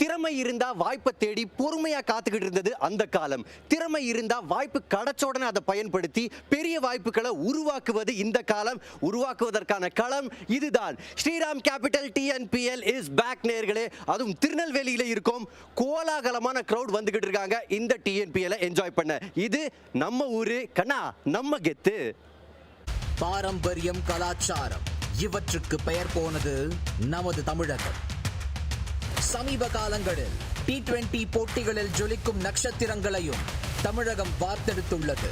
திறமை இருந்தா வாய்ப்பை தேடி பொறுமையா காத்துக்கிட்டு இருந்தது அந்த காலம். திறமை இருந்தா வாய்ப்பு கிடைச்ச உடனே அதை பயன்படுத்தி பெரிய வாய்ப்புகளை உருவாக்குவது இந்த காலம். உருவாக்குவதற்கான களம் இதுதான். Sriram capital TNPL is back நேர்களே. அதுவும் திருநெல்வேலியில இருக்கும். கோலாகலமான கிரவுட் வந்துகிட்டு இருக்காங்க இந்த TNPL என்ஜாய் பண்ண. இது நம்ம ஊரு கண்ணா, நம்ம கெத்து. பாரம்பரியம், கலாச்சாரம் இவற்றுக்கு பெயர் போனது நமது தமிழகம். சமீப காலங்களில் T20 போட்டிகளில் ஜொலிக்கும் நட்சத்திரங்களையும் தமிழகம் வார்த்தெடுத்துள்ளது.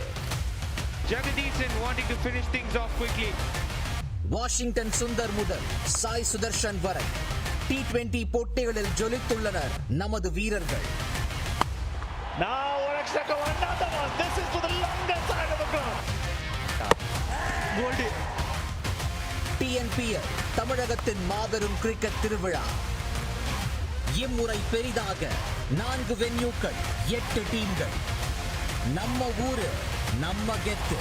வாஷிங்டன் சுந்தர் முதல் சாய் சுதர்ஷன் வரை T20 போட்டிகளில் ஜொலித்துள்ளனர் நமது வீரர்கள். TNPL தமிழகத்தின் மாபெரும் கிரிக்கெட் திருவிழா. இம்முறை பெரிதாக 4 வென்யூக்கள், 8 டீம்கள். நம்ம ஊரு, நம்ம கெத்து.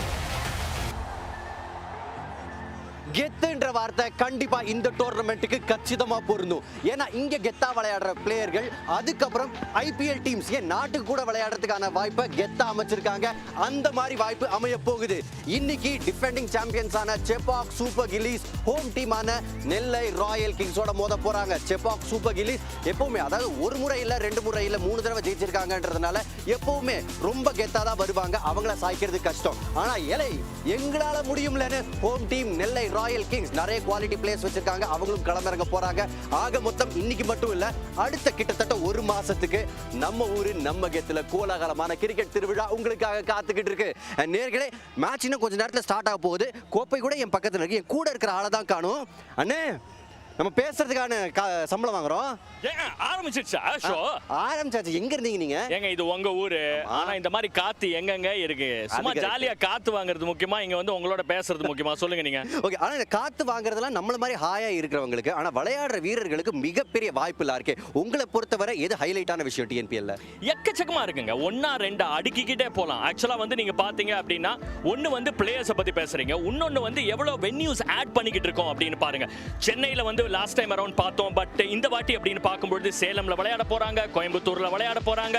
கெத்துன்ற வார்த்தை கண்டிப்பா இந்த டோர்னமெண்ட்டுக்கு கச்சிதமா பொருந்தும். ஏன்னா இங்க கெத்தா விளையாடுற பிளேயர்கள் அதுக்கப்புறம் IPL டீம்ஸ் ஏன் நாட்டுக்கு கூட விளையாடுறதுக்கான வாய்ப்பை கெத்தா அமைச்சிருக்காங்க. அந்த மாதிரி வாய்ப்பு அமைய போகுது. இன்னைக்கு டிஃபெண்டிங் சாம்பியன்ஸான செபாக் சூப்பர் கில்லிஸ் ஹோம் டீமான நெல்லை ராயல் கிங்ஸோட மோத போறாங்க. செபாக் சூப்பர் கில்லிஸ் எப்பவுமே, அதாவது ஒரு முறை இல்ல 2 முறை இல்ல 3 தடவை ஜெயிச்சிருக்காங்கன்றதுனால எப்பவுமே ரொம்ப கெத்தா தான் வருவாங்க. அவங்கள சாய்க்கிறது கஷ்டம். ஆனா எங்களால முடியும்லன்னு ஹோம் டீம் நெல்லை ராயல் கிங்ஸ் நிறைய குவாலிட்டி பிளேயர்ஸ் வச்சிருக்காங்க. அவங்களும் களமிறங்க போறாங்க. ஆக மொத்தம் இன்னைக்கு மட்டும் இல்ல, அடுத்த கிட்டத்தட்ட 1 மாசத்துக்கு நம்ம ஊரு நம்ம கெத்துல கோலாகலமான கிரிக்கெட் திருவிழா உங்களுக்காக காத்துக்கிட்டு இருக்கு. நேர்களே, மேட்ச் இன்னும் கொஞ்ச நேரத்தில் ஸ்டார்ட் ஆக போகுது. கோப்பை கூட என் பக்கத்துல இருக்கு. என் கூட இருக்கிற ஆளை தான் காணும். அண்ணே, நம்ம பேசுறதுக்கான சம்பளம் வாங்குறோம். ஆரம்பிச்சிருச்சா ஷோ? ஆரம்பிச்சாச்சு. எங்க இருந்தீங்க நீங்க? ஏங்க இது உங்க ஊரு. ஆனா இந்த மாதிரி காத்து எங்கங்க இருக்கு? சும்மா ஜாலியா காத்து வாங்குறது முக்கியமா, இங்க வந்து உங்களோட பேசுறது முக்கியமா? சொல்லுங்க நீங்க. ஓகே, ஆனா இந்த காத்து வாங்குறதெல்லாம் நம்மள மாதிரி ஹாயா இருக்கிறவங்களுக்கு, ஆனா விளையாடுற வீரர்களுக்கு மிகப்பெரிய வாய்ப்பு இல்ல இருக்கே. உங்களை பொறுத்தவரை எது ஹைலைட்டான விஷயம் TNPL? எக்கச்சக்கமா இருக்குங்க. 1-2 அடுக்கிக்கிட்டே போலாம். ஆக்சுவலா வந்து நீங்க பாத்தீங்க அப்படின்னா, ஒன்னு வந்து பிளேயர்ஸை பத்தி பேசுறீங்க, இன்னொன்னு வந்து எவ்வளவு வென்யூஸ் ஆட் பண்ணிக்கிட்டு இருக்கோம் அப்படின்னு பாருங்க. சென்னையில வந்து லாஸ்ட் டைம் அரௌண்ட் பார்த்தோம். பட் இந்த வாட்டி அப்படின்னு பார்க்கும்போது சேலம்ல விளையாட போறாங்க, கோயம்புத்தூர்ல விளையாட போறாங்க.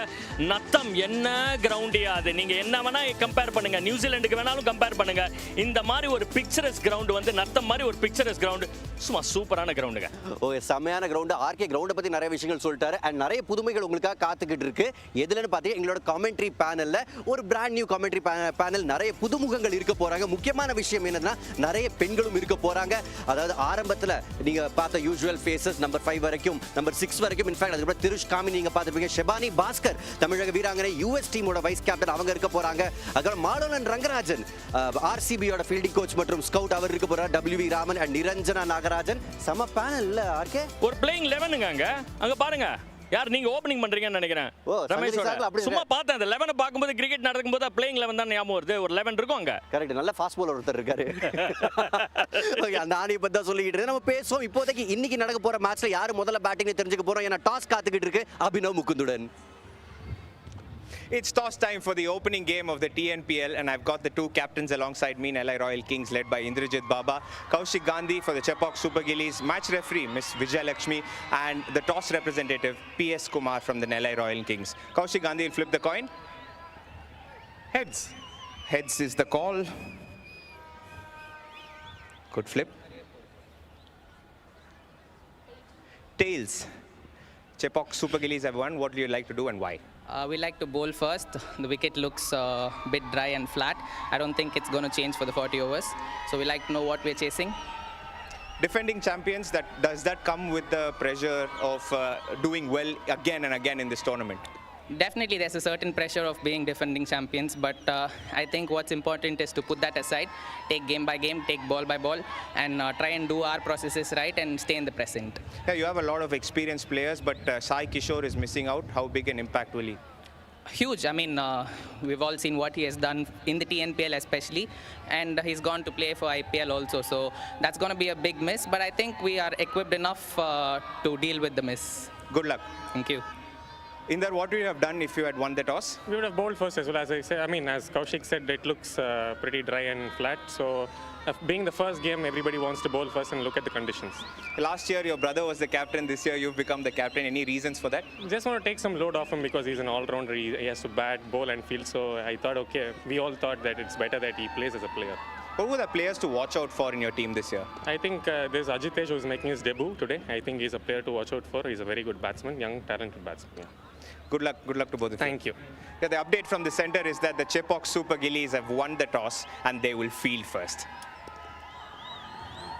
நத்தம் என்ன கிரவுண்டியா அது? நீங்க என்ன வேணா கம்பேர் பண்ணுங்க, நியூசிலாந்துக்கு வேணாலும் கம்பேர் பண்ணுங்க. இந்த மாதிரி ஒரு பிக்சரஸ் கிரவுண்ட் வந்து நத்தம் மாதிரி ஒரு பிக்சரஸ் கிரவுண்ட் சும்மா சூப்பரான கிரவுண்டுங்க. ஓகே, செமையான கிரவுண்ட். ஆர்கே கிரவுண்டை பத்தி நிறைய விஷயங்கள் சொல்லிட்டாரு. அண்ட் நிறைய புதுமைகள் உங்களுக்காக காத்துக்கிட்டு இருக்கு. எதுலன்னு பார்த்தீங்கன்னா, எங்களோட காமெண்ட்ரி பேனல்ல ஒரு பிராண்ட் நியூ காமெண்ட்ரி பேனல், நிறைய புதுமுகங்கள் இருக்க போறாங்க. முக்கியமான விஷயம் என்னன்னா, நிறைய பெண்களும் இருக்க போறாங்க. அதாவது ஆரம்பத்துல நீங்க பார்த்த யூசுவல் ஃபேஸஸ் நம்பர் 5 வரைக்கும், நம்பர் 6 வரைக்கும், இன்ஃபேக்ட் அதுக்கப்புறம் திருஷ் காமி நீங்க பார்த்துருப்பீங்க. ஷெபானி பாஸ்கர் தமிழக வீராங்கனை US டீமோட வைஸ் கேப்டன், அவங்க இருக்க போறாங்க. அதுக்கப்புறம் மாடோலன் ரங்கராஜன் RCBயோட ஃபீல்டிங் கோச் மற்றும் ஸ்கவுட், அவர் இருக்க போறார். WV Raman and Niranjana Nagarajan. சம பேனல் இல்ல ஆர்கே? ஒரு பிளேயிங் 11ங்க அங்க பாருங்க. யார் நீங்க ஓபனிங் பண்றீங்கன்னு நினைக்கிறேன். ரமேஷ் சும்மா பார்த்தேன் அந்த 11 பாக்கும்போது, கிரிக்கெட் நடக்கும்போது பிளேயிங் 11 தான் ஞாபகம் வருது. ஒரு 11 இருக்கும் அங்க. கரெக்ட். நல்ல ஃபாஸ்ட் பவுலர் ஒருத்தர் இருக்காரு. ஓகே, அந்த ஆணியை பத்தி தான் சொல்லிக்கிட்டு நம்ம பேசுவோம். இப்போதைக்கு இன்னைக்கு நடக்க போற மேட்ச்ல யாரு முதல்ல பேட்டிங் தெரிஞ்சுக்க போறோம். ஏன்னா டாஸ் காத்துக்கிட்டு இருக்கு Abhinav முகுந்துடன். It's toss time for the opening game of the TNPL, and I've got the 2 captains alongside me, Nellai Royal Kings led by Indrajit Baba, Kaushik Gandhi for the Chepauk Super Gillies, match referee Miss Vijay Lakshmi, and the toss representative PS Kumar from the Nellai Royal Kings. Kaushik Gandhi will flip the coin. Heads. Heads is the call. Good flip. Tails. Chepauk Super Gillies have won. What do you like to do and why? We like to bowl first. The wicket looks a bit dry and flat. I don't think it's going to change for the 40 overs. So we like to know what we're chasing. Defending champions, does that come with the pressure of doing well again and again in this tournament? Definitely there's a certain pressure of being defending champions, but I think what's important is to put that aside, take game by game, take ball by ball, and try and do our processes right and stay in the present. Yeah, you have a lot of experienced players, but Sai Kishore is missing out. How big an impact will he? Huge. I mean, we've all seen what he has done in the TNPL especially, and he's gone to play for IPL also, so that's going to be a big miss, but I think we are equipped enough to deal with the miss. Good luck. Thank you. Inder, what would you have done if you had won the toss? We would have bowled first as well. As I say, I mean, as Kaushik said, it looks pretty dry and flat. So, being the first game, everybody wants to bowl first and look at the conditions. Last year, your brother was the captain. This year, you've become the captain. Any reasons for that? Just want to take some load off him because he's an all-rounder. He has to bat, bowl and field. So, I thought, okay, we all thought that it's better that he plays as a player. Who are the players to watch out for in your team this year? I think there's Ajitesh who's making his debut today. I think he's a player to watch out for. He's a very good batsman, young, talented batsman. Yeah. Good luck to both of you. Thank you. Yeah, the update from the center is that the Chepauk Super Gillies have won the toss and they will field first.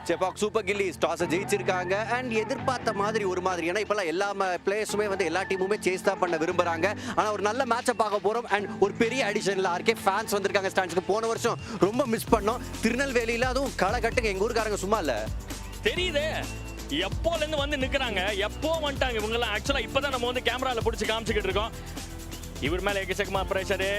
Chepauk super gillies டாஸை ஜெயிச்சிருக்காங்க and எதிர்பார்த்த மாதிரி ஒரு மாதிரி. ஏன்னா இப்போல்லாம் எல்லா பிளேயர்ஸுமே வந்து எல்லா டீமுமே சேஸ் தான் பண்ண விரும்புகிறாங்க. ஆனால் ஒரு நல்ல மேட்சை பார்க்க போகிறோம். அண்ட் ஒரு பெரிய அடிஷனில் ஆர்கே ஃபேன்ஸ் வந்திருக்காங்க ஸ்டாண்ட்ஸ்க்கு. போன வருஷம் ரொம்ப மிஸ் பண்ணோம். திருநெல்வேலியில் அதுவும் களை கட்டுங்க. எங்கள் ஊருக்காரங்க சும்மா இல்லை, தெரியுதே எப்போலேருந்து வந்து நிற்கிறாங்க, எப்போ வந்துட்டாங்க இவங்கெல்லாம். ஆக்சுவலாக இப்போ தான் நம்ம வந்து கேமராவில் பிடிச்சி காமிச்சிக்கிட்டு இருக்கோம். இவர் மேலே எக்கச்சக்கமாக ப்ரெஷரு.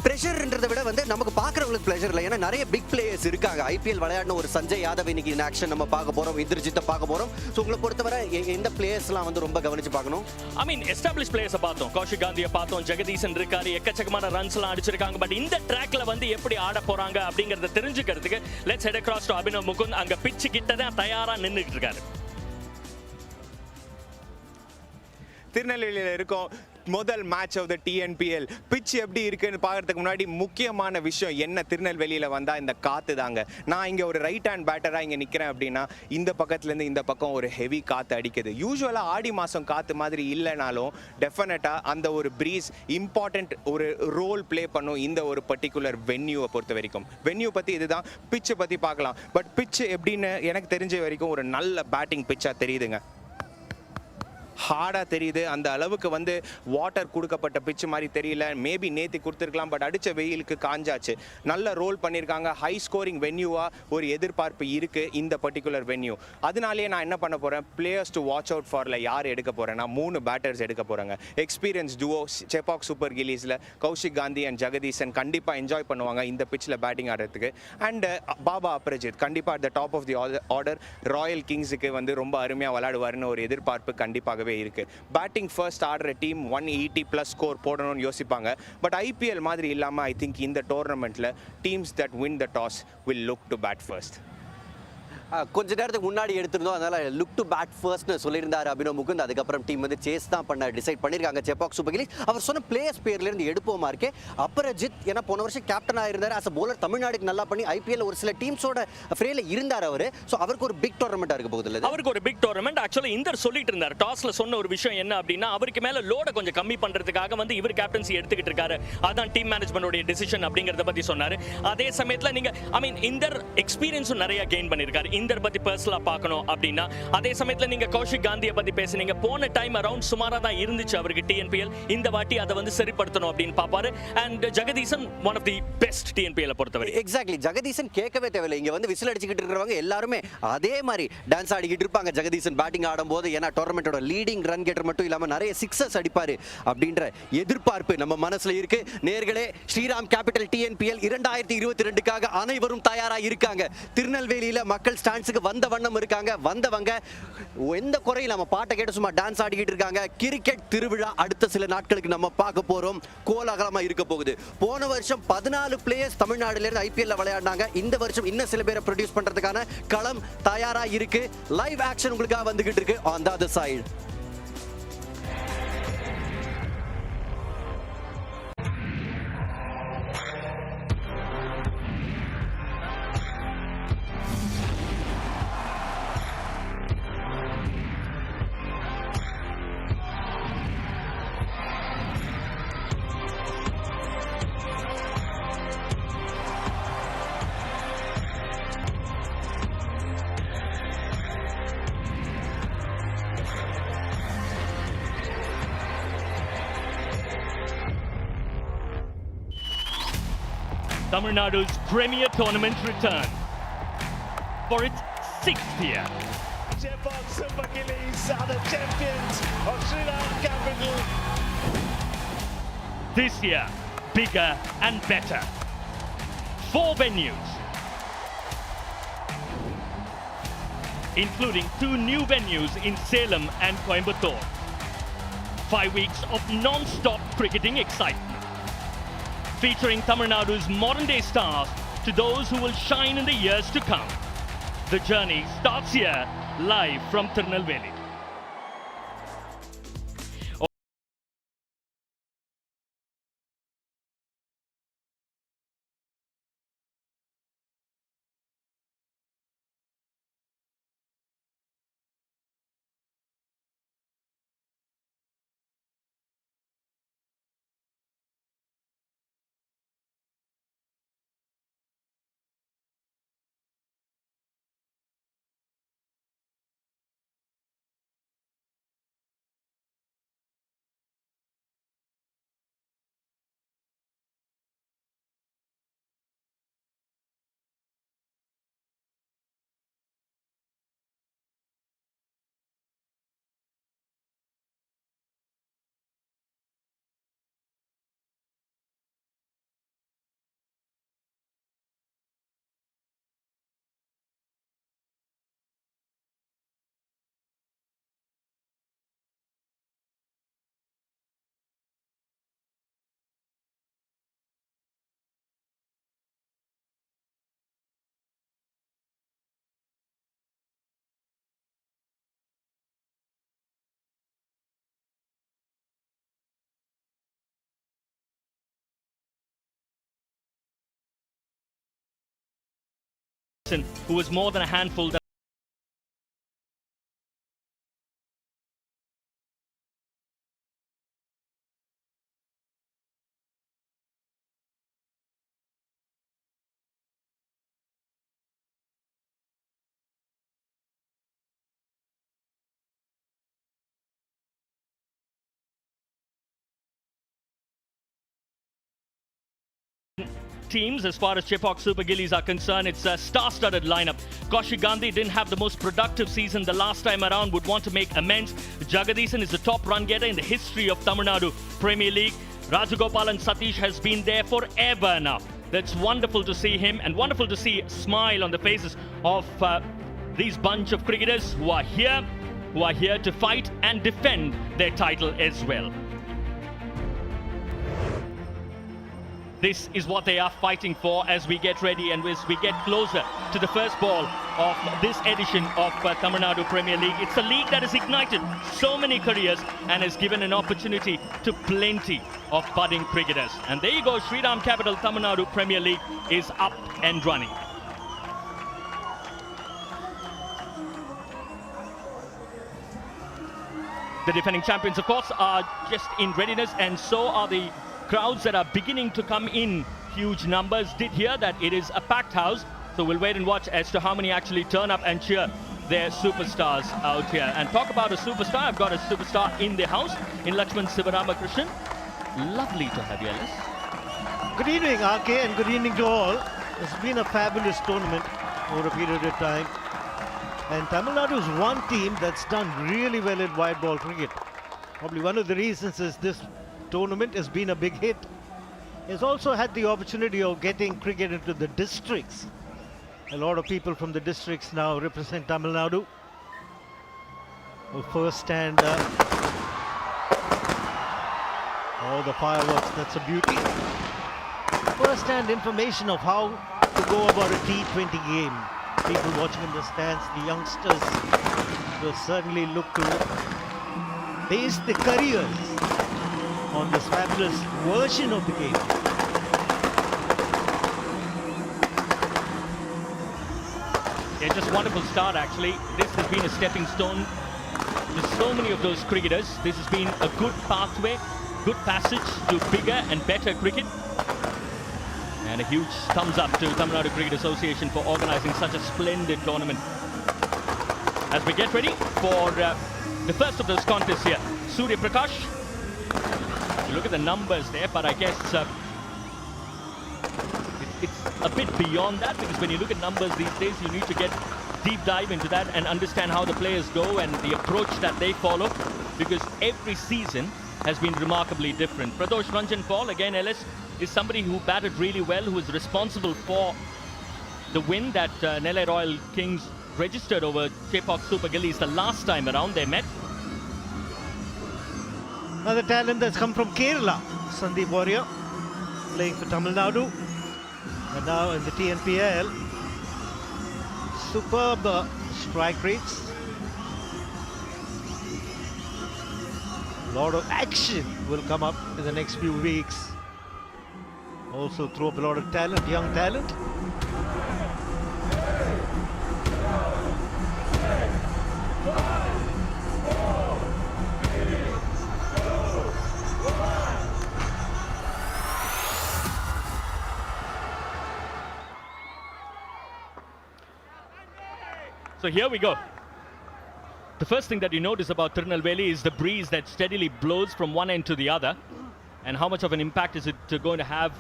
ப்ரெஷர்ன்றதை விட வந்து நமக்கு பார்க்குறவங்களுக்கு ப்ளஷர் இல்லை. ஏன்னா நிறைய பிக் பிளேயர்ஸ் இருக்காங்க. ஐபிஎல் விளையாடின ஒரு சஞ்சய் யாதவ் இன்னைக்கு இந்த ஆக்ஷன் நம்ம பார்க்க போகிறோம், இந்திரஜித்தை பார்க்க போகிறோம். ஸோ உங்களை பொறுத்தவரை எந்த பிளேயர்ஸ்லாம் வந்து ரொம்ப கவனிச்சு பார்க்கணும்? ஐ மீன் எஸ்டாப்ளிஷ் பிளேயர்ஸை பார்த்தோம், கௌஷிக் காந்தியை பார்த்தோம், ஜெகதீசன் இருக்காரு, எக்கச்சக்கமான ரன்ஸ்லாம் அடிச்சிருக்காங்க. பட் இந்த ட்ராக்ல வந்து எப்படி ஆட போறாங்க அப்படிங்கறத தெரிஞ்சுக்கிறதுக்கு let's head across to Abhinav Mukund. அங்க பிட்ச் கிட்ட தான் தயாரா நின்றுட்டு இருக்காரு. திருநெல்வேலியில் இருக்கோம். முதல் match of the TNPL. Pitch எப்படி இருக்குன்னு பார்க்கறதுக்கு முன்னாடி முக்கியமான விஷயம் என்ன, திருநெல்வேலியில் வந்தால் இந்த காற்று தாங்க. நான் இங்கே ஒரு ரைட் ஹேண்ட் பேட்டராக இங்கே நிற்கிறேன் அப்படின்னா இந்த பக்கத்துலேருந்து இந்த பக்கம் ஒரு ஹெவி காற்று அடிக்குது. யூஸ்வலாக ஆடி மாதம் காற்று மாதிரி இல்லைனாலும் டெஃபினட்டாக அந்த ஒரு ப்ரீஸ் இம்பார்ட்டண்ட் ஒரு ரோல் ப்ளே பண்ணும் இந்த ஒரு பர்டிகுலர் வென்யூவை பொறுத்த வரைக்கும். வென்யூ பற்றி இதுதான், பிச்சை பற்றி பார்க்கலாம். பட் பிச்சு எப்படின்னு எனக்கு தெரிஞ்ச வரைக்கும் ஒரு நல்ல பேட்டிங் பிச்சாக தெரியுதுங்க. ஹார்டாக தெரியுது. அந்த அளவுக்கு வந்து வாட்டர் கொடுக்கப்பட்ட பிச்சு மாதிரி தெரியல. மேபி நேற்று கொடுத்துருக்கலாம், பட் அடித்த வெயிலுக்கு காஞ்சாச்சு. நல்ல ரோல் பண்ணியிருக்காங்க. ஹை ஸ்கோரிங் வென்யூவாக ஒரு எதிர்பார்ப்பு இருக்குது இந்த பர்டிகுலர் வென்யூ. அதனாலேயே நான் என்ன பண்ண போகிறேன், பிளேயர்ஸ் டு வாட்ச் அவுட் ஃபாரில் யார் எடுக்க போகிறேன்னா 3 பேட்டர்ஸ் எடுக்க போகிறாங்க. எக்ஸ்பீரியன்ஸ் டுவோ செபாக் சூப்பர் கில்லிஸில் கௌஷிக் காந்தி அண்ட் ஜெகதீசன் கண்டிப்பாக என்ஜாய் பண்ணுவாங்க இந்த பிச்சில் பேட்டிங் ஆடுறதுக்கு. அண்ட் பாபா அப்ரஜித் கண்டிப்பாக at the top of the order royal கிங்ஸுக்கு வந்து ரொம்ப அருமையாக விளையாடுவார்னு ஒரு எதிர்பார்ப்பு கண்டிப்பாக இருக்கு. பேட்டிங் ஃபர்ஸ்ட் ஆடுற டீம் 180+ ஸ்கோர் போடணும்னு யோசிப்பாங்க. பட் ஐபிஎல் மாதிரி இல்லாமல் ஐ திங்க் இந்த டோர்னமெண்ட்ல teams that win the toss will look to bat first. கொஞ்ச நேரத்துக்கு முன்னாடி எடுத்திருந்தோம், அதனால லுக் டு பேட் ஃபர்ஸ்ட்னு சொல்லியிருந்தார் அபினவ் முகுந்த். அதுக்கப்புறம் டீம் வந்து சேஸ் தான் பண்ண டிசைட் பண்ணியிருக்காங்க செபாக் சூப்பர் கில்லிஸ். அவர் சொன்ன பிளேயர்ஸ் பேர்லேருந்து எடுப்போமா இருக்கே அபரஜித். ஏன்னா போன வருஷம் கேப்டனாக இருந்தார். அஸ் அ போலர் தமிழ்நாடுக்கு நல்லா பண்ணி ஐபிஎல் ஒரு சில டீம்ஸோட ஃப்ரேல இருந்தார் அவர். ஸோ அவருக்கு ஒரு பிக் டோர்னமெண்ட்டாக இருக்க போகுது. அவருக்கு ஒரு பிக் டோர்னமெண்ட். ஆக்சுவலி இந்தர் சொல்லிட்டு இருந்தார் டாஸ்ல சொன்ன ஒரு விஷயம் என்ன அப்படின்னா, அவருக்கு மேல லோட கொஞ்சம் கம்மி பண்றதுக்காக வந்து இவர் கேப்டன்சி எடுத்துக்கிட்டு இருக்காரு. அதான் டீம் மேனேஜ்மெண்டோட டிசிஷன் அப்படிங்கறத பத்தி சொன்னாரு. அதே சமயத்துல நீங்க ஐ மீன் இந்தர் எக்ஸ்பீரியன்ஸும் நிறைய கெயின் பண்ணிருக்காரு. இந்தர் பத்தி பர்சனலா பார்க்கணும் அப்படின்னா அதே சமயத்துல நீங்க கௌஷிக் காந்தியை பத்தி பேசுனீங்க. போன டைம் அரவுண்ட் சுமாரா தான் இருந்துச்சு அவருக்கு டிஎன்பிஎல். இந்த வாட்டி அதை வந்து சரிப்படுத்தணும் அப்படின்னு பாப்பாரு. And Jagadeesan one of the best TNPL பொறுத்தவரை. எக்ஸாக்ட்லி, ஜெகதீசன் கேட்கவே தேவையில்லை. இங்க வந்து விசில் அடிச்சுக்கிட்டு இருக்கிறவங்க எல்லாருமே அதே மாதிரி டான்ஸ் ஆடிக்கிட்டு இருப்பாங்க ஜெகதீசன் பேட்டிங் ஆடும்போது. ஏன்னா டோர்னமெண்டோட லீடிங் ரன் கெட்டர் மட்டும் இல்லாம நிறைய சிக்ஸஸ் அடிப்பாரு அப்படின்ற எதிர்பார்ப்பு நம்ம மனசுல இருக்கு. நேர்களே, ஸ்ரீராம் கேபிட்டல் டிஎன்பிஎல் 2022க்காக அனைவரும் தயாரா இருக்காங்க. திருநெல்வேலியில மக்கள் ஸ்டாண்ட்ஸுக்கு வந்த வண்ணம் இருக்காங்க. வந்தவங்க எந்த குறையும் நம்ம பாட்டை கேட்டு சும்மா டான்ஸ் ஆடிக்கிட்டு இருக்காங்க. கிரிக்கெட் திருவிழா அடுத்த சில நாட்களுக்கு நம்ம பார்க்க போறோம். கோலாகலமா இருக்க போகுது. போன வருஷம் 14 பிளேயர்ஸ் தமிழ்நாடுல இருந்து ஐபிஎல்ல விளையாடினாங்க. இந்த வருஷம் இன்னும் சில பேரை ப்ரொடியூஸ் பண்றதுக்கான களம் தயாரா இருக்கு. லைவ் ஆக்ஷன் உங்களுக்காக வந்துகிட்டு இருக்கு on the other side. Tamil Nadu's Premier Tournament return for its 6th year. Chepauk Super Gillies are the champions of Shriram capital. This year, bigger and better. 4 venues, including 2 new venues in Salem and Coimbatore. 5 weeks of non-stop cricketing excitement. Featuring Tamil Nadu's modern-day stars to those who will shine in the years to come. The journey starts here, live from Tirunelveli. Who was more than a handful. Teams as far as Chepauk Super Gillies are concerned, it's a star-studded lineup. Kaushik Gandhi didn't have the most productive season the last time around, would want to make amends. Jagadisan is the top run getter in the history of Tamil Nadu Premier League. Rajagopalan Satish has been there forever now. That's wonderful to see him and wonderful to see a smile on the faces of these bunch of cricketers who are here to fight and defend their title as well. This is what they are fighting for as we get ready and as we get closer to the first ball of this edition of Tamil Nadu Premier League. It's a league that has ignited so many careers and has given an opportunity to plenty of budding cricketers. And there you go, Shriram capital Tamil Nadu Premier League is up and running. The defending champions, of course, are just in readiness, and so are the crowds that are beginning to come in huge numbers. Did hear that it is a packed house, so we'll wait and watch as to how many actually turn up and cheer their superstars out here. And talk about a superstar, I've got a superstar in the house, in Lakshman Sivaramakrishnan. Lovely to have you, Alice. Good evening, RK, and good evening to all. It's been a fabulous tournament over a period of time. And Tamil Nadu is one team that's done really well in white ball cricket. Probably one of the reasons is this tournament has been a big hit. It's also had the opportunity of getting cricket into the districts. A lot of people from the districts now represent Tamil Nadu. First and oh, the fireworks, that's a beauty. First hand information of how to go about a T20 game. People watching in the stands, the youngsters will certainly look to base their careers on this fabulous version of the game. Yeah, just wonderful start actually. This has been a stepping stone to so many of those cricketers. This has been a good pathway, good passage to bigger and better cricket. And a huge thumbs up to Tamil Nadu Cricket Association for organising such a splendid tournament. As we get ready for the first of those contests here, Surya Prakash. You look at the numbers there, but I guess it's a bit beyond that, because when you look at numbers these days, you need to get deep dive into that and understand how the players go and the approach that they follow, because every season has been remarkably different. Pradosh Ranjan Paul, again Ellis, is somebody who batted really well, who is responsible for the win that Nellai Royal Kings registered over Chepauk Super Gillies the last time around they met. Another talent that's come from Kerala, Sandeep Warrior, playing for Tamil Nadu, and now in the TNPL. Superb strike rates. A lot of action will come up in the next few weeks. Also throw up a lot of talent, young talent. So here we go. The first thing that you notice about Tirunelveli is the breeze that steadily blows from one end to the other, and how much of an impact is it going to have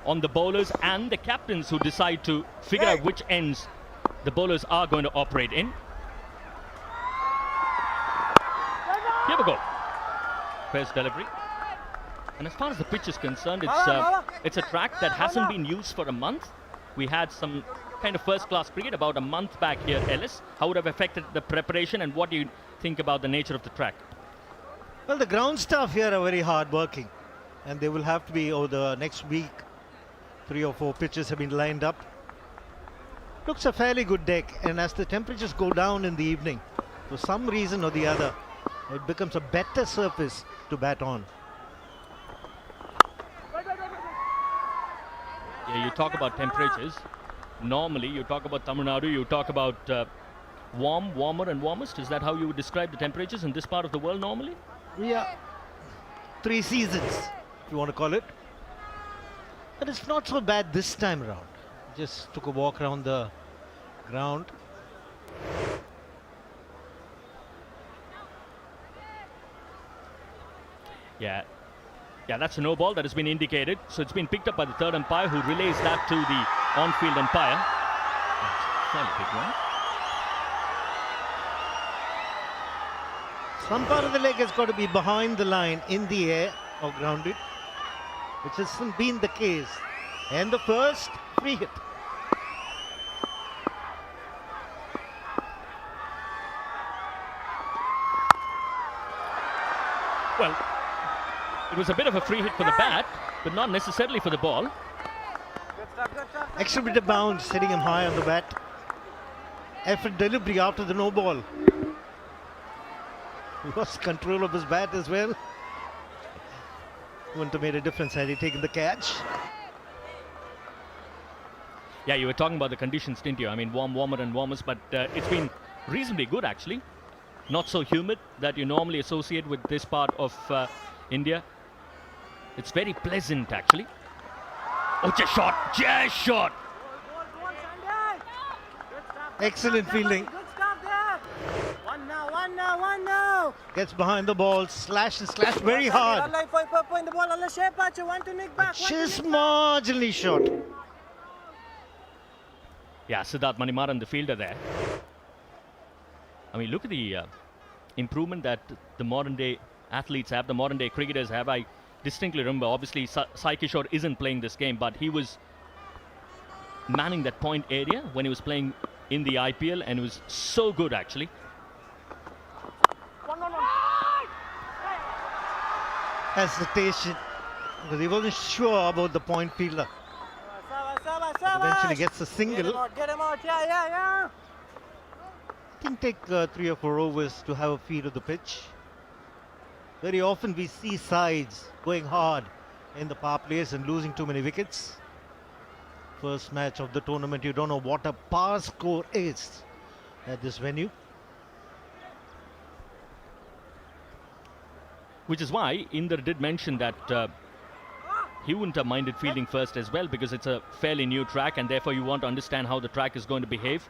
on the bowlers and the captains who decide to figure out which ends the bowlers are going to operate in. Here we go. First delivery. And as far as the pitch is concerned, it's a track that hasn't been used for a month. We had some kind of first-class cricket about a month back here, Ellis. How would have affected the preparation, and what do you think about the nature of the track? Well, the ground staff here are very hard working, and they will have to be over the next week. 3 or 4 pitches have been lined up. Looks a fairly good deck, and as the temperatures go down in the evening, for some reason or the other, it becomes a better surface to bat on. Yeah, you talk about temperatures. Normally, you talk about Tamil Nadu, you talk about warm, warmer and warmest. Is that how you would describe the temperatures in this part of the world normally? Yeah, 3 seasons, if you want to call it. But it's not so bad this time around. Just took a walk around the ground. Yeah, that's a no ball that has been indicated. So it's been picked up by the third umpire, who relays that to the on-field umpire. That's a fairly big one. Some part of the leg has got to be behind the line, in the air or grounded, which hasn't been the case. And the first free hit. Well, it was a bit of a free hit for the bat, but not necessarily for the ball. Extra bit of bounce, hitting him high on the bat. Effort delivery after the no ball. He lost control of his bat as well. Wouldn't have made a difference had he taken the catch. Yeah, you were talking about the conditions, didn't you? I mean, warmer and warmest, but it's been reasonably good actually. Not so humid that you normally associate with this part of India. It's very pleasant actually. Oh, just shot. Excellent fielding. Gets behind the ball, slash very hard. Just marginally short. Yeah, Siddharth Manimaran, the fielder there. I mean, look at the improvement that the modern day athletes have, the modern day cricketers have. I distinctly remember, obviously, Sai Kishore isn't playing this game, but he was manning that point area when he was playing in the IPL, and it was so good actually. Hesitation, because he wasn't sure about the point fielder. Eventually gets a single. Get him out, yeah. I think take 3 or 4 overs to have a feel of the pitch. Very often we see sides going hard in the power plays and losing too many wickets. First match of the tournament, you don't know what a power score is at this venue. Which is why Inder did mention that he wouldn't have minded fielding first as well, because it's a fairly new track, and therefore you want to understand how the track is going to behave,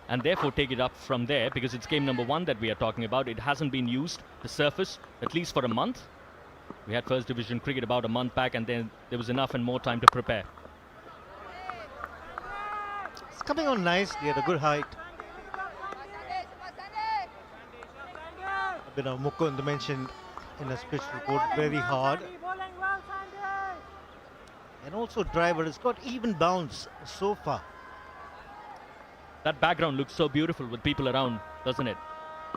and therefore take it up from there, because it's game number 1 that we are talking about. It hasn't been used, the surface, at least for a month. We had first division cricket about a month back, and then there was enough and more time to prepare. It's coming on nicely at a good height. A bit of Mukund mentioned in a pitch report, very hard. And also driver, it's got even bounce so far. That background looks so beautiful with people around, doesn't it?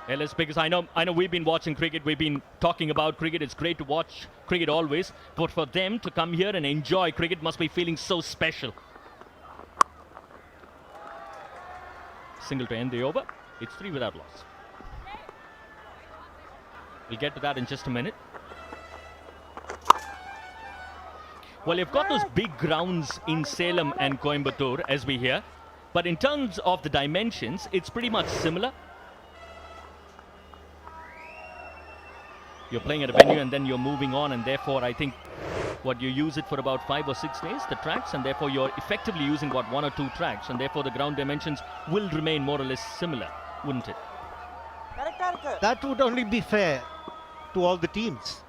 Ellis, because I know we've been watching cricket, we've been talking about cricket. It's great to watch cricket always, but for them to come here and enjoy cricket must be feeling so special. Single to end the over. It's 3 without loss. We'll get to that in just a minute. Well, you've got those big grounds in Salem and Coimbatore, as we hear, but in terms of the dimensions, it's pretty much similar. You're playing at a venue and then you're moving on, and therefore I think you use it for about 5 or 6 days, the tracks, and therefore you're effectively using 1 or 2 tracks, and therefore the ground dimensions will remain more or less similar, wouldn't it? That would only be fair to all the teams.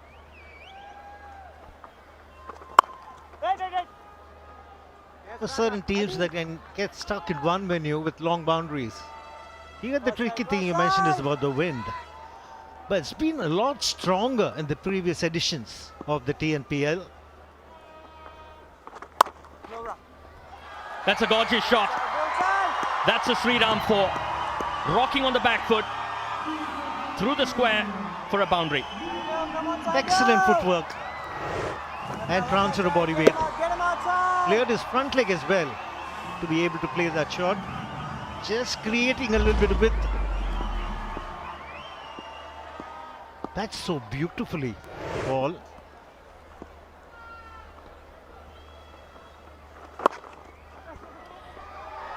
There are certain teams that can get stuck in one venue with long boundaries. Here the tricky thing you mentioned is about the wind. But it's been a lot stronger in the previous editions of the TNPL. That's a gorgeous shot. That's a Shriram 4. Rocking on the back foot through the square for a boundary. Excellent footwork and transfer of body weight. Cleared his front leg as well to be able to play that shot. Just creating a little bit of width. That's so beautifully, Paul.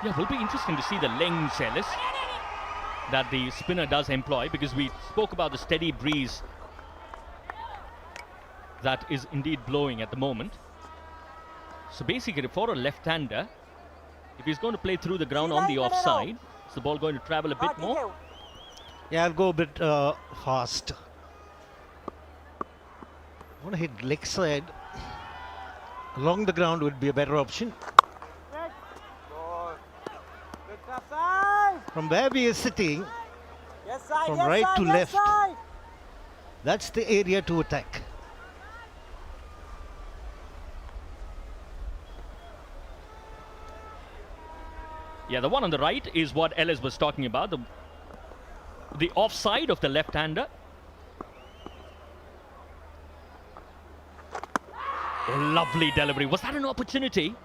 Yeah, it will be interesting to see the lengths, Ellis, that the spinner does employ, because we spoke about the steady breeze that is indeed blowing at the moment. So basically, for a left-hander, if he's going to play through the ground on the offside, is the ball going to travel a bit more? Yeah, I'll go a bit fast. I want to hit leg side. Along the ground would be a better option. From where we are sitting, from right to left, that's the area to attack. Yeah, the one on the right is what Ellis was talking about, the offside of the left-hander. Lovely delivery. Was that an opportunity?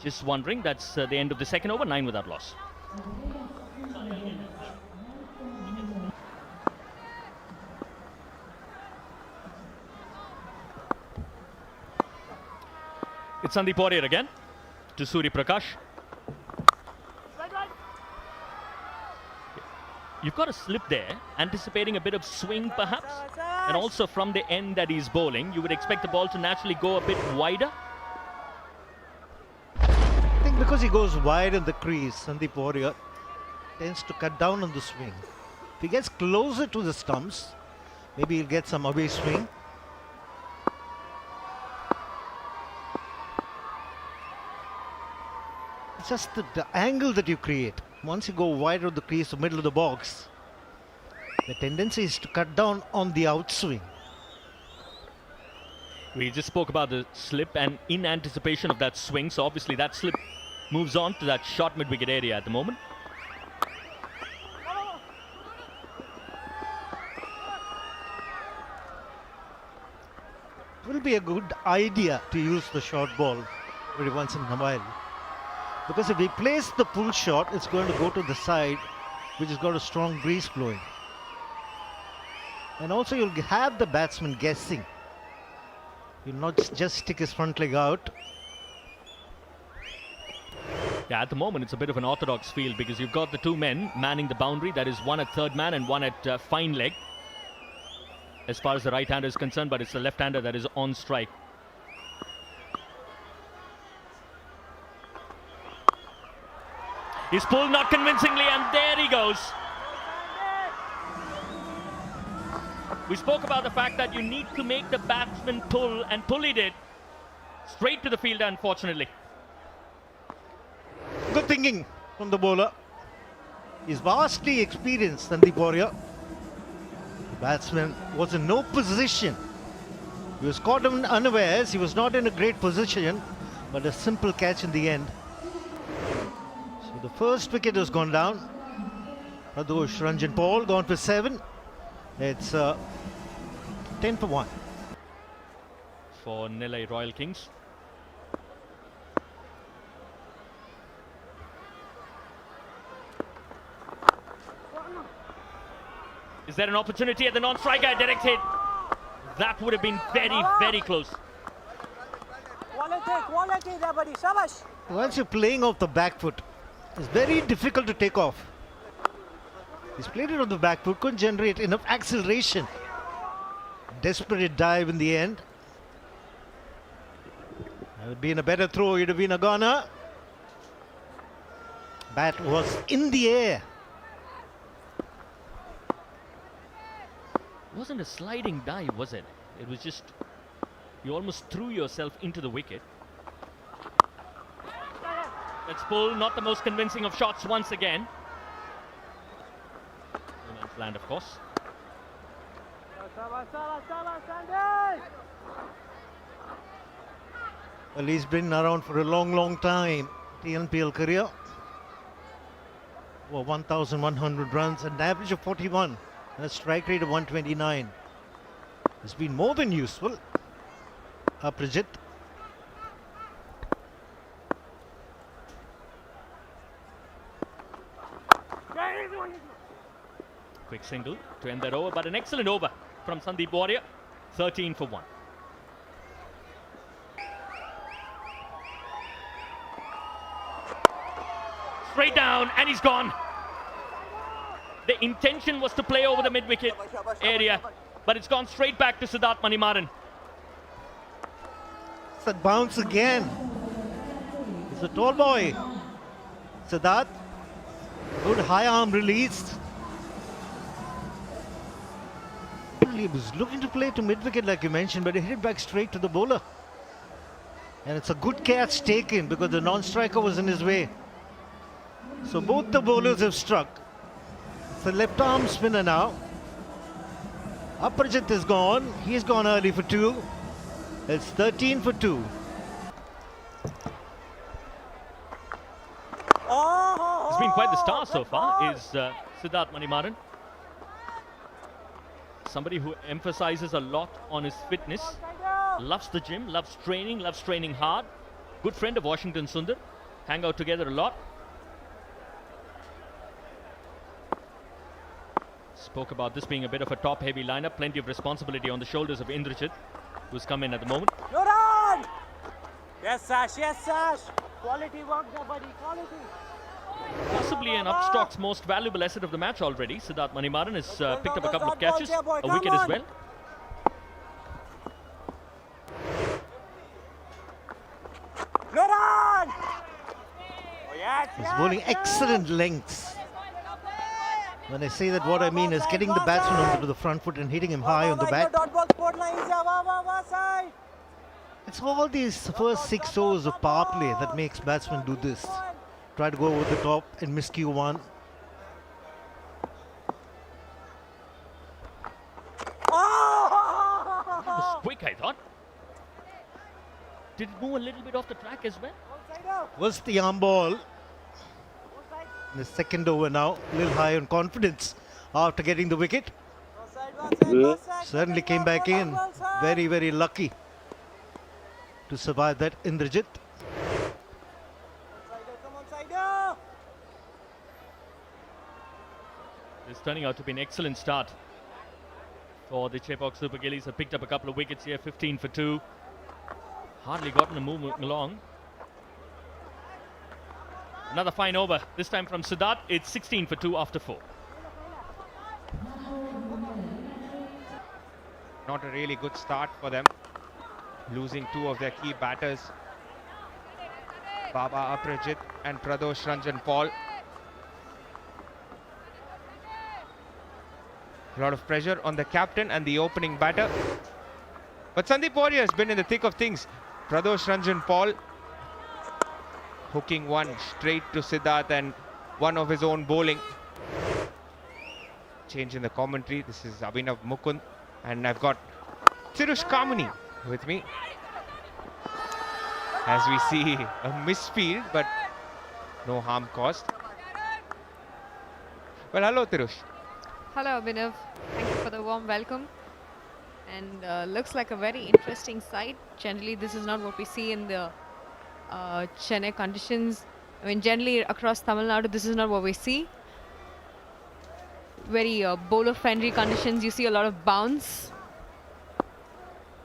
Just wondering. That's the end of the second over, 9 without loss. It's Sandeep Warrior again to Suri Prakash. You've got a slip there, anticipating a bit of swing perhaps, and also from the end that he's bowling, you would expect the ball to naturally go a bit wider. I think because he goes wide in the crease, Sandeep Warrior tends to cut down on the swing. If he gets closer to the stumps, maybe he'll get some away swing. It's just the angle that you create. Once you go wide of the crease, the middle of the box, the tendency is to cut down on the outswing. We just spoke about the slip, and in anticipation of that swing, so obviously that slip moves on to that short mid-wicket area at the moment. It will be a good idea to use the short ball every once in a while. Because if we place the pull shot, it's going to go to the side, which has got a strong breeze blowing. And also you'll have the batsman guessing. You'll not just stick his front leg out. Yeah, at the moment it's a bit of an orthodox field, because you've got the two men manning the boundary. That is one at third man and one at fine leg, as far as the right-hander is concerned, but it's the left-hander that is on strike. He's pulled not convincingly, and there he goes. We spoke about the fact that you need to make the batsman pull, and pull he did. Straight to the fielder, unfortunately. Good thinking from the bowler. He's vastly experienced, Sandeep Warrior. The batsman was in no position. He was caught unawares. He was not in a great position, but a simple catch in the end. So the first wicket has gone down. Pradosh Ranjan Paul gone for 7. It's 10 for 1. For Nellai Royal Kings. Is there an opportunity at the non-striker? Direct hit. That would have been very, very close. Quality there, buddy. Shabash. Once you're playing off the back foot, it's very difficult to take off. He's played it on the back foot, couldn't generate enough acceleration. Desperate dive in the end. That would been a better throw, it would have been a goner. Bat was in the air. It wasn't a sliding dive, was it? It was just, you almost threw yourself into the wicket. Let's pull, not the most convincing of shots once again. No man's land, of course. Well, he's been around for a long, long time. TNPL career. Well, 1,100 runs and an average of 41. And a strike rate of 129. It's been more than useful. Aprajit. Quick single to end that over, but an excellent over from Sandeep Warrior. 13 for 1. Straight down, and he's gone. The intention was to play over the mid-wicket area, but it's gone straight back to Siddharth Manimaran. It's a bounce again. It's a tall boy. Siddharth. Good high arm release. He was looking to play to mid-wicket like you mentioned, but he hit it back straight to the bowler. And it's a good catch taken because the non-striker was in his way. So both the bowlers have struck. It's a left arm spinner now. Aprajit is gone. He's gone early for 2. It's 13 for 2. He's been quite the star so far, is Siddharth Manimaran. Somebody who emphasizes a lot on his fitness. Loves the gym, loves training hard. Good friend of Washington Sundar. Hang out together a lot. Spoke about this being a bit of a top-heavy lineup. Plenty of responsibility on the shoulders of Indrajit, who's come in at the moment. Good on! Yes, Sash. Yes, Sash. Quality work there, buddy. Quality. Possibly an upstock's most valuable asset of the match already. Siddharth Manimaran has picked up a couple of catches, a wicket as well. Good on! Oh, yes, He's bowling excellent lengths. When I say that, what I mean is getting the batsman onto the front foot and hitting him high on the back. It's all these first 6 overs of power play that makes batsmen do this. Try to go over the top and miscue one. That was quick, I thought. Did it move a little bit off the track as well? Was the arm ball. In the second over now, a little high on confidence after getting the wicket. Certainly came back in. Very, very lucky to survive that, Indrajit. It's turning out to be an excellent start for the Chepauk Super Gillies. Have picked up a couple of wickets here, 15 for 2. Hardly gotten a movement along. Another fine over, this time from Siddharth. It's 16 for 2 after 4. Not a really good start for them. Losing 2 of their key batters. Baba Aprajit and Pradosh Ranjan Paul. A lot of pressure on the captain and the opening batter. But Sandeep Warrior has been in the thick of things. Pradosh Ranjan Paul hooking one straight to Siddharth and one of his own bowling. Change in the commentary. This is Abhinav Mukund and I've got Tirush Kamini with me. As we see a misfield, but no harm caused. Well, hello, Tirush. Hello, Abhinav. Thank you for the warm welcome. And looks like a very interesting sight. Generally, this is not what we see in the Chennai conditions. I mean, generally across Tamil Nadu, this is not what we see. Very bowler-friendly conditions. You see a lot of bounce,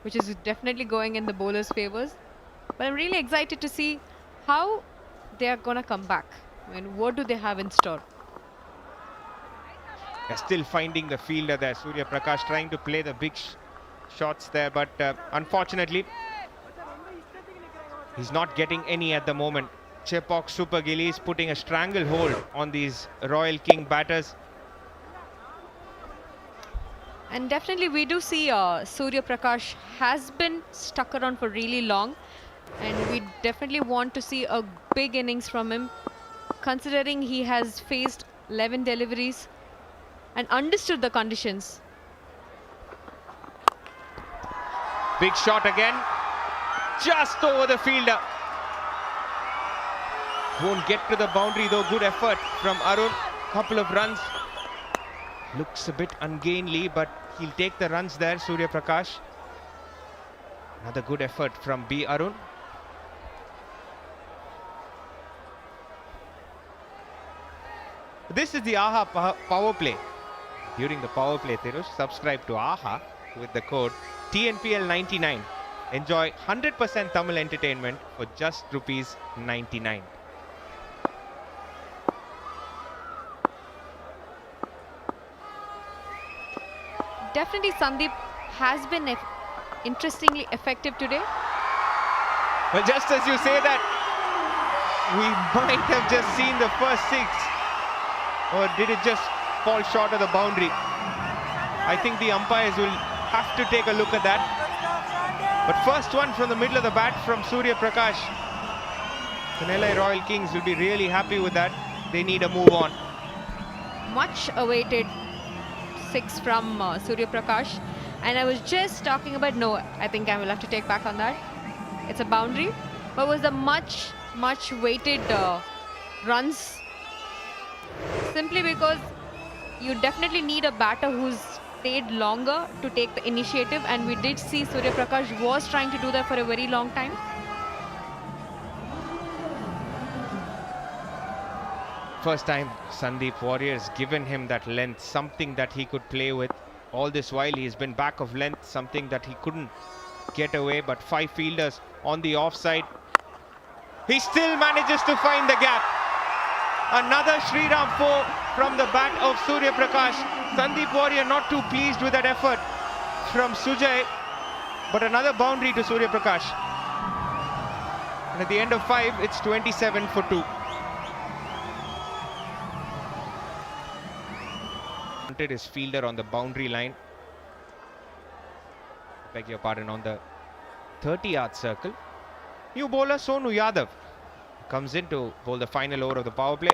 which is definitely going in the bowlers' favors. But I'm really excited to see how they are going to come back. I mean, what do they have in store? They're still finding the fielder there. Surya Prakash trying to play the big shots there, but unfortunately, he's not getting any at the moment. Chepauk Super Gillies putting a stranglehold on these Royal King batters. And definitely we do see Surya Prakash has been stuck around for really long, and we definitely want to see a big innings from him, considering he has faced 11 deliveries and understood the conditions. Big shot again, just over the fielder. Won't get to the boundary though. Good effort from Arun. Couple of runs. Looks a bit ungainly, but he'll take the runs there, Surya Prakash. Another good effort from B. Arun. This is the AHA power play. During the power play, Tirush, subscribe to AHA with the code TNPL 99. Enjoy 100% Tamil entertainment for just rupees 99. Definitely Sandeep has been interestingly effective today. Well, just as you say that, we might have just seen the first six. Or did it just fall short of the boundary? I think the umpires will have to take a look at that. But first one from the middle of the bat from Surya Prakash. The Nellai Royal Kings will be really happy with that. They need a move on. Much awaited six from Surya Prakash. And I was just talking about, no, I think I will have to take back on that. It's a boundary. But was the much waited runs. Simply because you definitely need a batter who's stayed longer to take the initiative, and we did see Surya Prakash was trying to do that for a very long time. First time Sandeep Warriors given him that length, something that he could play with. All this while he's been back of length, something that he couldn't get away, but 5 fielders on the offside. He still manages to find the gap. Another Shriram 4 from the bat of Surya Prakash. Sandeep Warrior not too pleased with that effort from Sujay, but another boundary to Surya Prakash. And at the end of 5, it's 27 for 2. Wanted his fielder on the boundary line. Beg your pardon, on the 30-yard circle. New bowler Sonu Yadav comes in to bowl the final over of the power play.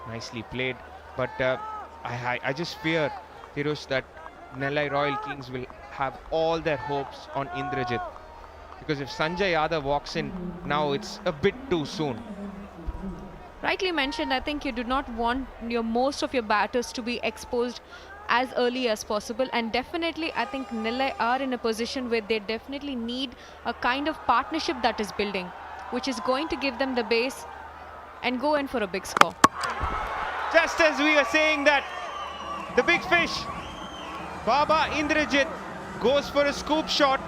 Nicely played, but I just fear, Tirush, that Nellai Royal Kings will have all their hopes on Indrajit, because if Sanjay Yadav walks in now, it's a bit too soon. Rightly mentioned, I think you do not want most of your batters to be exposed as early as possible, and definitely I think Nellai are in a position where they definitely need a kind of partnership that is building, which is going to give them the base and go in for a big score. Just as we are saying that, the big fish, Baba Indrajit, goes for a scoop shot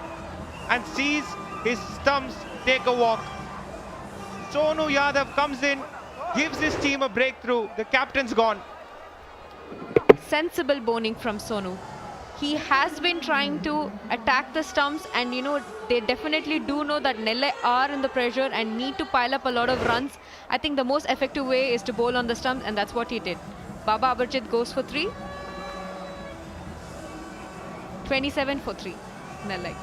and sees his stumps take a walk. Sonu Yadav comes in, gives his team a breakthrough. The captain's gone. Sensible bowling from Sonu. He has been trying to attack the stumps, and they definitely do know that Nellai are in the pressure and need to pile up a lot of runs. I think the most effective way is to bowl on the stumps, and that's what he did. Baba Abarjit goes for 3. 27 for 3, Nellai.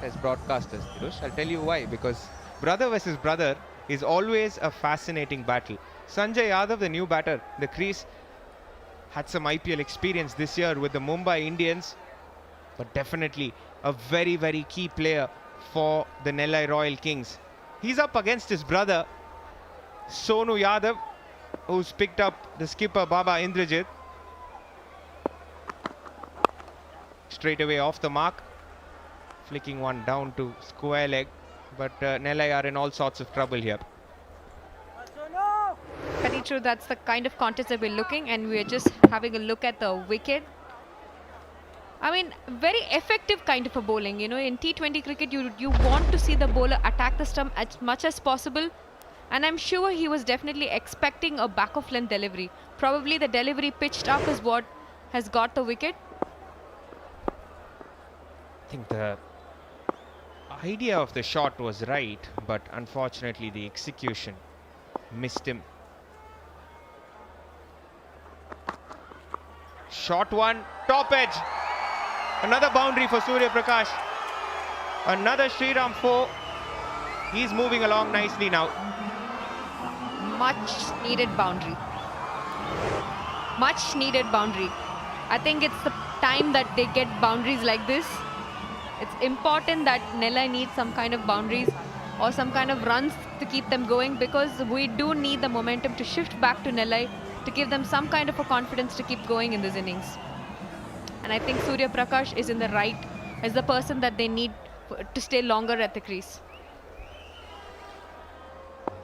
As broadcasters, Tirush, I'll tell you why. Because brother versus brother is always a fascinating battle. Sanjay Yadav, the new batter, the crease, had some IPL experience this year with the Mumbai Indians, but definitely a very, very key player for the Nellai Royal Kings. He's up against his brother, Sonu Yadav. who's picked up the skipper Baba Indrajit. Straight away off the mark, flicking one down to square leg, but Nellai are in all sorts of trouble here. Very true, that's the kind of contest that we're looking, and we're just having a look at the wicket. I mean, very effective kind of a bowling. You know, in T20 cricket, you want to see the bowler attack the stump as much as possible. And I'm sure he was definitely expecting a back of length delivery. Probably the delivery pitched up is what has got the wicket. I think the idea of the shot was right, but unfortunately the execution missed him. Short one, top edge. Another boundary for Surya Prakash. Another Shriram 4. He's moving along nicely now. Much needed boundary. Much needed boundary. I think it's the time that they get boundaries like this. It's important that Nellai needs some kind of boundaries or some kind of runs to keep them going, because we do need the momentum to shift back to Nellai to give them some kind of a confidence to keep going in this innings. And I think Surya Prakash is in the right as the person that they need to stay longer at the crease.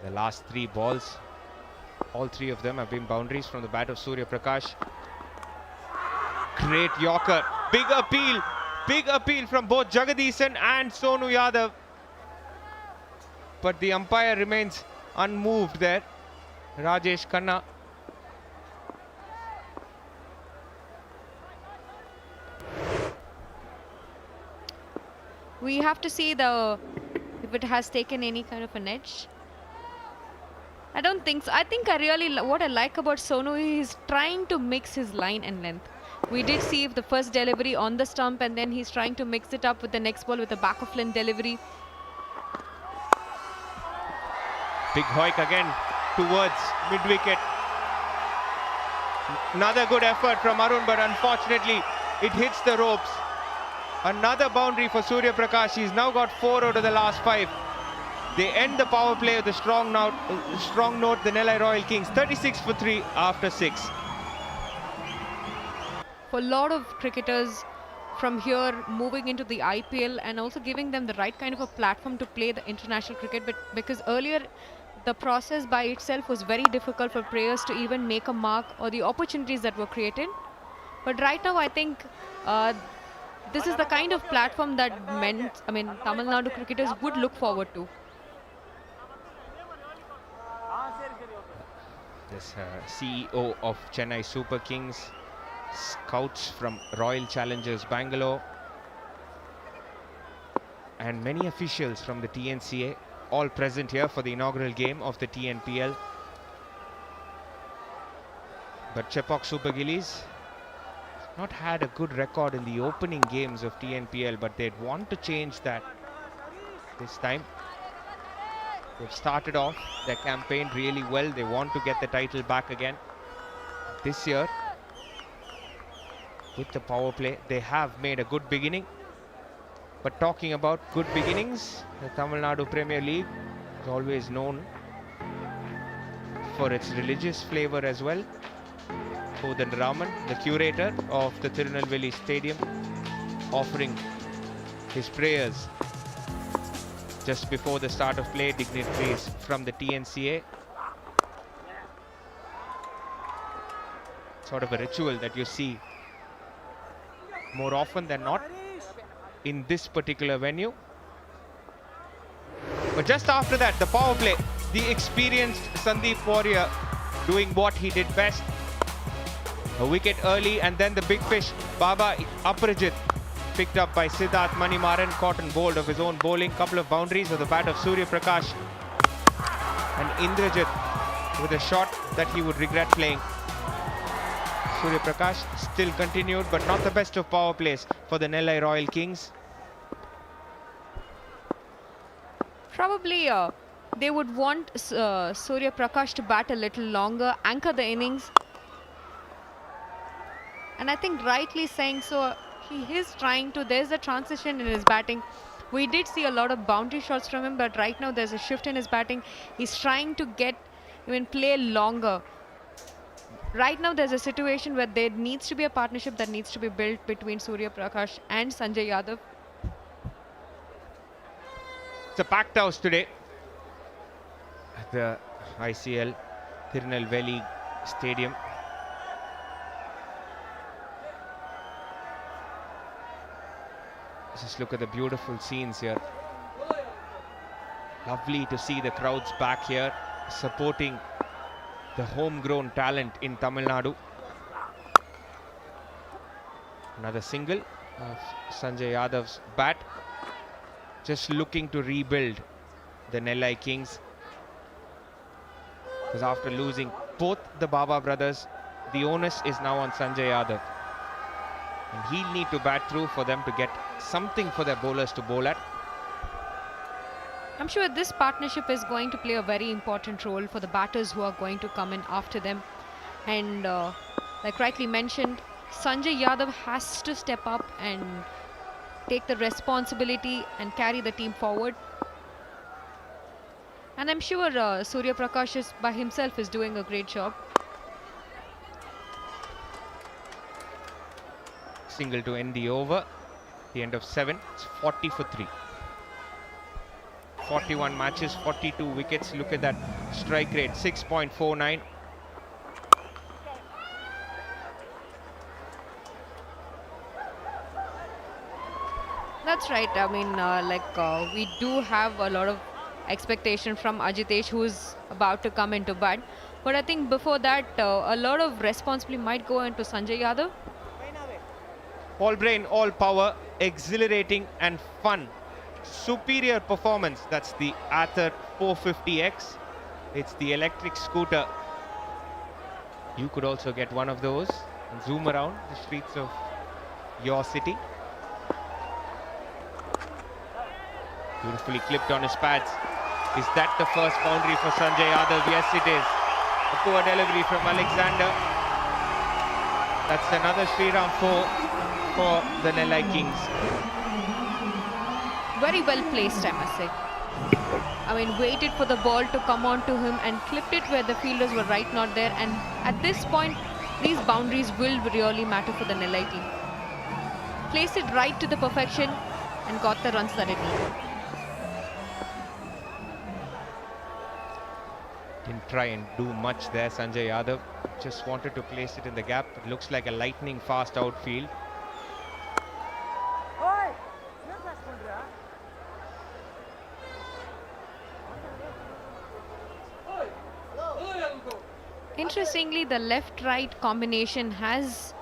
The last 3 balls, all 3 of them have been boundaries from the bat of Surya Prakash. Great Yorker, big appeal from both Jagadisan and Sonu Yadav. But the umpire remains unmoved there, Rajesh Khanna. We have to see if it has taken any kind of an edge. I don't think so. I think what I like about Sonu is trying to mix his line and length. We did see the first delivery on the stump, and then he's trying to mix it up with the next ball with a back of length delivery. Big hoik again towards mid-wicket. Another good effort from Arun, but unfortunately it hits the ropes. Another boundary for Surya Prakash. He's now got 4 out of the last 5. They end the power play with a strong note, the Nellai Royal Kings. 36 for 3 after 6. For a lot of cricketers from here moving into the IPL and also giving them the right kind of a platform to play the international cricket, but because earlier the process by itself was very difficult for players to even make a mark or the opportunities that were created. But right now I think this is the kind of platform that Tamil Nadu cricketers would look forward to. This CEO of Chennai Super Kings, scouts from Royal Challengers Bangalore, and many officials from the TNCA, all present here for the inaugural game of the TNPL. But Chepauk Super Gillies not had a good record in the opening games of TNPL, but they'd want to change that this time. They've started off their campaign really well. They want to get the title back again this year. With the power play, they have made a good beginning. But talking about good beginnings, the Tamil Nadu Premier League is always known for its religious flavor as well. Kodan Raman, the curator of the Tirunelveli Stadium, offering his prayers just before the start of play, dignitaries from the TNCA. Sort of a ritual that you see more often than not in this particular venue. But just after that, the power play, the experienced Sandeep Warrior doing what he did best. A wicket early, and then the big fish, Baba Aparajit, picked up by Siddharth Manimaran, caught and bowled of his own bowling. Couple of boundaries of the bat of Surya Prakash. And Indrajit with a shot that he would regret playing. Surya Prakash still continued, but not the best of power plays for the Nellai Royal Kings. Probably they would want Surya Prakash to bat a little longer, anchor the innings. And I think rightly saying so, he is trying to, there's a transition in his batting. We did see a lot of boundary shots from him, but right now there's a shift in his batting. He's trying to play longer. right now there's a situation where there needs to be a partnership that needs to be built between Surya Prakash and Sanjay Yadav. It's a packed house today at the ICL Tirunelveli Stadium. Just look at the beautiful scenes here. Lovely to see the crowds back here supporting the homegrown talent in Tamil Nadu. Another single of Sanjay Yadav's bat. Just looking to rebuild the Nellai Kings. Because after losing both the Baba brothers, the onus is now on Sanjay Yadav. And he'll need to bat through for them to get something for their bowlers to bowl at. I'm sure this partnership is going to play a very important role for the batters who are going to come in after them. And like rightly mentioned, Sanjay Yadav has to step up and take the responsibility and carry the team forward. And I'm sure Surya Prakash by himself is doing a great job. Single to end the over. The end of 7. It's 40 for 3. 41 matches, 42 wickets. Look at that strike rate, 6.49. That's right. I mean, we do have a lot of expectation from Ajitesh, who's about to come into bat. But I think before that, a lot of responsibility might go into Sanjay Yadav. All brain, all power, exhilarating and fun. Superior performance. That's the Ather 450X. It's the electric scooter. You could also get one of those and zoom around the streets of your city. Beautifully clipped on his pads. Is that the first boundary for Sanjay Yadav? Yes, it is. A poor delivery from Alexander. That's another Shriram 4 for the Nellai Kings. Very well placed, I must say. I mean, waited for the ball to come on to him and clipped it where the fielders were right not there. And at this point, these boundaries will really matter for the Nellai team. Placed it right to the perfection and got the runs that it needed. Didn't try and do much there, Sanjay Yadav. Just wanted to place it in the gap. It looks like a lightning fast outfield. Interestingly, the left-right combination has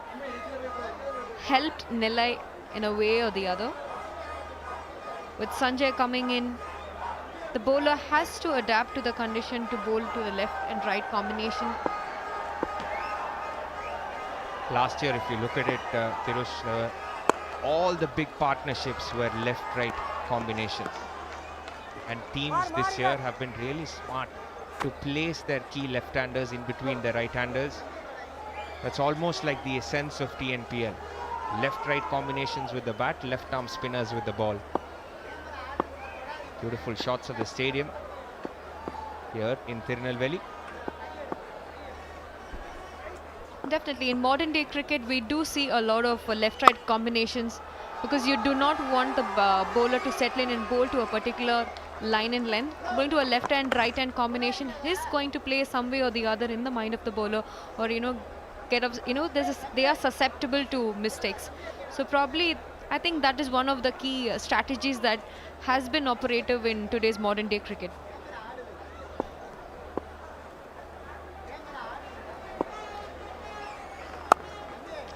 helped Nellai in a way or the other. With Sanjay coming in, the bowler has to adapt to the condition to bowl to the left and right combination. Last year, if you look at it, Tirush, all the big partnerships were left-right combinations. And teams this year have been really smart to place their key left-handers in between the right-handers. That's almost like the essence of TNPL. Left-right combinations with the bat, left-arm spinners with the ball. Beautiful shots of the stadium here in Tirunelveli. Definitely, in modern day cricket, we do see a lot of left-right combinations because you do not want the bowler to settle in and bowl to a particular line and length. Going to a left-hand, right-hand combination is going to play some way or the other in the mind of the bowler, or they are susceptible to mistakes. So probably, I think that is one of the key strategies that has been operative in today's modern day cricket.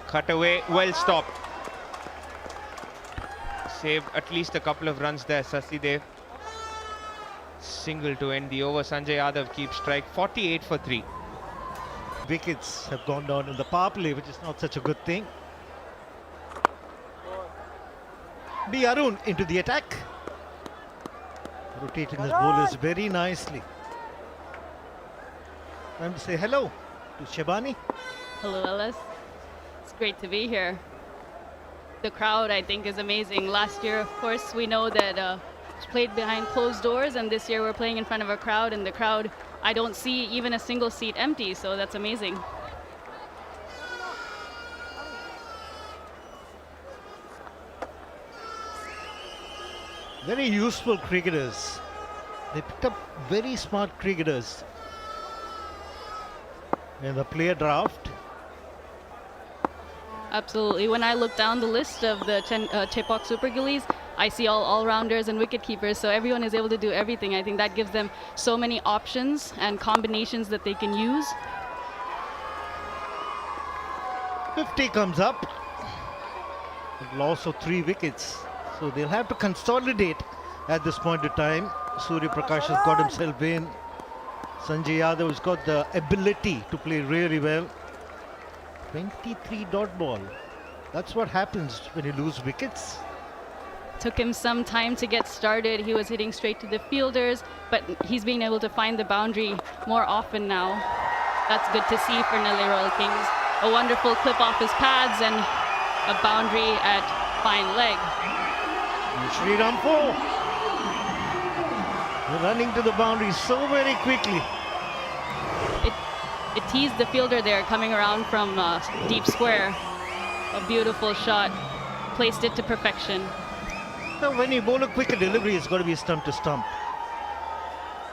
Cut away, well stopped. Saved at least a couple of runs there, Sasidev. Single to end the over. Sanjay Yadav keeps strike. 48 for 3. Wickets have gone down in the power play, which is not such a good thing. B. Arun into the attack. Rotating his bowlers very nicely. Time to say hello to Shabani. Hello, Ellis. It's great to be here. The crowd, I think, is amazing. Last year, of course, we know that it's played behind closed doors, and this year we're playing in front of a crowd, and the crowd, I don't see even a single seat empty, so that's amazing. Very useful cricketers. They picked up very smart cricketers in the player draft. Absolutely. When I look down the list of the Chepauk Super Gillies, I see all-rounders and wicket keepers, so everyone is able to do everything. I think that gives them so many options and combinations that they can use. 50 comes up. Loss of 3 wickets. So they'll have to consolidate at this point in time. Surya Prakash has got himself in. Sanjay Yadav has got the ability to play really well. 23 dot ball. That's what happens when you lose wickets. Took him some time to get started. He was hitting straight to the fielders, but he's being able to find the boundary more often now. That's good to see for Nellai Royal Kings. A wonderful clip off his pads and a boundary at fine leg. Shriram 4. Running to the boundary so very quickly. It teased the fielder there coming around from deep square. A beautiful shot. Placed it to perfection. Now when you bowl a quicker delivery, it's got to be stump to stump.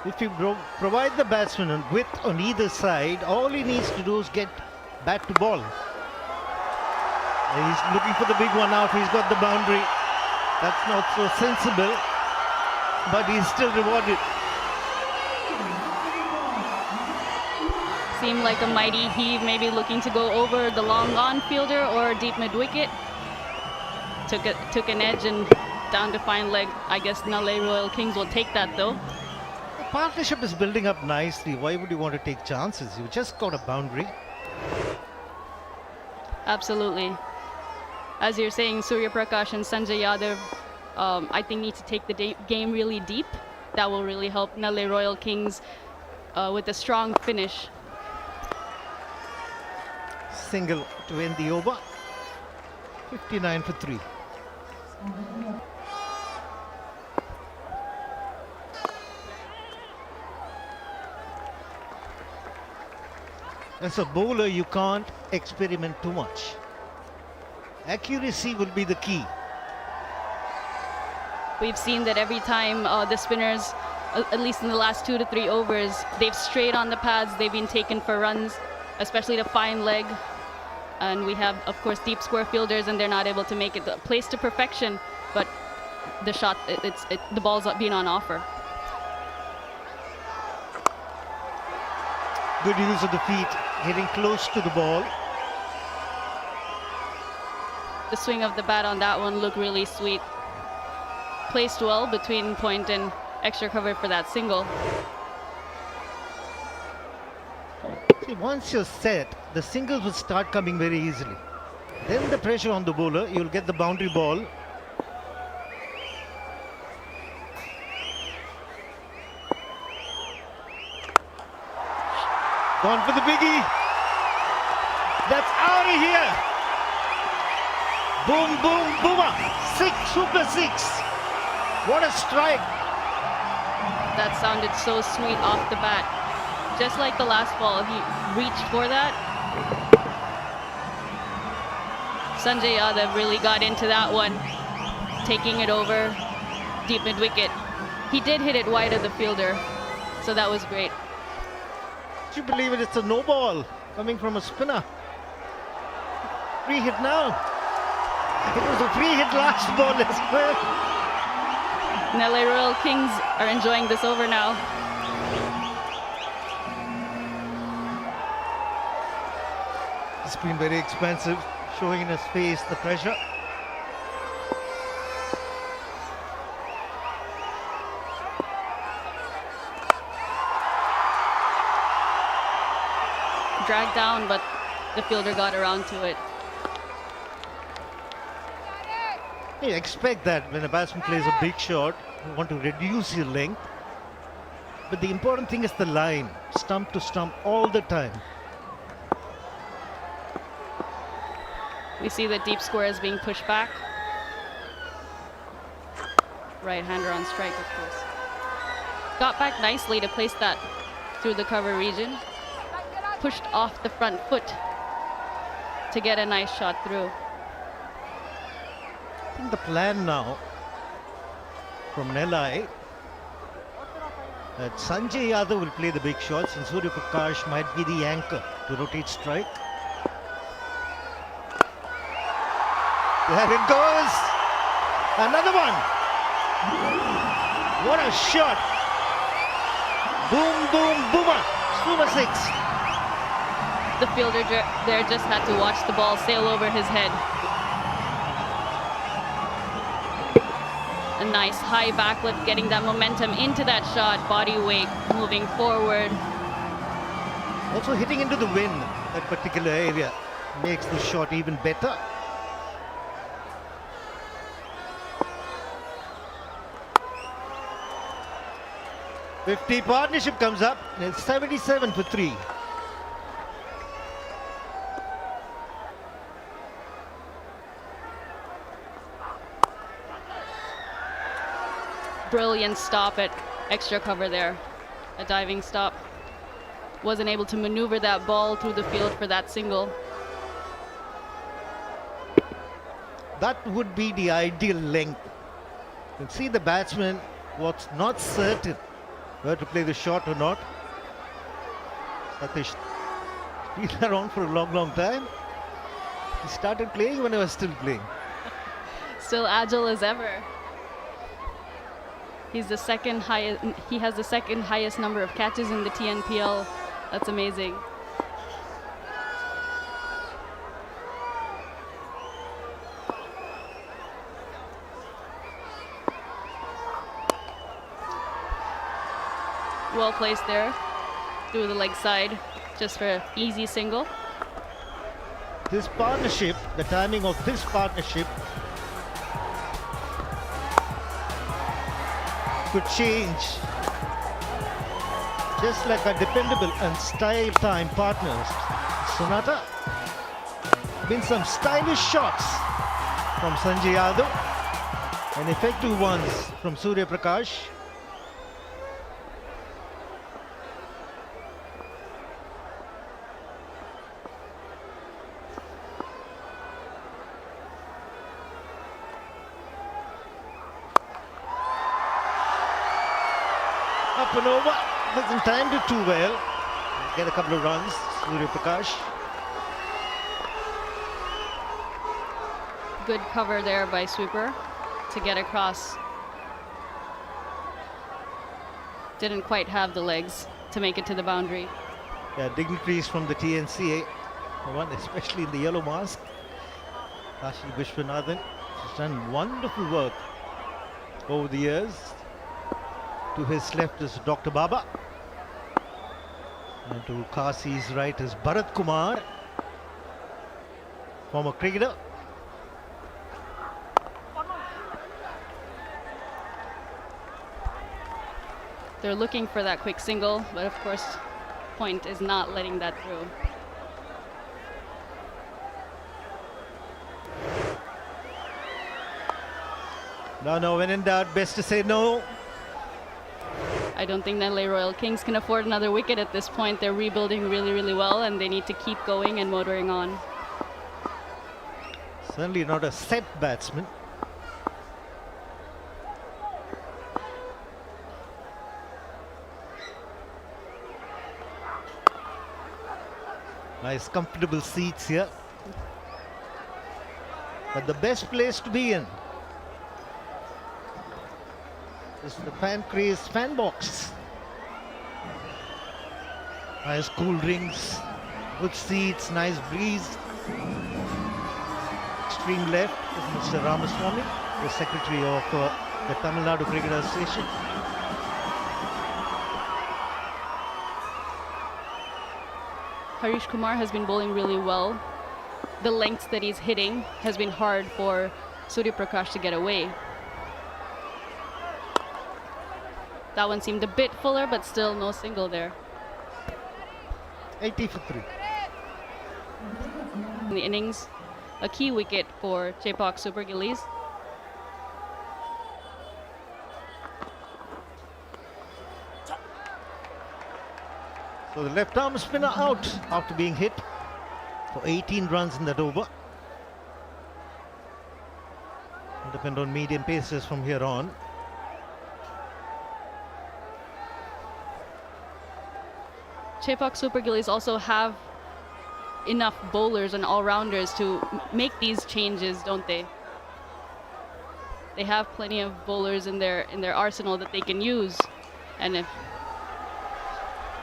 If you provide the batsman a width on either side, all he needs to do is get bat to ball. And he's looking for the big one now if he's got the boundary. That's not so sensible, but he's still rewarded. Seemed like a mighty heave, maybe looking to go over the long on fielder or deep mid wicket. Took an edge and down to fine leg. I guess Nellai Royal Kings will take that though. The partnership is building up nicely. Why would you want to take chances? You just got a boundary. Absolutely. As you're saying, Surya Prakash and Sanjay Yadav, I think need to take the game really deep. That will really help Nellai Royal Kings with a strong finish. Single to end the over. 59 for 3. As a bowler, you can't experiment too much. Accuracy will be the key. We've seen that every time the spinners, at least in the last 2 to 3 overs, they've strayed on the pads, they've been taken for runs, especially to fine leg. And we have, of course, deep square fielders, and they're not able to make it placed to perfection, but the shot, the ball's been on offer. Good use of the feet, getting close to the ball. The swing of the bat on that one looked really sweet. Placed well between point and extra cover for that single. See, once you're set, the singles will start coming very easily. Then the pressure on the bowler, you'll get the boundary ball. Gone for the biggie. That's out of here. Boom, boom, boomer. 6, super 6. What a strike. That sounded so sweet off the bat. Just like the last ball, he reached for that. Sanjay Yadav really got into that one, taking it over deep mid wicket. He did hit it wide of the fielder, so that was great. Would you believe it? It's a no ball coming from a spinner. Free hit now. It was a free hit last ball as well. Nellai Royal Kings are enjoying this over now. It's been very expensive, showing in his face the pressure. Dragged down, but the fielder got around to it. You expect that when a batsman plays a big shot, you want to reduce your length. But the important thing is the line, stump to stump all the time. We see the deep square is being pushed back. Right-hander on strike, of course. Got back nicely to place that through the cover region. Pushed off the front foot to get a nice shot through. I think the plan now from Nellai that Sanjay Yadav will play the big shots and Surya Prakash might be the anchor to rotate strike. There it goes! Another one! What a shot! Boom, boom, boomer! Super 6. The fielder there just had to watch the ball sail over his head. A nice high backlift, getting that momentum into that shot, body weight moving forward. Also hitting into the wind, that particular area makes the shot even better. .50 partnership comes up, and it's 77 for 3. Brilliant stop at extra cover there. A diving stop. Wasn't able to maneuver that ball through the field for that single. That would be the ideal length. You can see the batsman was not certain whether to play the shot or not. Satish been around for a long time. He started playing when I was still playing. Still agile as ever. He's the second highest. He has the second highest number of catches in the TNPL. That's amazing. Well placed there, through the leg side, just for an easy single. This partnership, the timing of this partnership could change, just like our dependable and style time partners. Sonata, been some stylish shots from Sanjay Yadav and effective ones from Surya Prakash. Up and over, hasn't timed it too well. Get a couple of runs, Surya Prakash. Good cover there by sweeper to get across. Didn't quite have the legs to make it to the boundary. Yeah, dignitaries from the TNCA, one especially in the yellow mask. Kashi Vishwanathan has done wonderful work over the years. To his left is Dr. Baba. And to Kasi's right is Bharat Kumar, former cricketer. They're looking for that quick single, but of course, Point is not letting that through. No, when in doubt, best to say no. I don't think Nellai Royal Kings can afford another wicket at this point. They're rebuilding really, really well, and they need to keep going and motoring on. Certainly not a set batsman. Nice comfortable seats here. But the best place to be in is the fan crazed fan box. Nice cool drinks, good seats, nice breeze. Extreme left is Mr. Ramaswamy, the secretary of the Tamil Nadu Cricket Association. Harish Kumar has been bowling really well. The lengths that he's hitting has been hard for Surya Prakash to get away. That one seemed a bit fuller, but still no single there. 80 for 3. In the innings, a key wicket for Chepauk Super Gillies. So the left arm spinner out after being hit for 18 runs in that over. Depend on medium paces from here on. Chepauk Super Gillies also have enough bowlers and all-rounders to make these changes, don't they? They have plenty of bowlers in their arsenal that they can use, and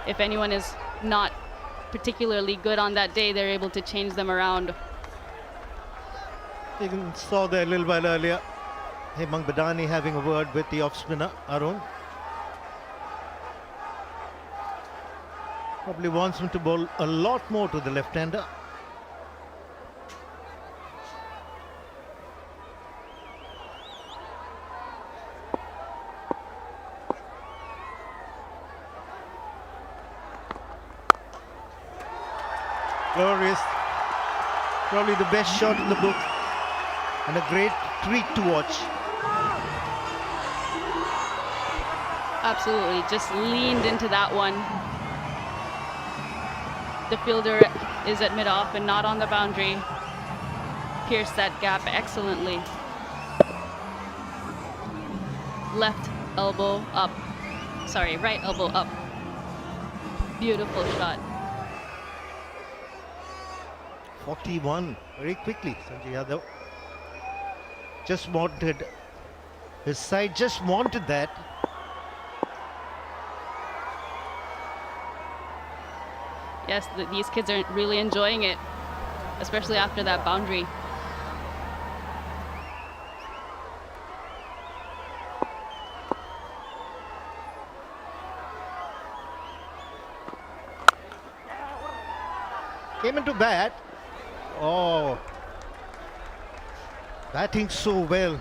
if anyone is not particularly good on that day, they're able to change them around. You saw there a little while earlier, Hemang Badani having a word with the off-spinner, Arun. Probably wants him to bowl a lot more to the left-hander. Glorious. Probably the best shot in the book and a great treat to watch. Absolutely, just leaned into that one. The fielder is at mid-off and not on the boundary. Pierced that gap excellently. Left elbow up. Sorry, right elbow up. Beautiful shot. 41 very quickly. Sanjay Yadav just wanted, his side just wanted that. Yes, these kids are really enjoying it, especially after that boundary. Came into bat. Oh, batting so well.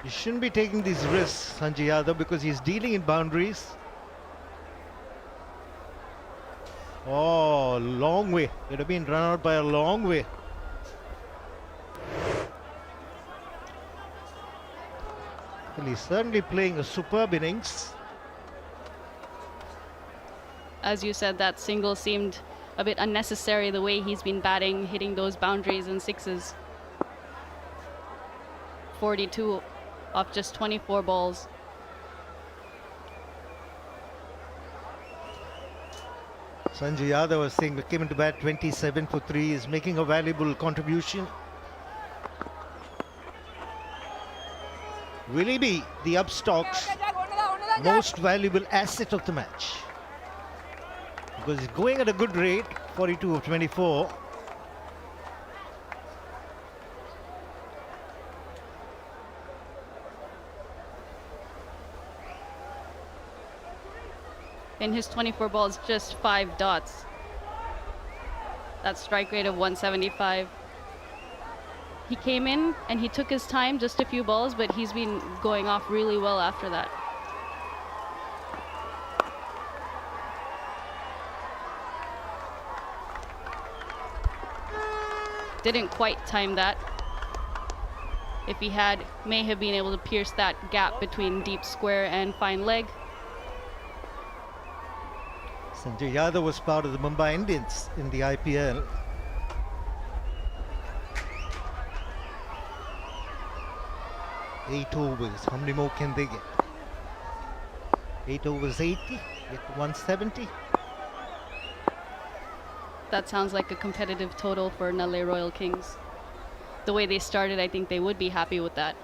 He shouldn't be taking these risks, Sanjay Yadav, because he's dealing in boundaries. Oh, long way. Could have been run out by a long way. Well, he's certainly playing a superb innings. As you said, that single seemed a bit unnecessary, the way he's been batting, hitting those boundaries and sixes. 42 off just 24 balls. Sanjay Yadav was saying, came into bat 27 for 3, is making a valuable contribution. Will he be the upstock's most valuable asset of the match? Because he's going at a good rate, 42 of 24. In his 24 balls, just 5 dots. That strike rate of 175. He came in and he took his time, just a few balls, but he's been going off really well after that. Didn't quite time that. If he had, may have been able to pierce that gap between deep square and fine leg. Sanjay Yadav was part of the Mumbai Indians in the IPL. Eight overs, how many more can they get? 8 overs 80, get 170. That sounds like a competitive total for Nellai Royal Kings. The way they started, I think they would be happy with that.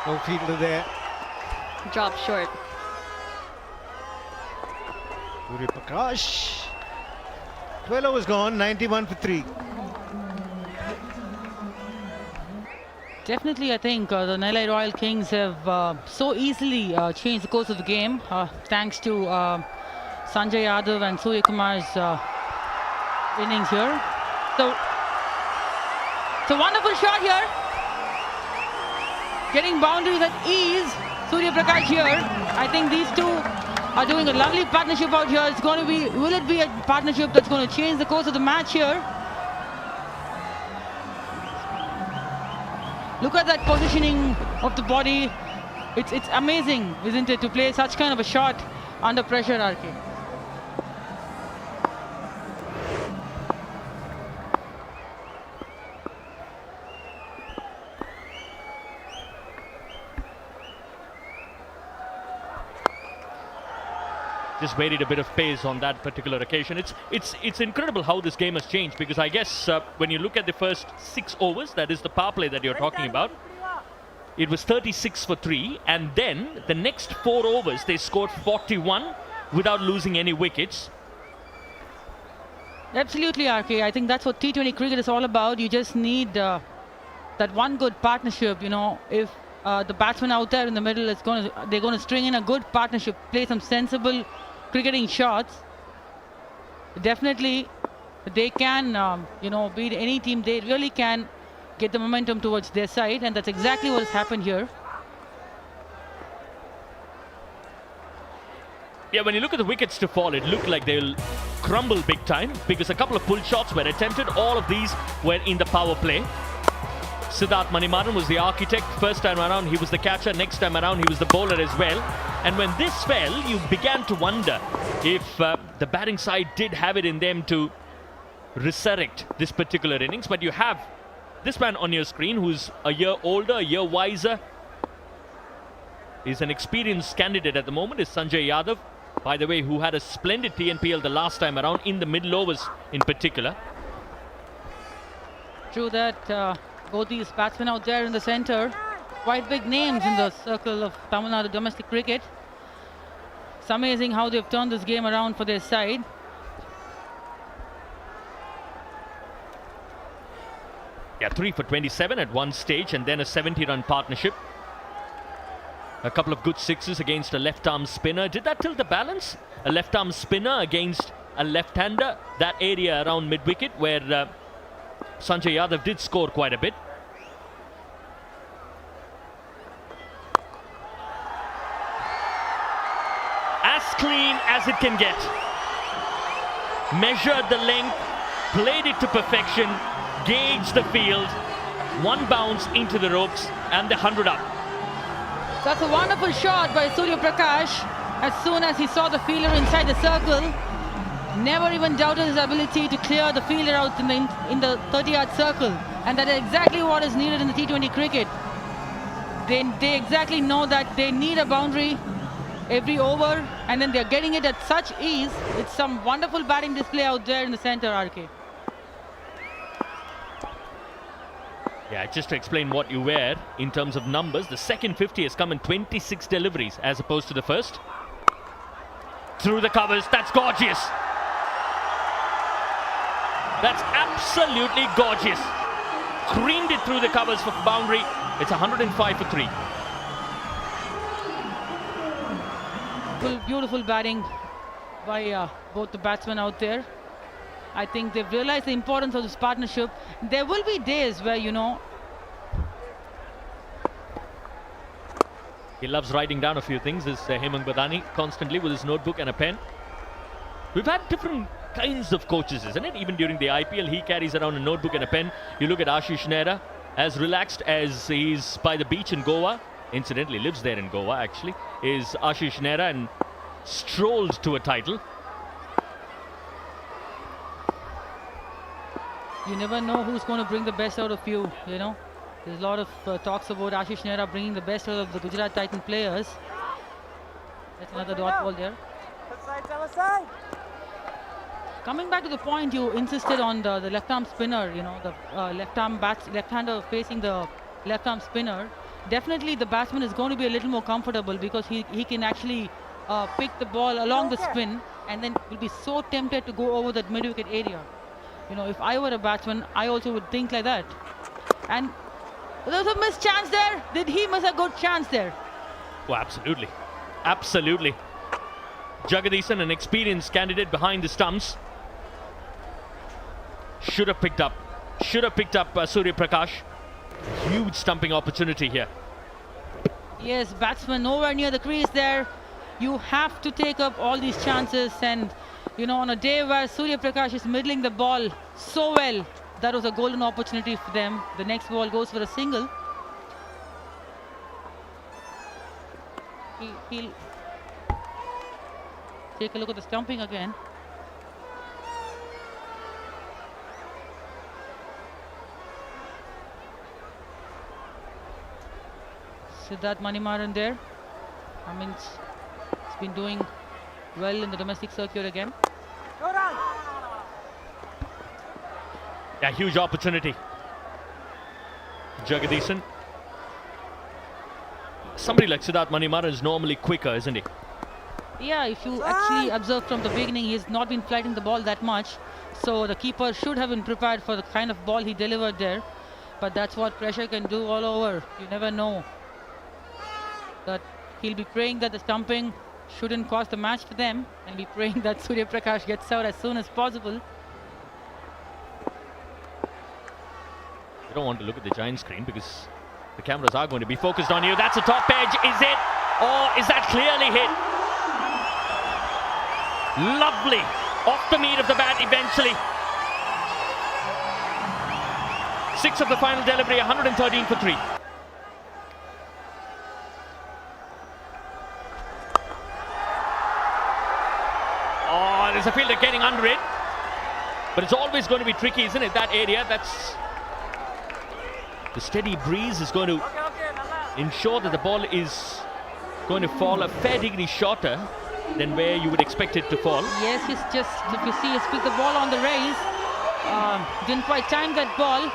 No fielder there. Drop short. Surya Prakash. 12 overs gone, 91 for 3. Definitely, I think the Nellai Royal Kings have so easily changed the course of the game thanks to Sanjay Yadav and Surya Kumar's innings here. So, it's a wonderful shot here. Getting boundaries at ease. Surya Prakash here. I think these two are doing a lovely partnership out here. It's going to be, will it be a partnership that's going to change the course of the match here? Look at that positioning of the body. It's amazing, isn't it, to play such kind of a shot under pressure, RK. just varied a bit of pace on that particular occasion. It's incredible how this game has changed, because I guess when you look at the first 6 overs, that is the power play that you're talking about, it was 36 for 3, and then the next 4 overs they scored 41 without losing any wickets. Absolutely, RK. I think that's what T20 cricket is all about. You just need that one good partnership. You know, if the batsman out there in the middle is they're going to string in a good partnership, play some sensible cricketing shots. Definitely, they can beat any team. They really can get the momentum towards their side, and that's exactly what has happened here. Yeah, when you look at the wickets to fall, it looked like they'll crumble big time, because a couple of pull shots were attempted. All of these were in the power play. Siddharth Manimaran was the architect. First time around, he was the catcher. Next time around, he was the bowler as well. And when this fell, you began to wonder if the batting side did have it in them to resurrect this particular innings. But you have this man on your screen who's a year older, a year wiser. He's an experienced candidate at the moment, is Sanjay Yadav, by the way, who had a splendid TNPL the last time around, in the middle overs in particular. True that. Both these batsmen out there in the center, quite big names in the circle of Tamil Nadu domestic cricket. It's amazing how they've turned this game around for their side. Yeah, 3 for 27 at one stage, and then a 70-run partnership. A couple of good sixes against a left-arm spinner. Did that tilt the balance? A left-arm spinner against a left-hander. That area around mid-wicket where Sanjay Yadav did score quite a bit. As clean as it can get. Measured the length, played it to perfection, gauged the field, one bounce into the ropes, and the 100 up. That's a wonderful shot by Surya Prakash. As soon as he saw the fielder inside the circle, never even doubted his ability to clear the fielder out in the 30-yard circle. And that is exactly what is needed in the T20 cricket. They exactly know that they need a boundary every over, and then they're getting it at such ease. It's some wonderful batting display out there in the center, RK. Yeah, just to explain what you were in terms of numbers, the second 50 has come in 26 deliveries as opposed to the first. Through the covers, that's gorgeous. That's absolutely gorgeous. Creamed it through the covers for boundary. It's 105 for 3. Beautiful batting by both the batsmen out there. I think they've realized the importance of this partnership. There will be days where, he loves writing down a few things, this Hemang Badani, constantly with his notebook and a pen. We've had different kinds of coaches, isn't it? Even during the IPL, he carries around a notebook and a pen. You look at Ashish Nehra, as relaxed as he's by the beach in Goa, incidentally lives there in Goa actually, is Ashish Nehra, and strolled to a title. You never know who's going to bring the best out of you, There's a lot of talks about Ashish Nehra bringing the best out of the Gujarat Titan players. That's another dot ball there. Coming back to the point, you insisted on the left-arm spinner, the left-hander facing the left-arm spinner. Definitely the batsman is going to be a little more comfortable because he can actually pick the ball along the spin, and then will be so tempted to go over that mid-wicket area. If I were a batsman, I also would think like that. And there's a missed chance there. Did he miss a good chance there? Oh, absolutely. Absolutely. Jagadisan, an experienced candidate behind the stumps. Should have picked up Surya Prakash. Huge stumping opportunity here. Yes, batsman nowhere near the crease there. You have to take up all these chances, and on a day where Surya Prakash is middling the ball so well, that was a golden opportunity for them. The next ball goes for a single. He'll take a look at the stumping again. Siddharth Manimaran there. It's been doing well in the domestic circuit again. Yeah, huge opportunity. Jagadisan. Somebody like Siddharth Manimara is normally quicker, isn't he? Yeah, if you actually observe from the beginning, he's not been flighting the ball that much. So the keeper should have been prepared for the kind of ball he delivered there. But that's what pressure can do all over. You never know. That he'll be praying that the stumping shouldn't cost the match for them, and be praying that Surya Prakash gets out as soon as possible. You don't want to look at the giant screen because the cameras are going to be focused on you. That's a top edge. Is it? Or is that clearly hit? Lovely. Off the meat of the bat eventually. 6 of the final delivery, 113 for 3. Oh, there's a fielder getting under it. But it's always going to be tricky, isn't it? That area, that's... The steady breeze is going to ensure that the ball is going to fall a fair degree shorter than where you would expect it to fall. Yes, he's just, if you see, he's picked the ball on the rails. Didn't quite time that ball.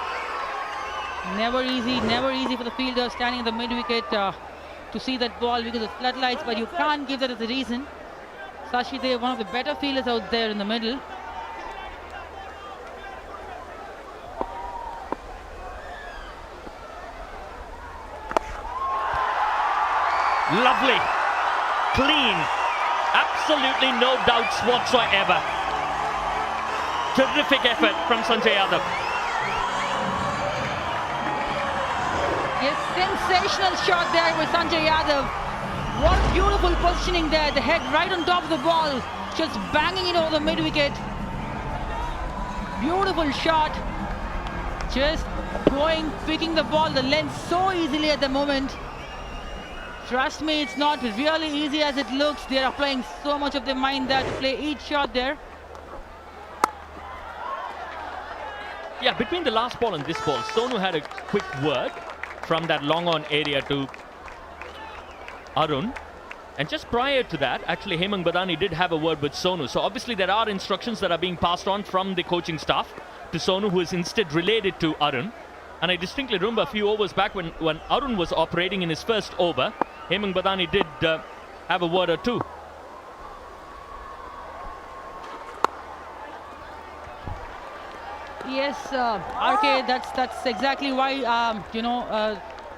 Never easy for the fielder standing in the mid-wicket to see that ball because of floodlights, but you can't give that as a reason. Sashi, they are one of the better fielders out there in the middle. Lovely, clean, absolutely no doubts whatsoever. Terrific effort from Sanjay Yadav. Yes, sensational shot there with Sanjay Yadav. What beautiful positioning there, the head right on top of the ball, just banging it over the mid-wicket. Beautiful shot, just going, picking the ball, the length so easily at the moment. Trust me, it's not really easy as it looks. They are applying so much of their mind there to play each shot there. Yeah, between the last ball and this ball, Sonu had a quick word from that long-on area to Arun. And just prior to that, actually, Hemang Badani did have a word with Sonu. So obviously there are instructions that are being passed on from the coaching staff to Sonu, who is instead related to Arun. And I distinctly remember a few overs back when Arun was operating in his first over, Hemang Badani did have a word or two. Yes, RK, that's exactly why,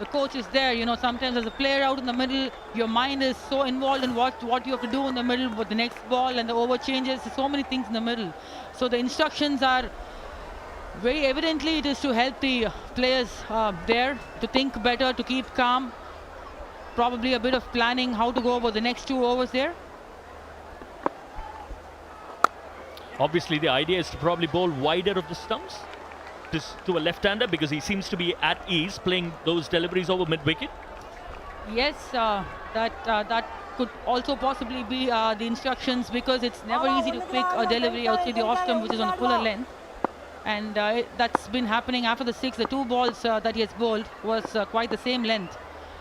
the coach is there. You know, sometimes as a player out in the middle, your mind is so involved in what you have to do in the middle with the next ball and the over changes, so many things in the middle. So the instructions are very evidently it is to help the players there to think better, to keep calm. Probably a bit of planning how to go about the next 2 overs there. Obviously, the idea is to probably bowl wider of the stumps to a left-hander because he seems to be at ease playing those deliveries over mid-wicket. Yes, that could also possibly be the instructions because it's never easy to pick a delivery outside the off-stump which is on a fuller length. And that's been happening after the 6. The 2 balls that he has bowled was quite the same length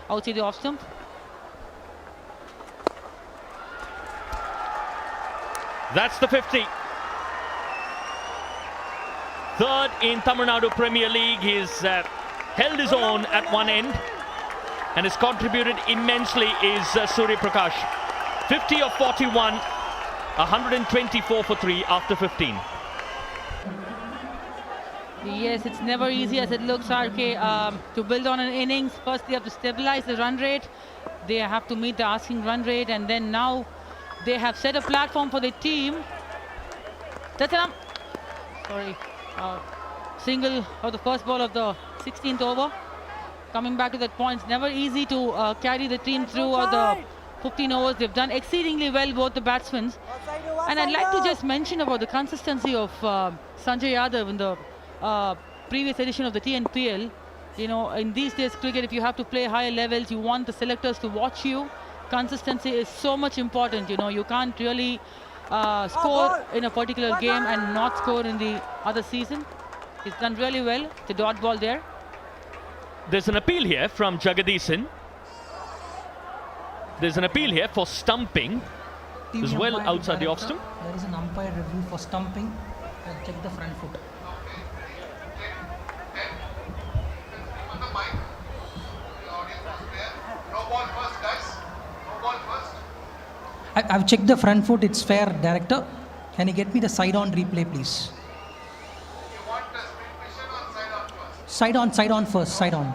outside the off-stump. That's the 50. Third in Tamil Nadu Premier League. He's held his own at one end and has contributed immensely is Surya Prakash. 50 of 41, 124 for 3 after 15. Yes, it's never easy as it looks, RK, to build on an innings. First they have to stabilize the run rate. They have to meet the asking run rate, and then now they have set a platform for the team. That's enough. Sorry. Single of the first ball of the 16th over. Coming back to that point, it's never easy to carry the team through the 15 overs. They've done exceedingly well, both the batsmen. And I'd like to just mention about the consistency of Sanjay Yadav in the previous edition of the TNPL. You know, in these days cricket, if you have to play higher levels, you want the selectors to watch you. Consistency is so much important. You know, you can't really score in a particular game and not score in the other season. He's done really well. The dot ball there. There's an appeal here from Jagadisan. There's an appeal here for stumping. is well outside the off stump. There is an umpire review for stumping. I'll check the front foot. I've checked the front foot, it's fair, director. Can you get me the side-on replay, please? You want the split vision or side-on first? Side-on first, side-on.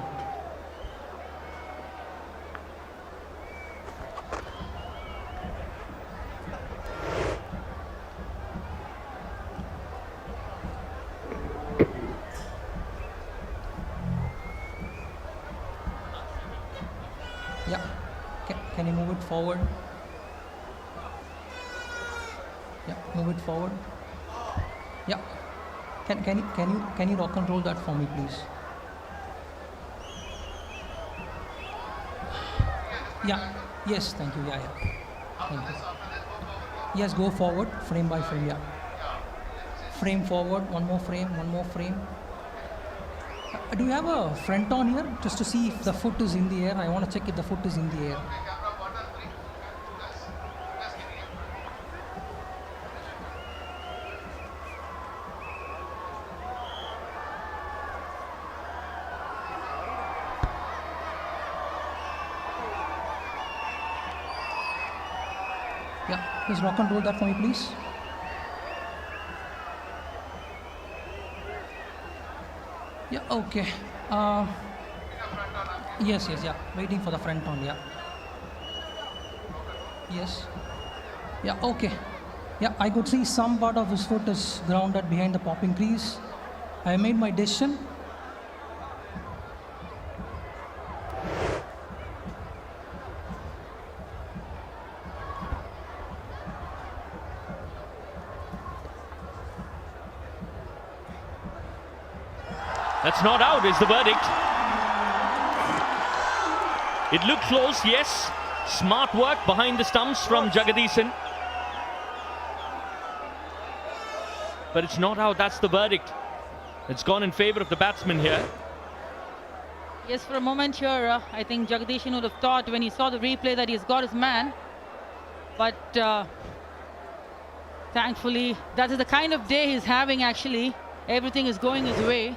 Yeah, can you move it forward? Yeah, move it forward. Yeah. Can you rock and roll that for me, please? Yeah. Yes, thank you. Yeah. Thank you. Yes, go forward, frame by frame. Yeah. Frame forward. One more frame. Do you have a front on here just to see if the foot is in the air? I want to check if the foot is in the air. Yeah, please rock and roll that for me, please. Yeah, okay. Yes, yeah. Waiting for the front on, yeah. Yes. Yeah, okay. Yeah, I could see some part of his foot is grounded behind the popping crease. I made my decision. That's not out, is the verdict. It looked close, yes. Smart work behind the stumps from Jagadisan. But it's not out, that's the verdict. It's gone in favor of the batsman here. Yes, for a moment here, I think Jagadisan would have thought when he saw the replay that he's got his man. But thankfully, that is the kind of day he's having actually. Everything is going his way.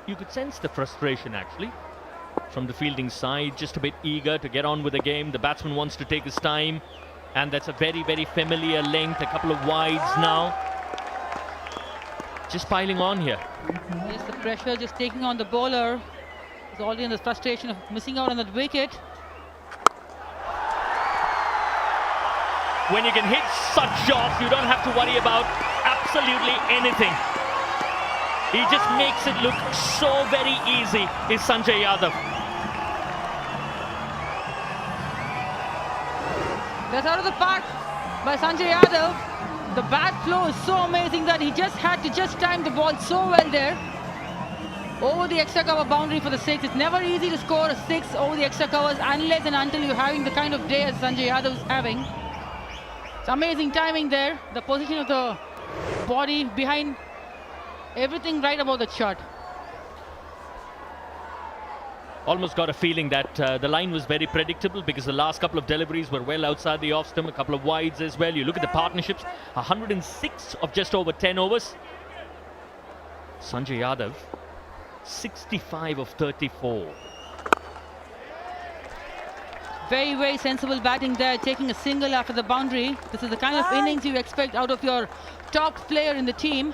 You could sense the frustration actually from the fielding side, just a bit eager to get on with the game. The batsman wants to take his time, and that's a very, very familiar length, a couple of wides now. Just piling on here. Yes, the pressure just taking on the bowler. He's already in the frustration of missing out on that wicket. When you can hit such shots, you don't have to worry about absolutely anything. He just makes it look so very easy, is Sanjay Yadav. That's out of the park by Sanjay Yadav. The bat flow is so amazing that he just had to time the ball so well there. Over the extra cover boundary for the six. It's never easy to score a six over the extra covers unless and until you're having the kind of day as Sanjay Yadav is having. It's amazing timing there. The position of the body behind everything right about the shot. Almost got a feeling that the line was very predictable because the last couple of deliveries were well outside the off stump, a couple of wides as well. You look at the partnerships, 106 of just over 10 overs. Sanjay Yadav, 65 of 34. Very, very sensible batting there, taking a single after the boundary. This is the kind of innings you expect out of your top player in the team.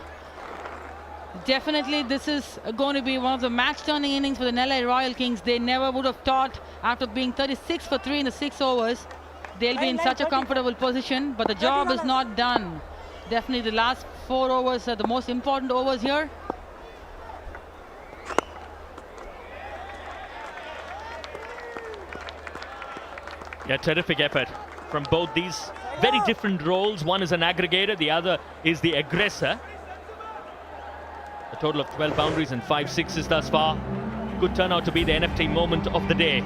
Definitely this is going to be one of the match-turning innings for the Nellai Royal Kings. They never would have thought, after being 36 for 3 in the 6 overs, they'll be in such a comfortable position, but the job is not done. Definitely the last 4 overs are the most important overs here. Yeah, terrific effort from both these very different roles. One is an aggregator, the other is the aggressor. A total of 12 boundaries and 5 sixes thus far. Could turn out to be the NFT moment of the day.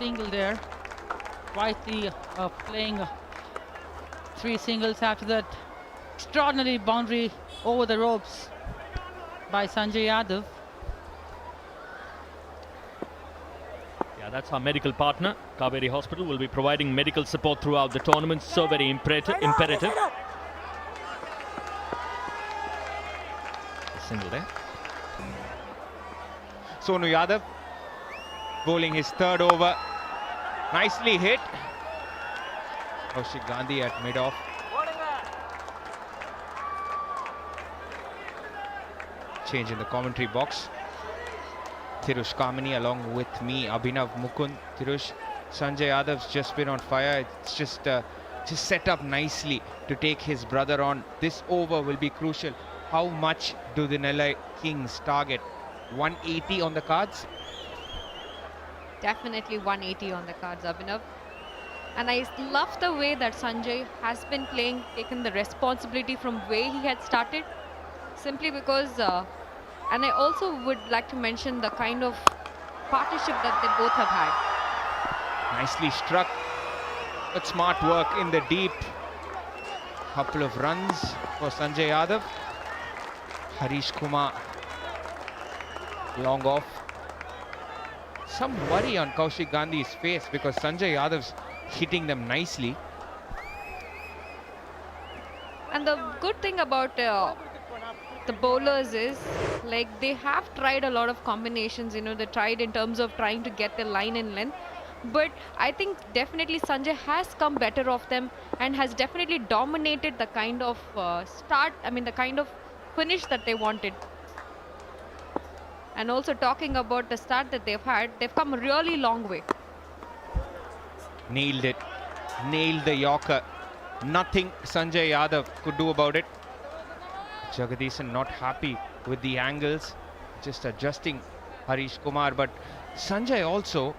single there. Quietly playing 3 singles. After that, extraordinary boundary over the ropes by Sanjay Yadav. Yeah, that's our medical partner. Kaveri Hospital will be providing medical support throughout the tournament. So very imperative. Single there. Sonu Yadav bowling his third over. Nicely hit. Kaushik Gandhi at mid-off. Change in the commentary box. Thirush Kamini along with me, Abhinav Mukund. Thirush, Sanjay Yadav's just been on fire. It's just set up nicely to take his brother on. This over will be crucial. How much do the Nellai Kings target? 180 on the cards? Definitely 180 on the cards, Abhinav. And I love the way that Sanjay has been playing, taken the responsibility from where he had started. Simply because, and I also would like to mention the kind of partnership that they both have had. Nicely struck, but smart work in the deep. Couple of runs for Sanjay Yadav. Harish Kumar long off. Some worry on Kaushik Gandhi's face because Sanjay Yadav's hitting them nicely. And the good thing about the bowlers is, like, they have tried a lot of combinations, you know, they tried in terms of trying to get the line in length. But I think definitely Sanjay has come better off them and has definitely dominated the kind of the kind of finish that they wanted. And also talking about the start that they've had, they've come a really long way. Nailed it. Nailed the Yorker. Nothing Sanjay Yadav could do about it. Jagadisan not happy with the angles. Just adjusting Harish Kumar. But Sanjay also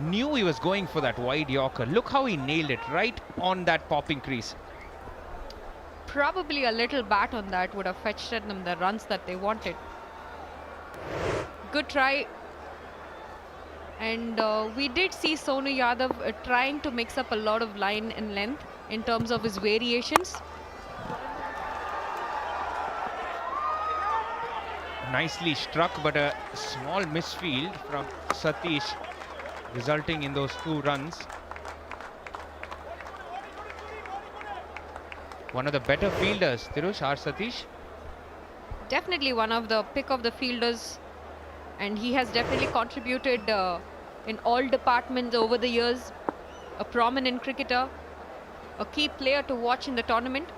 knew he was going for that wide Yorker. Look how he nailed it right on that popping crease. Probably a little bat on that would have fetched them the runs that they wanted. Good try. And we did see Sonu Yadav trying to mix up a lot of line and length in terms of his variations. Nicely struck, but a small misfield from Satish, resulting in those 2 runs. One of the better fielders, Thirush, R. Satish. Definitely one of the pick of the fielders, and he has definitely contributed in all departments over the years. A prominent cricketer, a key player to watch in the tournament.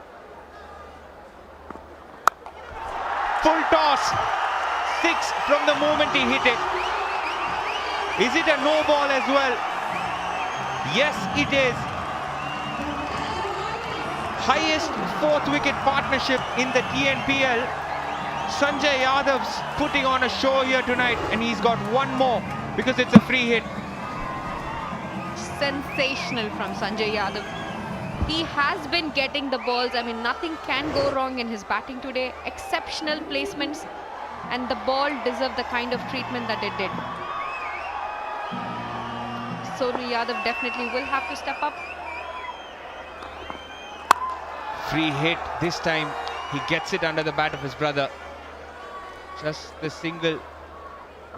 Full toss, 6 from the moment he hit it. Is it a no ball as well? Yes, it is. Highest 4th wicket partnership in the TNPL. Sanjay Yadav's putting on a show here tonight, and he's got one more because it's a free hit. Sensational from Sanjay Yadav. He has been getting the balls. I mean, nothing can go wrong in his batting today. Exceptional placements, and the ball deserved the kind of treatment that it did. Sonu Yadav definitely will have to step up. Free hit. This time he gets it under the bat of his brother. Just the single.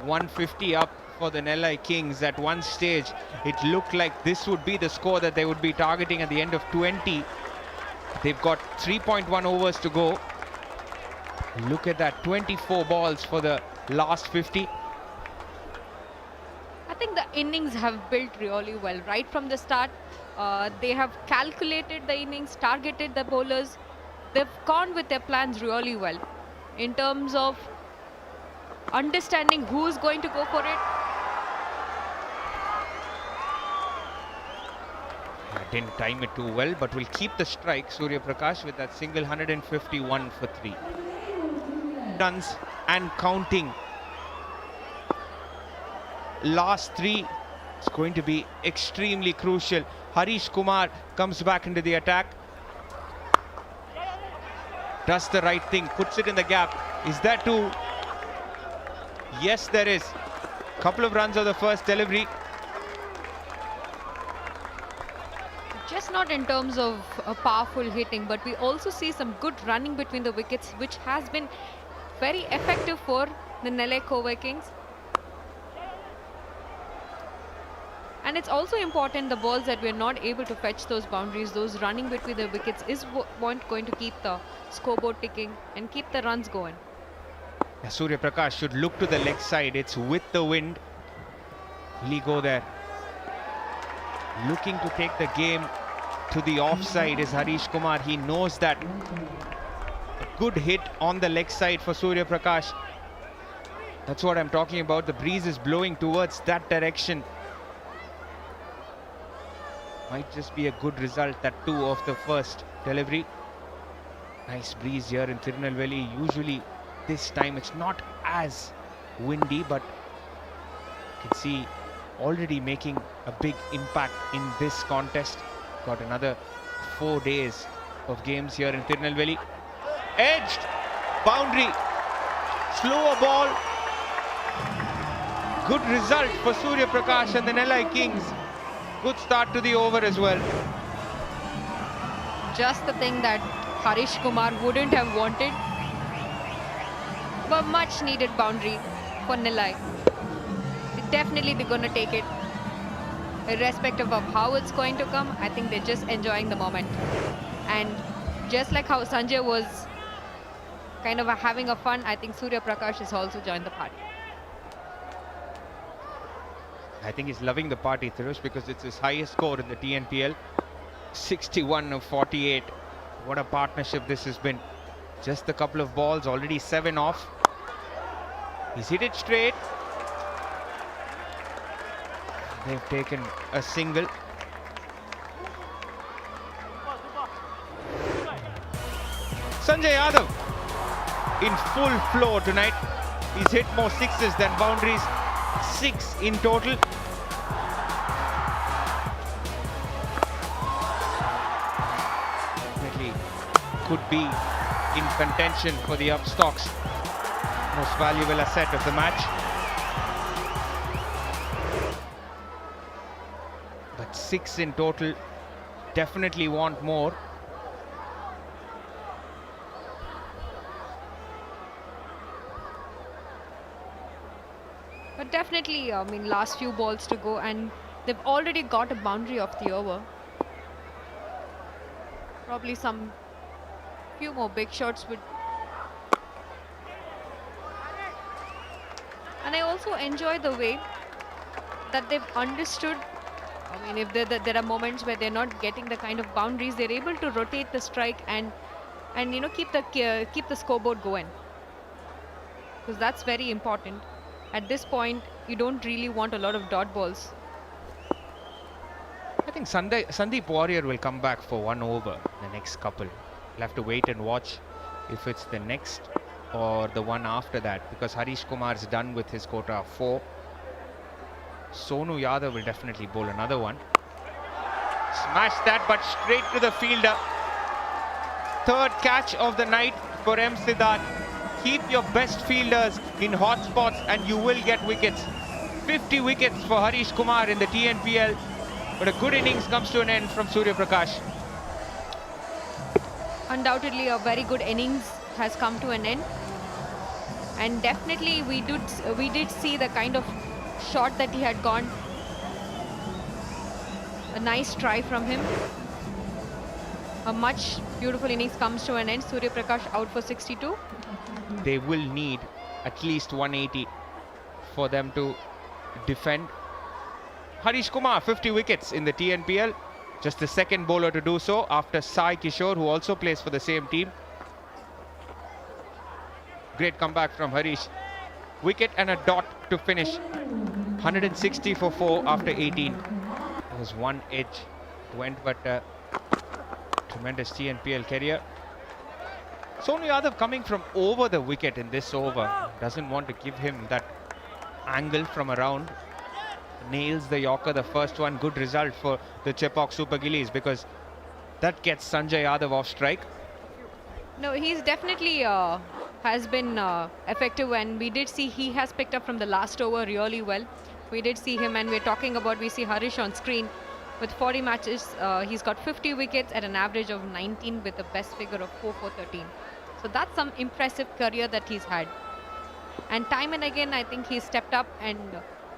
150 up for the Nellai Kings. At one stage it looked like this would be the score that they would be targeting at the end of 20. They've got 3.1 overs to go. Look at that, 24 balls for the last 50. I think the innings have built really well right from the start. They have calculated the innings, targeted the bowlers. They've gone with their plans really well in terms of understanding who's going to go for it. Didn't time it too well, but will keep the strike. Surya Prakash with that single, 151 for 3 runs and counting. Last 3 is going to be extremely crucial. Harish Kumar comes back into the attack, does the right thing, puts it in the gap. Is that 2? Yes, there is. Couple of runs of the first delivery. not in terms of powerful hitting, but we also see some good running between the wickets, which has been very effective for the Nellai Kings. And it's also important, the balls that we're not able to fetch those boundaries, those running between the wickets is what going to keep the scoreboard ticking and keep the runs going. Surya Prakash should look to the leg side. It's with the wind. Will he go there? Looking to take the game to the offside is Harish Kumar. He knows that. A good hit on the leg side for Surya Prakash. That's what I'm talking about. The breeze is blowing towards that direction. Might just be a good result, that too, of the first delivery. Nice breeze here in Tirunelveli. Usually this time it's not as windy, but you can see already making a big impact in this contest. Got another 4 days of games here in Tirunelveli. Edged, boundary, slower ball. Good result for Surya Prakash and the Nellai Kings. Good start to the over as well. Just the thing that Harish Kumar wouldn't have wanted. But much needed boundary for Nellai. Definitely they're going to take it. Irrespective of how it's going to come, I think they're just enjoying the moment. And just like how Sanjay was kind of having a fun, I think Surya Prakash has also joined the party. I think he's loving the party, Thirush, because it's his highest score in the TNPL. 61 of 48. What a partnership this has been. Just a couple of balls, already 7 off. He's hit it straight. They've taken a single. Sanjay Yadav in full flow tonight. He's hit more sixes than boundaries. 6 in total. Definitely could be in contention for the Upstocks most valuable asset of the match. But 6 in total, definitely want more. But definitely, I mean, last few balls to go and they've already got a boundary of the over. Probably some few more big shots would. And I also enjoy the way that they've understood. I mean, if there are moments where they're not getting the kind of boundaries, they're able to rotate the strike and you know, keep the scoreboard going. Because that's very important. At this point, you don't really want a lot of dot balls. I think Sandeep Warrior will come back for 1 over the next couple. We'll have to wait and watch if it's the next or the one after that, because Harish Kumar is done with his quota of 4. Sonu Yadav will definitely bowl another one. Smash that, but straight to the fielder. 3rd catch of the night for M. Siddharth. Keep your best fielders in hot spots and you will get wickets. 50 wickets for Harish Kumar in the TNPL. But a good innings comes to an end from Surya Prakash. Undoubtedly, a very good innings has come to an end. And definitely, we did see the kind of shot that he had gone. A nice try from him. A much beautiful innings comes to an end. Surya Prakash out for 62. They will need at least 180 for them to defend. Harish Kumar, 50 wickets in the TNPL. Just the 2nd bowler to do so after Sai Kishore, who also plays for the same team. Great comeback from Harish. Wicket and a dot to finish. 160 for 4 after 18. There was one edge. It went, but tremendous TNPL career. Sonu Yadav coming from over the wicket in this over. Doesn't want to give him that angle from around. Nails the Yorker, the first one. Good result for the Chepauk Super Gillies, because that gets Sanjay Yadav off strike. No, he's definitely has been effective, and we did see he has picked up from the last over really well. We did see him, and we're talking about, we see Harish on screen. With 40 matches, he's got 50 wickets at an average of 19 with a best figure of 4 for 13. So that's some impressive career that he's had. And time and again, I think he stepped up and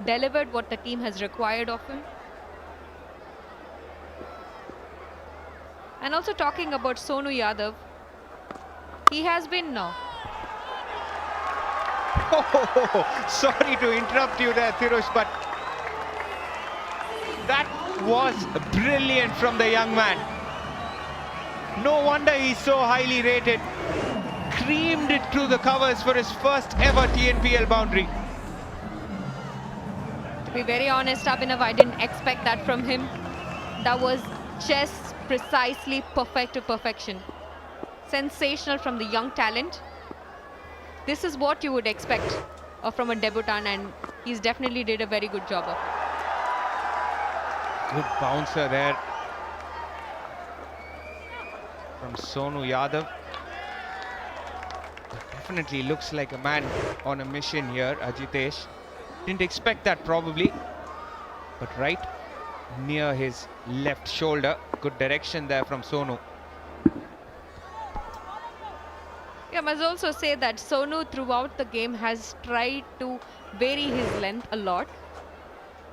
delivered what the team has required of him. And also talking about Sonu Yadav, he has been Sorry to interrupt you there, Tirush, but that was brilliant from the young man. No wonder he's so highly rated. Creamed it through the covers for his first ever TNPL boundary. To be very honest, Abhinav, I didn't expect that from him. That was just precisely perfect to perfection. Sensational from the young talent. This is what you would expect from a debutant, and he's definitely did a very good job of it. Good bouncer there from Sonu Yadav. Definitely looks like a man on a mission here, Ajitesh. Didn't expect that probably, but right near his left shoulder. Good direction there from Sonu. Yeah, I must also say that Sonu throughout the game has tried to vary his length a lot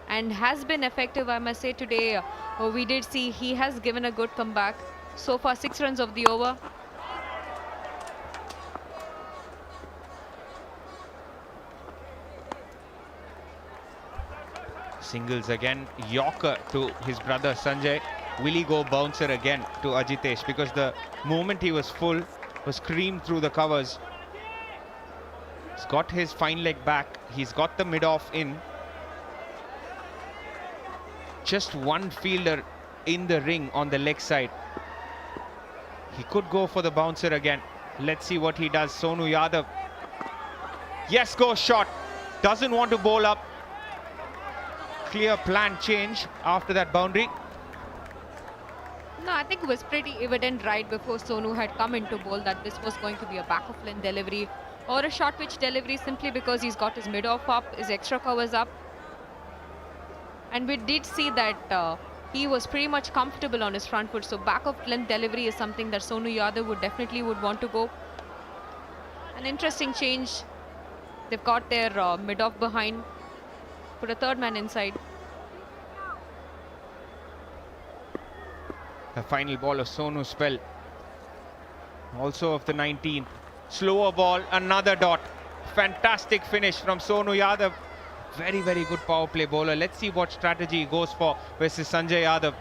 and has been effective. I must say today we did see he has given a good comeback. So far 6 runs of the over. Singles again, Yorker to his brother Sanjay. Will he go bouncer again to Ajitesh? Because the moment he was full, was creamed through the covers. He's got his fine leg back. He's got the mid-off in. Just one fielder in the ring on the leg side. He could go for the bouncer again. Let's see what he does. Sonu Yadav. Yes, go shot. Doesn't want to bowl up. Clear plan change after that boundary. No, I think it was pretty evident right before Sonu had come into bowl that this was going to be a back of lane delivery or a short pitch delivery, simply because he's got his mid-off up, his extra covers up. And we did see that he was pretty much comfortable on his front foot. So back of length delivery is something that Sonu Yadav would definitely want to go. An interesting change. They've got their mid-off behind. Put a third man inside. The final ball of Sonu's spell. Also of the 19th. Slower ball, another dot. Fantastic finish from Sonu Yadav. Very, very good power play bowler. Let's see what strategy he goes for versus Sanjay Yadav.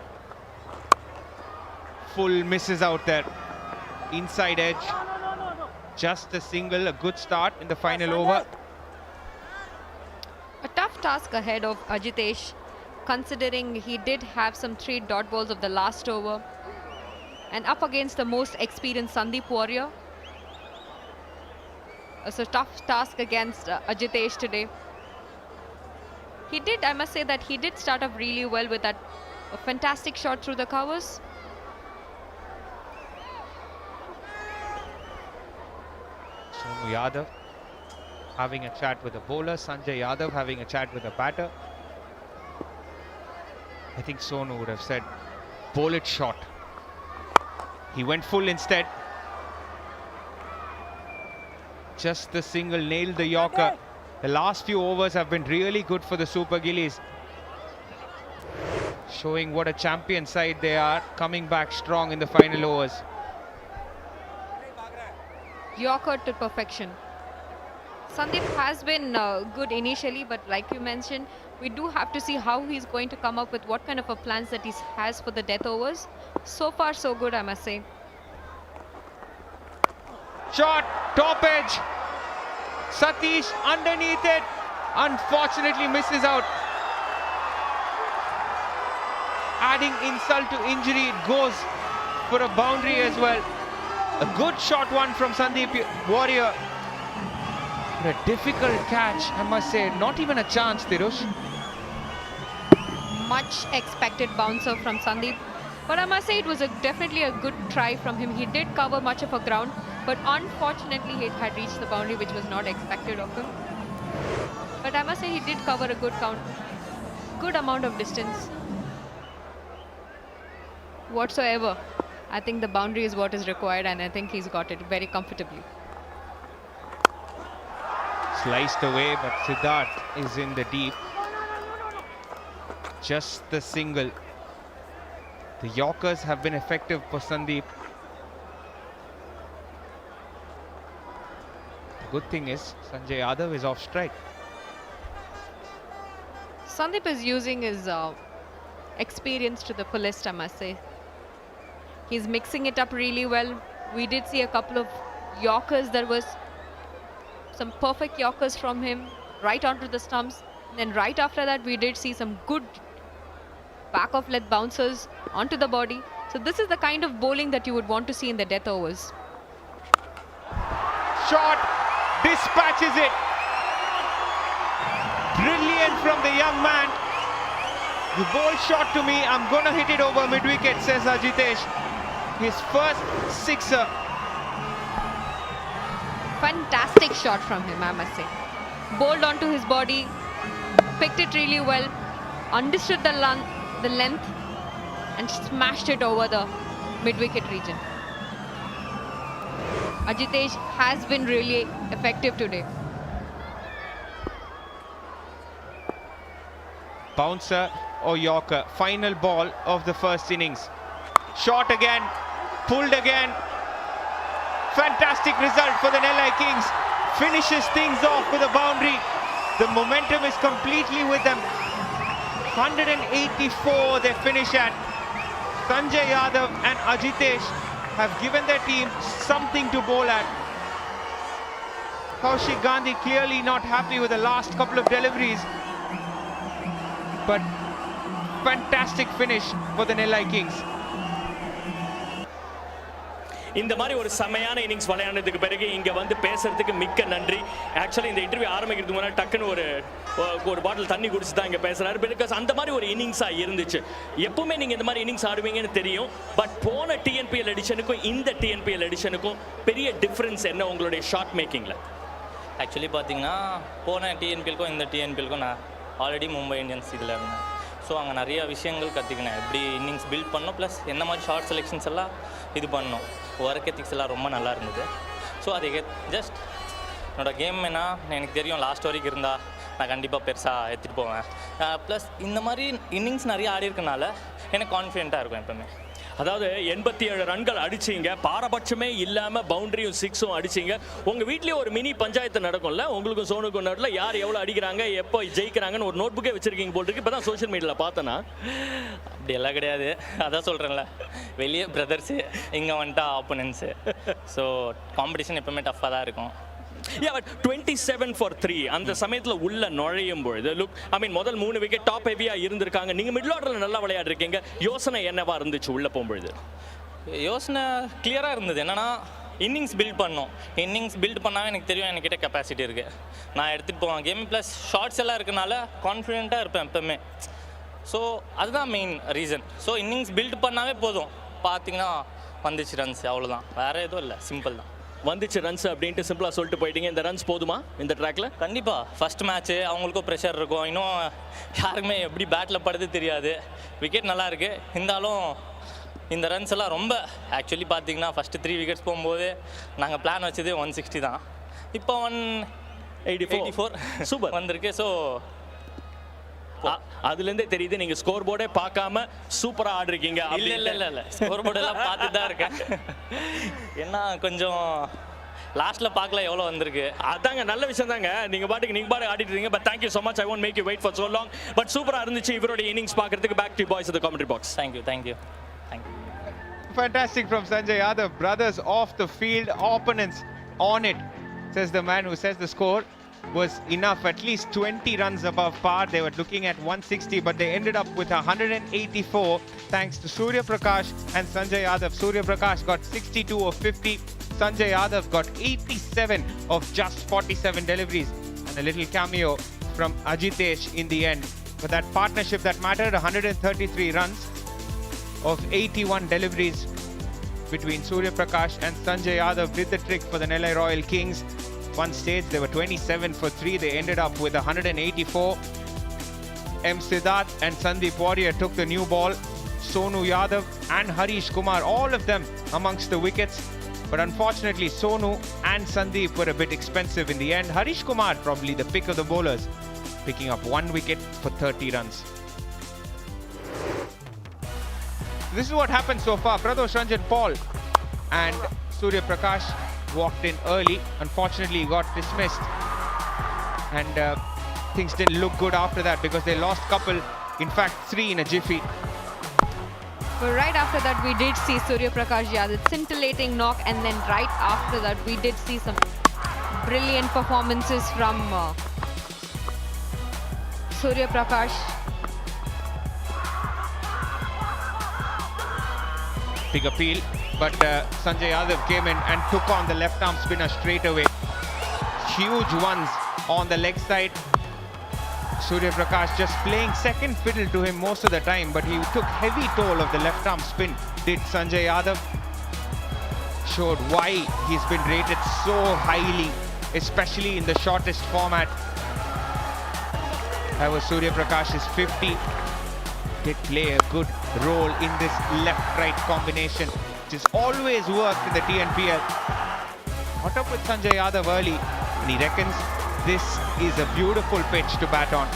Full misses out there. Inside edge. Just a single, a good start in the final over. A tough task ahead of Ajitesh, considering he did have some 3 dot balls of the last over and up against the most experienced Sandeep Warrior. It's a tough task against Ajitesh today. He did, I must say that he did start off really well with that fantastic shot through the covers. Sonu Yadav having a chat with the bowler. Sanjay Yadav having a chat with the batter. I think Sonu would have said, bowl it short. He went full instead. Just the single, nailed the Yorker. The last few overs have been really good for the Super Gillies. Showing what a champion side they are, coming back strong in the final overs. Yorker to perfection. Sandeep has been good initially, but like you mentioned, we do have to see how he's going to come up with what kind of a plans that he has for the death overs. So far, so good, I must say. Shot, top edge. Satish underneath it. Unfortunately misses out. Adding insult to injury, it goes for a boundary as well. A good shot one from Sandeep Warrior. But a difficult catch, I must say. Not even a chance, Tirush. Much expected bouncer from Sandeep. But I must say it was definitely a good try from him. He did cover much of a ground, but unfortunately he had reached the boundary, which was not expected of him. But I must say he did cover a good amount of distance. whatsoever. I think the boundary is what is required, and I think he's got it very comfortably. Sliced away, but Siddharth is in the deep. Just the single. The Yorkers have been effective for Sandeep. The good thing is Sanjay Yadav is off strike. Sandeep is using his experience to the fullest, I must say. He's mixing it up really well. We did see a couple of Yorkers. There was some perfect Yorkers from him right onto the stumps. And then right after that, we did see some good back of leg bouncers onto the body. So this is the kind of bowling that you would want to see in the death overs. Shot dispatches it. Brilliant from the young man. You bowl shot to me, I'm gonna hit it over mid-wicket, says Ajitesh. His first sixer. Fantastic shot from him, I must say. Bowled onto his body, picked it really well, understood the length, and smashed it over the mid-wicket region. Ajitesh has been really effective today. Bouncer or Yorker. Final ball of the first innings. Shot again, pulled again. Fantastic result for the Nellai Kings. Finishes things off with a boundary. The momentum is completely with them. 184 they finish at. Sanjay Yadav and Ajitesh have given their team something to bowl at. Kaushik Gandhi clearly not happy with the last couple of deliveries. But fantastic finish for the Nellai Kings. இந்த மாதிரி ஒரு செமையான innings விளையாண்டதுக்கு பிறகு இங்க வந்து பேசுறதுக்கு மிக்க நன்றி. ஆக்சுவலி இந்த இன்டர்வியூ ஆரம்பிக்கிறதுக்கு முன்னாடி டக்குன்னு ஒரு பாட்டில் தண்ணி குடிச்சு தான் இங்க பேசுறாரு. பிகாஸ் அந்த மாதிரி ஒரு இன்னிங்ஸா இருந்துச்சு. எப்பவுமே நீங்க இந்த மாதிரி இன்னிங்ஸ் ஆடுவீங்கன்னு தெரியும். பட் போன TNPL எடிஷனுக்கும் இந்த TNPL எடிஷனுக்கும் பெரிய டிஃபரன்ஸ் என்ன உங்களுடைய ஷாட் மேக்கிங்ல? ஆக்சுவலி பார்த்தீங்கன்னா போன TNPLக்கும் இந்த TNPLக்கும் நான் ஆல்ரெடி மும்பை இந்தியன்ஸ் இதில் இருந்தேன். ஸோ அங்கே நிறைய விஷயங்கள் கற்றுக்கினேன். எப்படி இன்னிங்ஸ் பில்ட் பண்ணோம், ப்ளஸ் என்ன மாதிரி ஷார்ட் செலெக்ஷன்ஸ் எல்லாம் இது பண்ணோம். ஒர்க் எத்திக்ஸ் எல்லாம் ரொம்ப நல்லா இருந்தது. ஸோ அதை ஜஸ்ட் என்னோடய கேம் என்ன எனக்கு தெரியும், லாஸ்ட் வரைக்கும் இருந்தால் நான் கண்டிப்பாக பெருசாக எடுத்துகிட்டு போவேன். ப்ளஸ் இந்த மாதிரி இன்னிங்ஸ் நிறைய ஆடி இருக்கனால எனக்கு கான்ஃபிடென்ட்டாக இருக்கும் எப்பவுமே. அதாவது 87 ரன்கள் அடிச்சிங்க, பாரபட்சமே இல்லாமல் பவுண்டரியும் சிக்ஸும் அடிச்சிங்க. உங்கள் வீட்லேயே ஒரு மினி பஞ்சாயத்து நடக்கும்ல, உங்களுக்கும் சோனுக்கும் நடுவில் யார் எவ்வளோ அடிக்கிறாங்க, எப்போ ஜெயிக்கிறாங்கன்னு ஒரு நோட் புக்கே வச்சுருக்கீங்க போல் இருக்கு. இப்போ தான் சோஷியல் மீடியாவில் பார்த்தேன்னா. அப்படி எல்லாம் கிடையாது, அதான் சொல்கிறேன்ல, வெளியே பிரதர்ஸு, இங்கே வந்துட்டா ஆப்போனன்ஸு. ஸோ காம்படிஷன் எப்பவுமே டஃப்பாக தான் இருக்கும். Yeah, but 27 for 3 அந்த சமயத்துல உள்ள நுழையும் பொழுது லுக் ஐ மீன் முதல் 3 விக்கெட் டாப் ஹெவியா இருந்திருக்காங்க. நீங்க மிடில் ஆர்டர்ல நல்லா விளையாடுறீங்க. யோசனை என்னவா இருந்துச்சு உள்ள போகும்பொழுது? யோசனை கிளியராக இருந்தது. என்னன்னா இன்னிங்ஸ் பில்ட் பண்ணோம். இன்னிங்ஸ் பில்ட் பண்ணால் எனக்கு தெரியும் என்கிட்ட கெப்பாசிட்டி இருக்குது, நான் எடுத்துகிட்டு போவேன் கேம். ப்ளஸ் ஷார்ட்ஸ் எல்லாம் இருக்கனால கான்ஃபிடென்ட்டாக இருப்பேன் எப்பவுமே. ஸோ அதுதான் main reason. So innings build பண்ணாவே போதும், பார்த்தீங்கன்னா வந்துச்சு ரன்ஸ், அவ்வளோதான், வேறு எதுவும் இல்லை, சிம்பிள் தான். வந்துச்சு ரன்ஸ் அப்படின்ட்டு சிம்பிளாக சொல்லிட்டு போயிட்டீங்க. இந்த ரன்ஸ் போதுமா இந்த ட்ராக்ல? கண்டிப்பாக. ஃபர்ஸ்ட் மேட்ச்சு அவங்களுக்கும் ப்ரெஷர் இருக்கும், இன்னும் யாருக்குமே எப்படி பேட்டில் படுது தெரியாது. விக்கெட் நல்லா இருக்குது, இருந்தாலும் இந்த ரன்ஸ் எல்லாம் ரொம்ப ஆக்சுவலி பார்த்தீங்கன்னா ஃபஸ்ட்டு 3 விக்கெட்ஸ் போகும்போது நாங்கள் பிளான் வச்சது 160 தான், இப்போ 184 சூப்பர் வந்திருக்கு. ஸோ அதுலேருந்தே தெரியுது நீங்கள் ஸ்கோர் போர்டே பார்க்காம சூப்பராக ஆடுறீங்க. இல்லை ஸ்கோர் போர்டெல்லாம் பார்த்துட்டு தான் இருக்கேன். ஏன்னா கொஞ்சம் லாஸ்ட்டில் பார்க்கல எவ்வளோ வந்திருக்கு. அதாங்க நல்ல விஷயம் தாங்க. நீங்கள் பாட்டுக்கு ஆடிட்டு இருக்கீங்க. But thank you so much. I won't make you wait for so long. But சூப்பராக இருந்துச்சு இவருடைய இன்னிங்ஸ் பார்க்கறதுக்கு. Back to boys the commentary box. Thank you. Fantastic from Sanjay Yadav. Brothers off the field, opponents on it, says the man who says the score was enough, at least 20 runs above par. They were looking at 160, but they ended up with 184 thanks to Surya Prakash and Sanjay Yadav. Surya Prakash got 62 of 50. Sanjay Yadav got 87 of just 47 deliveries, and a little cameo from Ajitesh in the end. But that partnership that mattered, 133 runs of 81 deliveries between Surya Prakash and Sanjay Yadav did the trick for the Nellai Royal Kings. One stage they were 27 for 3. They ended up with 184. M. Siddharth and Sandeep Warrior took the new ball. Sonu Yadav and Harish Kumar, all of them amongst the wickets. But unfortunately, Sonu and Sandeep were a bit expensive in the end. Harish Kumar, probably the pick of the bowlers, picking up 1 wicket for 30 runs. This is what happened so far. Pradosh Ranjan Paul and Surya Prakash walked in early. Unfortunately, he got dismissed. And things didn't look good after that because they lost couple, in fact 3 in a jiffy. But right after that, we did see Surya Prakash Yadav scintillating knock, and then right after that, we did see some brilliant performances from Surya Prakash. Big appeal, but Sanjay Yadav came in and took on the left-arm spinner straight away. Huge ones on the leg side. Surya Prakash just playing second fiddle to him most of the time, but he took heavy toll of the left-arm spin, did Sanjay Yadav. Showed why he's been rated so highly, especially in the shortest format. That was Surya Prakash's 50. Did play a good role in this left-right combination, which has always worked in the TNPL. Caught up with Sanjay Yadav early, and he reckons this is a beautiful pitch to bat on.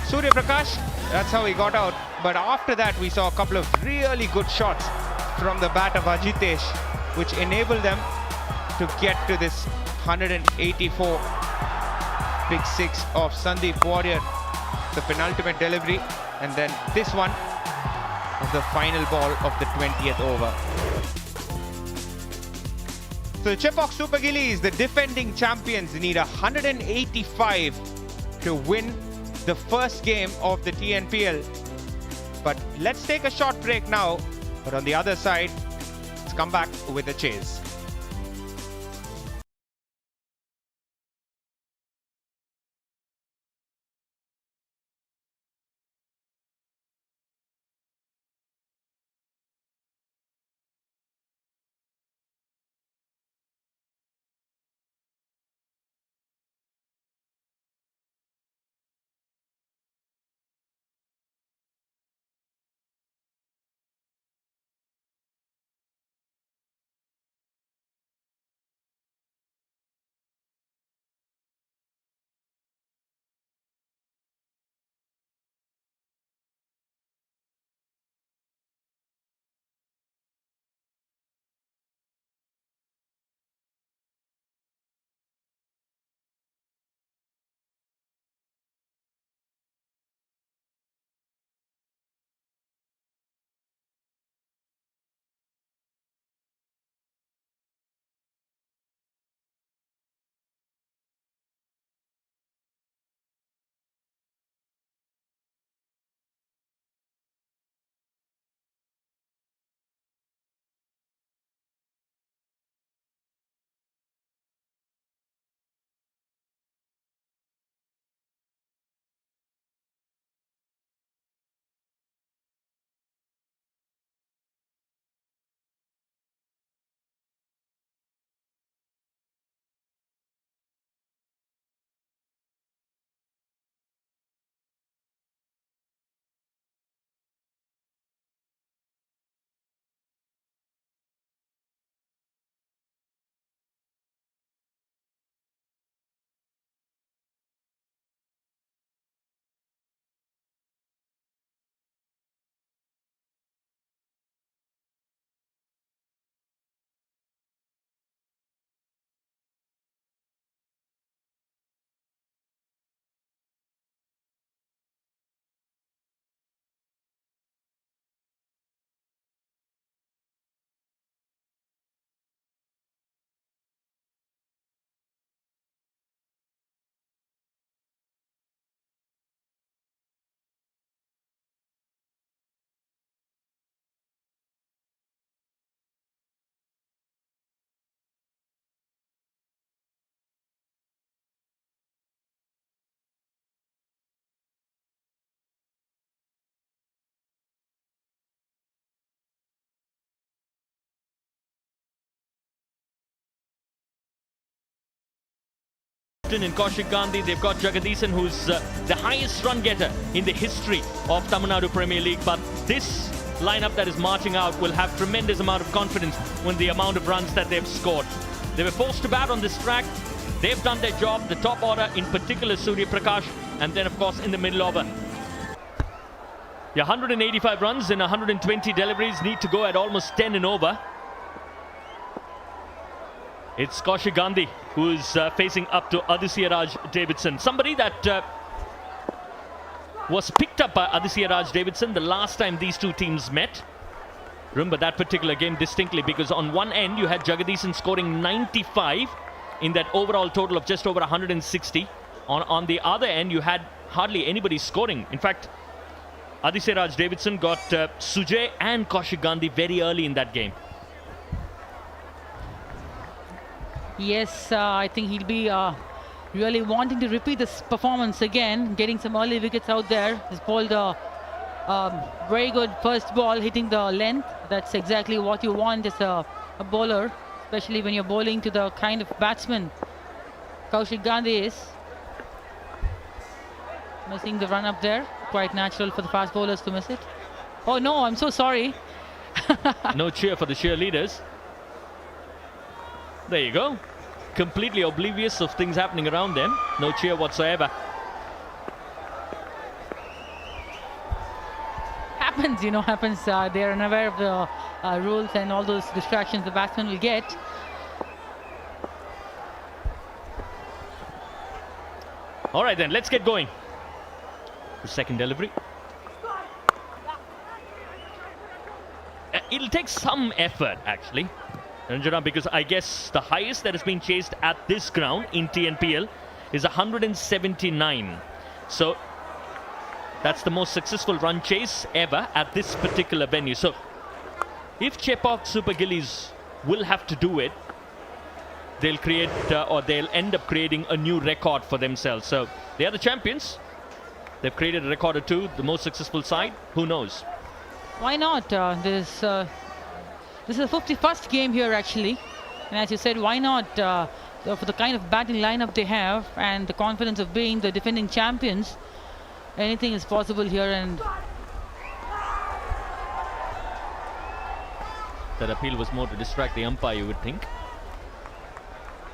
Surya Prakash, that's how he got out. But after that, we saw a couple of really good shots from the bat of Ajitesh, which enabled them to get to this 184 big 6 of Sandeep Warrior, the penultimate delivery, and then this one of the final ball of the 20th over. So the Chepauk Super Gillies, the defending champions, need 185 to win the first game of the TNPL. But let's take a short break now. But on the other side, let's come back with a chase. In Kaushik Gandhi, they've got Jagadisan, who's the highest run getter in the history of Tamil Nadu Premier League. But this lineup that is marching out will have tremendous amount of confidence when the amount of runs that they've scored. They were forced to bat on this track. They've done their job. The top order, in particular Surya Prakash, and then of course in the middle over. Yeah, 185 runs in 120 deliveries, need to go at almost 10 and over. It's Kaushik Gandhi who's facing up to Aditya Raj Davidson. Somebody that was picked up by Aditya Raj Davidson the last time these two teams met. Remember that particular game distinctly, because on one end you had Jagadisan scoring 95 in that overall total of just over 160. On the other end you had hardly anybody scoring. In fact, Aditya Raj Davidson got Sujay and Kaushik Gandhi very early in that game. Yes, I think he'll be really wanting to repeat this performance again, getting some early wickets out there. He's bowled a very good first ball, hitting the length. That's exactly what you want as a bowler, especially when you're bowling to the kind of batsman Kaushik Gandhi is. Missing the run up there. Quite natural for the fast bowlers to miss it. Oh no, I'm so sorry. No cheer for the cheerleaders. There you go. Completely oblivious of things happening around them. No cheer whatsoever. Happens, you know, happens. They're unaware of the rules and all those distractions the batsman will get. All right then, let's get going. The second delivery. It'll take some effort actually, Ranjana, because I guess the highest that has been chased at this ground in TNPL is 179. So that's the most successful run chase ever at this particular venue. So if Chepauk Super Gillies will have to do it, they'll create or they'll end up creating a new record for themselves. So they are the champions. They've created a record or two, the most successful side. Who knows? Why not? This is the 51st game here actually, and as you said, why not? For the kind of batting lineup they have and the confidence of being the defending champions, anything is possible here. And that appeal was more to distract the umpire, you would think.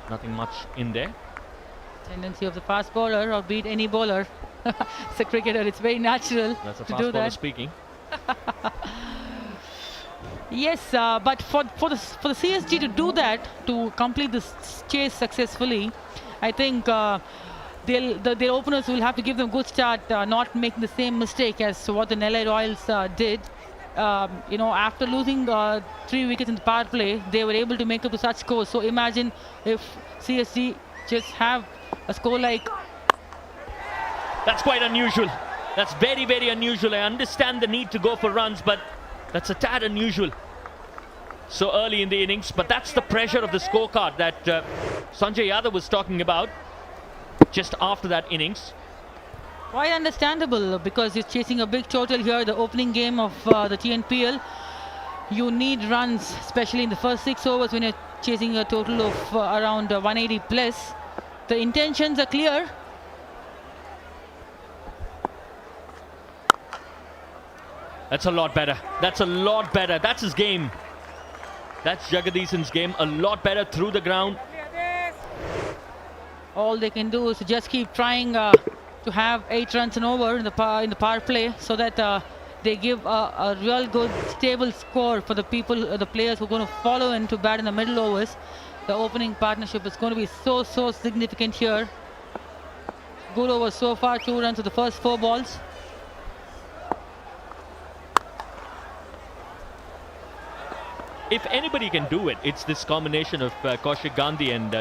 Nothing much in there. Tendency of the fast bowler, or beat any bowler. It's a cricketer, it's very natural That's a to fast do bowler that. speaking. Yes, but for the CSG to do that, to complete this chase successfully, I think their openers will have to give them a good start, not making the same mistake as what the Nellai Royals did. You know, after losing 3 wickets in the power play, they were able to make up to such scores. So imagine if CSG just have a score like... That's quite unusual. That's very, very unusual. I understand the need to go for runs, but that's a tad unusual so early in the innings. But that's the pressure of the scorecard that Sanjay Yadav was talking about just after that innings. Quite understandable, because you're chasing a big total here, the opening game of the TNPL. You need runs, especially in the first 6 overs when you're chasing a total of around 180 plus. The intentions are clear. That's a lot better. That's a lot better. That's his game. That's Jagadisan's game. A lot better through the ground. All they can do is just keep trying to have 8 runs and over in the power play, so that they give a real good stable score for the players who are going to follow in to bat in the middle overs. The opening partnership is going to be so significant here. Good over so far, 2 runs to the first 4 balls. If anybody can do it, it's this combination of Kaushik Gandhi and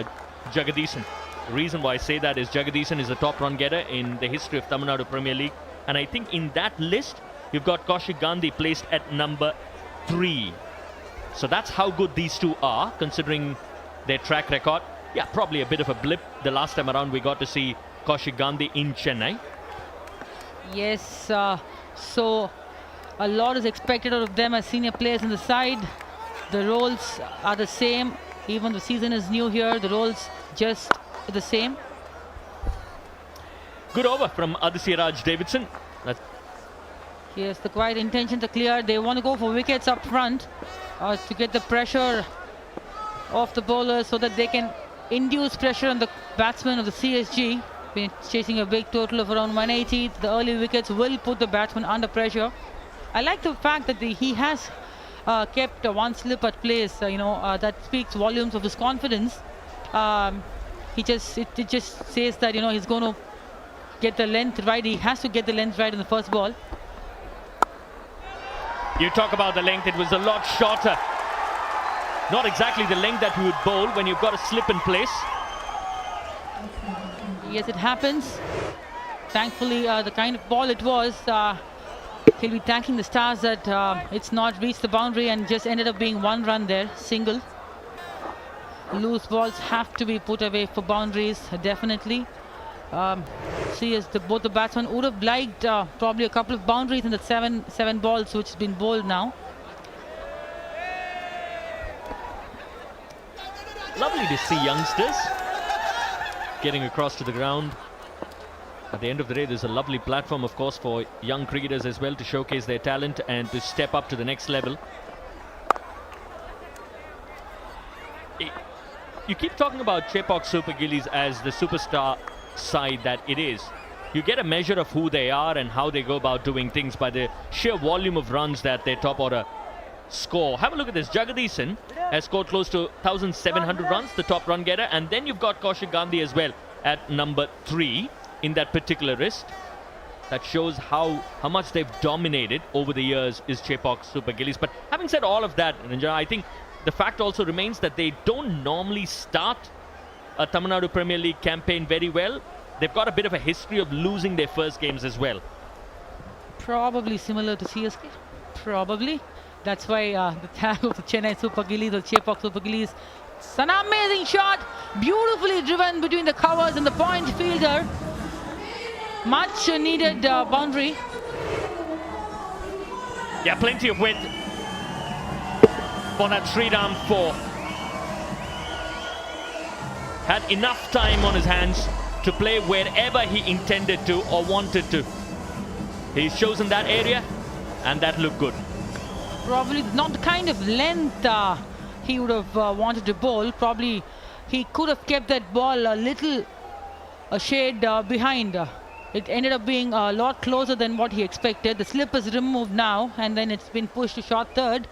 Jagadisan. The reason why I say that is Jagadisan is a top run getter in the history of Tamil Nadu Premier League, and I think in that list you've got Kaushik Gandhi placed at number 3. So that's how good these two are, considering their track record. Yeah, probably a bit of a blip. The last time around we got to see Kaushik Gandhi in Chennai. Yes, so a lot is expected out of them as senior players in the side. The roles are the same. Even the season is new here, the roles just the same. Good over from Aditya Raj Davidson. Yes, the quiet intentions are clear. They want to go for wickets up front to get the pressure off the bowlers so that they can induce pressure on the batsmen of the CSG. Been chasing a big total of around 180. The early wickets will put the batsman under pressure. I like the fact that he has kept one slip at place. That speaks volumes of his confidence. It just says that he's going to get the length right. He has to get the length right in the first ball. You talk about the length, it was a lot shorter. Not exactly the length that you would bowl when you've got a slip in place. Yes, it happens. Thankfully, the kind of ball it was, he'll be thanking the stars that it's not reached the boundary and just ended up being one run there, single. Loose balls have to be put away for boundaries, definitely. Both the batsmen would have liked probably a couple of boundaries in the seven balls which has been bowled now. Lovely to see youngsters getting across to the ground. At the end of the day, there's a lovely platform, of course, for young cricketers as well to showcase their talent and to step up to the next level. You keep talking about Chepauk Super Gillies as the superstar side that it is. You get a measure of who they are and how they go about doing things by the sheer volume of runs that their top order score. Have a look at this. Jagadisan has scored close to 1,700 runs, the top run getter, and then you've got Kaushik Gandhi as well at number 3 in that particular list. That shows how much they've dominated over the years is Chepauk Super Gillies. But having said all of that, Ranjana, I think the fact also remains that they don't normally start a Tamil Nadu Premier League campaign very well. They've got a bit of a history of losing their first games as well. Probably similar to CSG. Probably. That's why the tag of the Chennai Super Gillies or Chepauk Super Gillies. It's an amazing shot. Beautifully driven between the covers and the point fielder. Much needed boundary. Yeah, plenty of width for that Shriram 4. Had enough time on his hands to play wherever he intended to or wanted to. He's chosen that area and that looked good. Probably not the kind of length he would have wanted to bowl. Probably he could have kept that ball a shade behind. It ended up being a lot closer than what he expected. The slip is removed now and then it's been pushed to short third.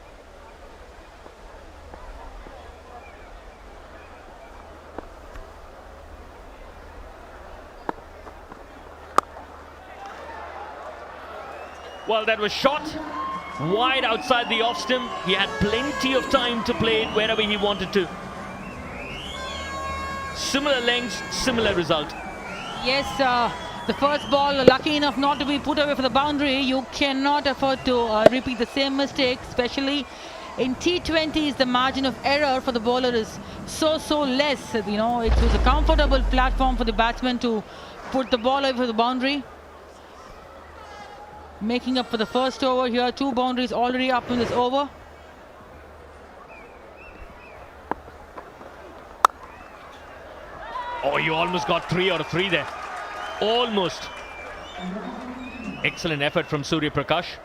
Well, that was shot wide outside the off stump. He had plenty of time to play it wherever he wanted to. Similar lengths, similar result. Yes, the first ball lucky enough not to be put away for the boundary. You cannot afford to repeat the same mistake, especially in T20s. The margin of error for the bowler is so less. It was a comfortable platform for the batsman to put the ball away for the boundary. Making up for the first over here. 2 boundaries already up in this over. Oh, you almost got 3 out of 3 there. Almost. Excellent effort from Surya Prakash.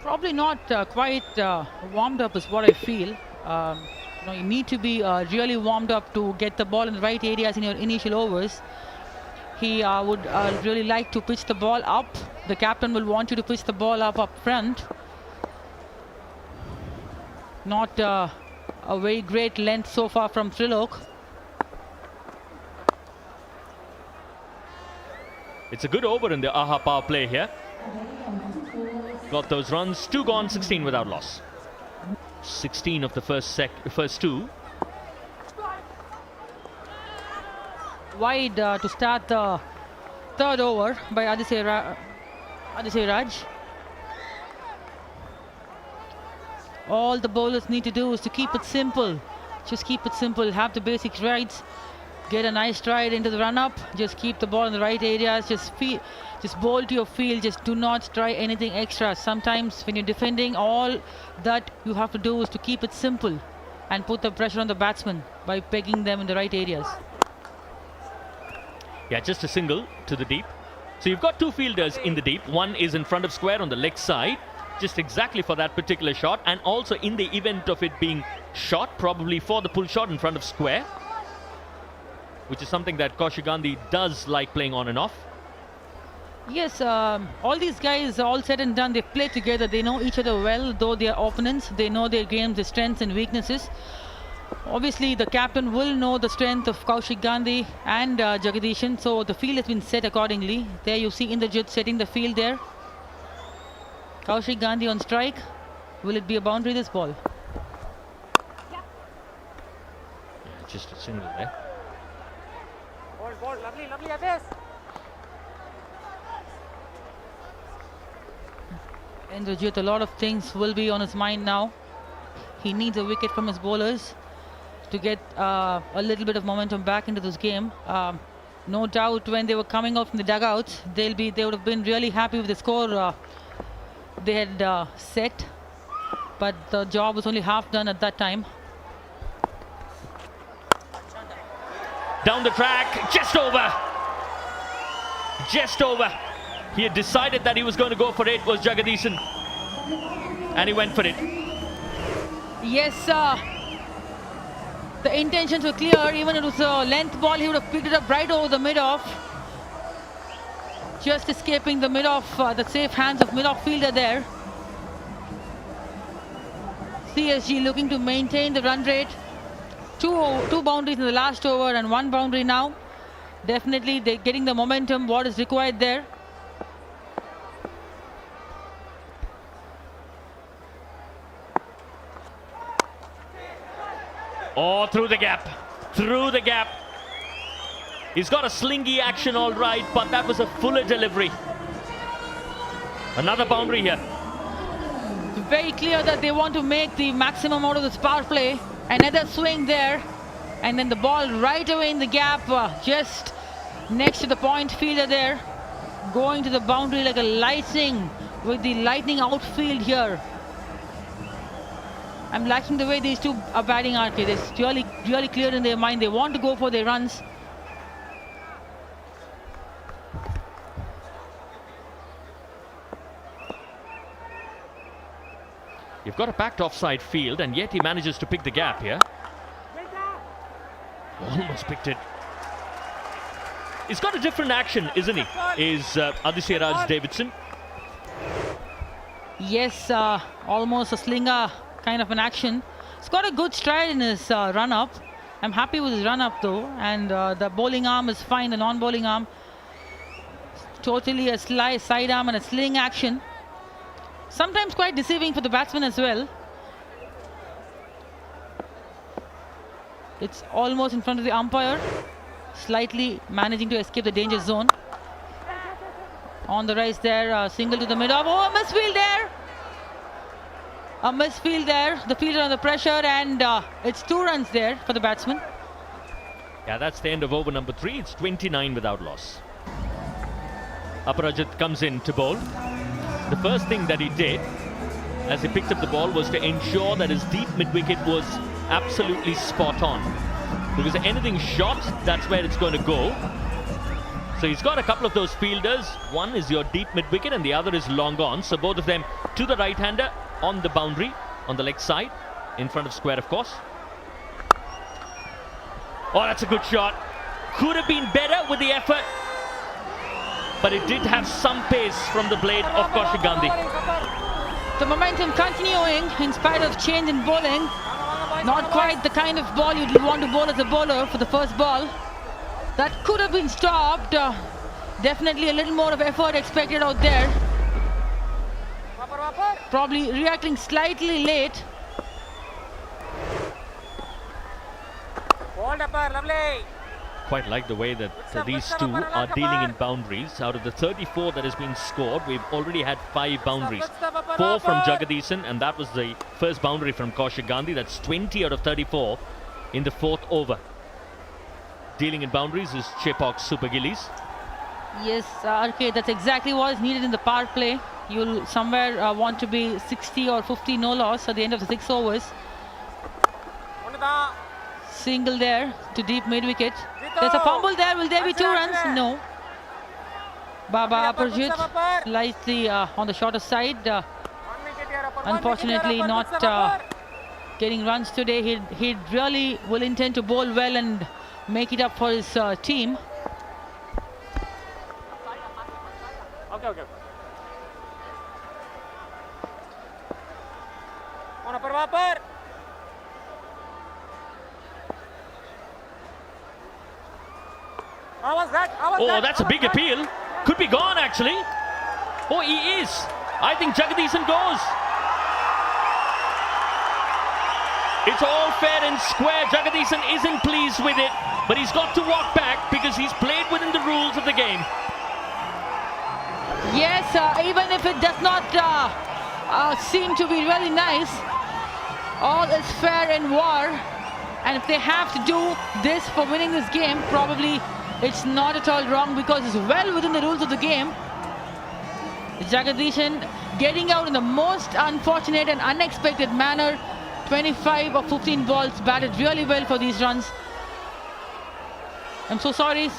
Probably not quite warmed up is what I feel. You need to be really warmed up to get the ball in the right areas in your initial overs. He would really like to pitch the ball up. The captain will want you to pitch the ball up front. Not a very great length so far from Trilok. It's a good over in the AHA power play here. Got those runs, 2 gone, 16 without loss. 16 of the first 2. Wide to start the third over by Adisai Raj. All the bowlers need to do is to keep it simple. Just keep it simple, have the basics right. Get a nice stride into the run-up. Just keep the ball in the right areas. Just bowl to your field. Just do not try anything extra. Sometimes when you're defending, all that you have to do is to keep it simple and put the pressure on the batsman by pegging them in the right areas. Yeah, just a single to the deep. So you've got two fielders in the deep. One is in front of square on the leg side, just exactly for that particular shot, and also in the event of it being shot, probably for the pull shot in front of square, which is something that Kaushik Gandhi does like playing on and off. Yes, all these guys, all said and done, they play together. They know each other well, though they are opponents. They know their games, their strengths and weaknesses. Obviously, the captain will know the strength of Kaushik Gandhi and Jagdishan, so the field has been set accordingly. There you see Indrajit setting the field there. Kaushik Gandhi on strike. Will it be a boundary, this ball? Just a single there. Ball, lovely, Atis. Indrajit, a lot of things will be on his mind now. He needs a wicket from his bowlers to get a little bit of momentum back into this game. No doubt when they were coming out from the dugouts, they would have been really happy with the score they had set, but the job was only half done at that time. Down the track, just over. Just over. He had decided that he was going to go for it, was Jagdishan, and he went for it. Yes, the intentions were clear. Even if it was a length ball, he would have picked it up right over the mid-off. Just escaping the mid-off, the safe hands of mid-off fielder there. CSG looking to maintain the run rate. Two boundaries in the last over and one boundary now. Definitely they're getting the momentum, what is required there. Oh, through the gap. Through the gap. He's got a slingy action all right, but that was a fuller delivery. Another boundary here. Very clear that they want to make the maximum out of this power play. Another swing there. And then the ball right away in the gap, just next to the point fielder there. Going to the boundary like a lightning with the lightning outfield here. I'm liking the way these two are batting, RK. It's really clear in their mind. They want to go for their runs. You've got a packed offside field, and yet he manages to pick the gap here. Almost picked it. He's got a different action, isn't he? Is Aditya Raj Davidson. Yes, almost a slinger kind of an action. He's got a good stride in his run-up. I'm happy with his run-up though, and the bowling arm is fine, the non-bowling arm. Totally a side arm and a sling action. Sometimes quite deceiving for the batsman as well. It's almost in front of the umpire, slightly managing to escape the danger zone. On the rise there, single to the mid-off. Oh, a misfield there! A misfield there, the fielder under pressure, and it's 2 runs there for the batsman. Yeah, that's the end of over number 3. It's 29 without loss. Aparajit comes in to bowl. The first thing that he did as he picked up the ball was to ensure that his deep mid-wicket was absolutely spot on. Because anything short, that's where it's going to go. So he's got a couple of those fielders. One is your deep mid-wicket and the other is long on. So both of them to the right-hander on the boundary, on the leg side, in front of square, of course. Oh, that's a good shot. Could have been better with the effort, but it did have some pace from the blade of Kaushik Gandhi. The momentum continuing in spite of change in bowling. Not quite the kind of ball you'd want to bowl as a bowler for the first ball. That could have been stopped. Definitely a little more of effort expected out there. Probably reacting slightly late. Hold up, lovely. Quite like the way that these two are dealing in boundaries. Out of the 34 that has been scored, we've already had 5 boundaries. 4 from Jagdishan, and that was the first boundary from Kaushik Gandhi. That's 20 out of 34 in the 4th over. Dealing in boundaries is Chepauk Super Gillies. Yes, RK, that's exactly what is needed in the power play. You'll somewhere want to be 60 or 50 no loss at the end of the 6 overs. Single there to deep mid-wicket. There's a fumble there. Will there be 2 runs? No. Baba Aparajit slightly on the shorter side. Unfortunately, not getting runs today. He really will intend to bowl well and make it up for his team. Okay. Vapor. How was that? Oh, that's a big appeal. Could be gone actually. Oh, he is. I think Jagadisan goes. It's all fair and square. Jagadisan isn't pleased with it, but he's got to walk back because he's played within the rules of the game. Yes, even if it does not seem to be really nice, all is fair in war. And if they have to do this for winning this game, probably it's not at all wrong because it's well within the rules of the game. Jagadisan getting out in the most unfortunate and unexpected manner. 25 or 15 balls batted really well for these runs. I'm so sorry.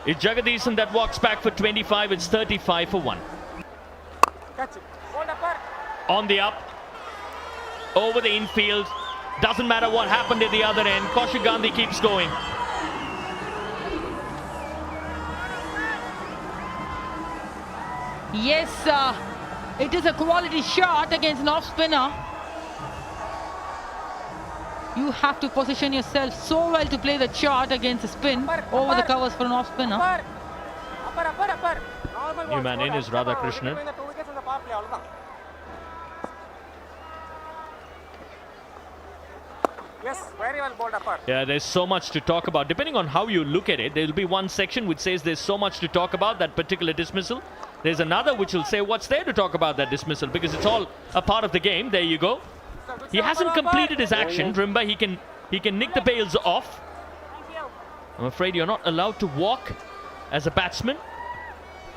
It's Jagadisan that walks back for 25. It's 35 for 1. Catch it. Hold up. On the up. Over the infield. Doesn't matter what happened at the other end. Kaushik Gandhi keeps going. Yes, it is a quality shot against an off-spinner. You have to position yourself so well to play the shot against a spin over the covers for an off-spinner. New man in is Radhakrishnan. Yes, very well bowled apart. Yeah, there's so much to talk about. Depending on how you look at it, there'll be one section which says there's so much to talk about, that particular dismissal. There's another which will say what's there to talk about that dismissal, because it's all a part of the game. There you go. He hasn't completed his action. Remember, he can nick the bails off. I'm afraid you're not allowed to walk as a batsman.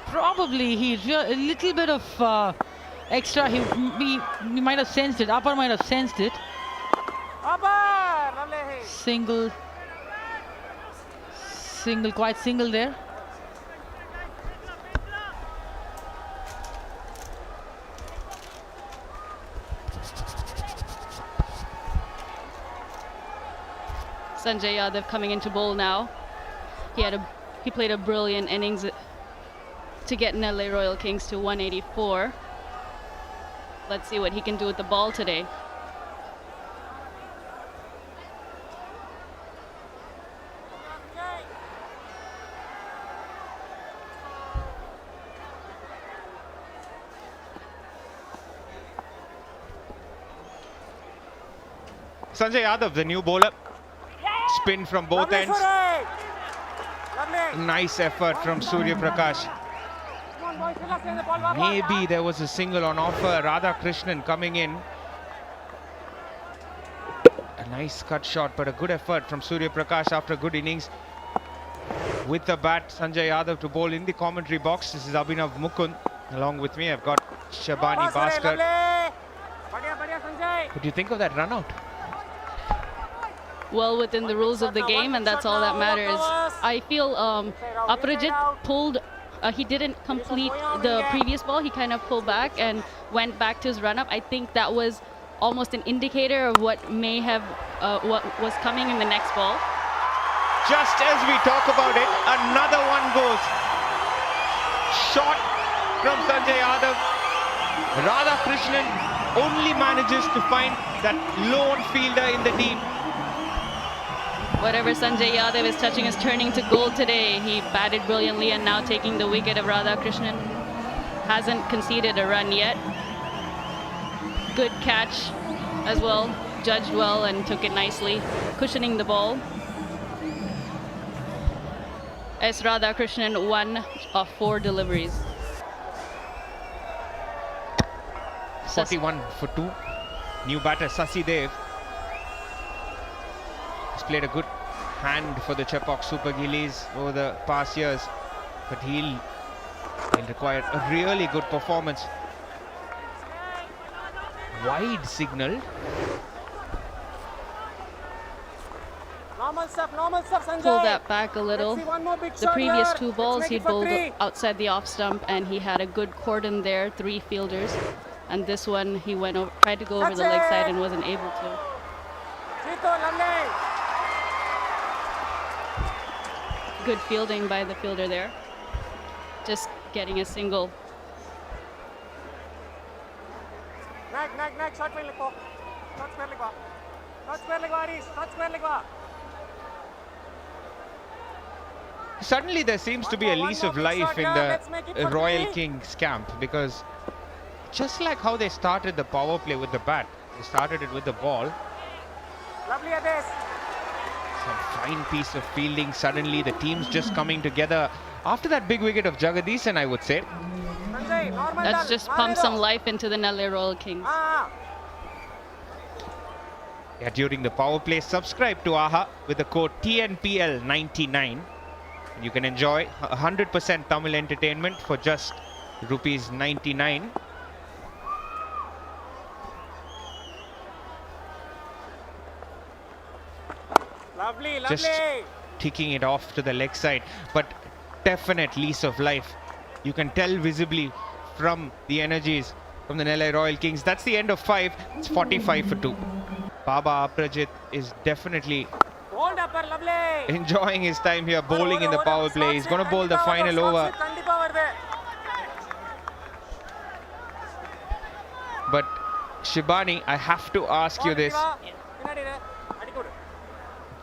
Probably a little bit of extra. He might have sensed it. Upper might have sensed it. Single, quite single there. Sanjay Yadav coming into bowl now. He played a brilliant innings to get Nellai Royal Kings to 184. Let's see what he can do with the ball today. Sanjay Yadav, the new bowler. Spin from both ends. Nice effort from Surya Prakash. Maybe there was a single on offer. Radhakrishnan coming in. A nice cut shot, but a good effort from Surya Prakash after a good innings. With the bat, Sanjay Yadav to bowl in the commentary box. This is Abhinav Mukund. Along with me, I've got Shabani Bhaskar. What do you think of that run out? Well within the rules of the game, and that's all that matters. I feel Aparajit pulled, he didn't complete the previous ball. He kind of pulled back and went back to his run-up. I think that was almost an indicator of what may have, what was coming in the next ball. Just as we talk about it, another one goes. Shot from Sanjay Yadav. Radhakrishnan only manages to find that lone fielder in the team. Whatever Sanjay Yadav is touching is turning to gold today. He batted brilliantly and now taking the wicket of Radhakrishnan. Hasn't conceded a run yet. Good catch as well. Judged well and took it nicely, cushioning the ball. S. Radhakrishnan, 1 of 4 deliveries. 41 for 2. New batter Sasi Dev. He's played a good hand for the Chepauk Super Gillies over the past years, but he'll require a really good performance. Wide signal. pull that back a little. The previous 2 balls he bowled outside the off stump and he had a good cordon there, 3 fielders. And this one he went over, tried to go over the leg side and wasn't able to. Good fielding by the fielder there. Just getting a single. Short field leg Short square leg Short square leg Short square leg Suddenly there seems to be a lease of life in the Royal Kings camp, because just like how they started the power play with the bat, they started it with the ball. Lovely this. Some fine piece of fielding. Suddenly the team's just coming together after that big wicket of Jagadisan, I would say. Let's just pump some life into the Nellai Royal Kings. Yeah, during the power play, subscribe to AHA with the code TNPL 99. You can enjoy 100% Tamil entertainment for just rupees 99. Lovely, lovely. Just ticking it off to the leg side, but definite lease of life. You can tell visibly from the energies from the Nellai Royal Kings. That's the end of 5. It's 45 for 2. Baba Aprajit is definitely enjoying his time here, bowling in the power play. He's going to bowl the final over. But Shibani, I have to ask you this.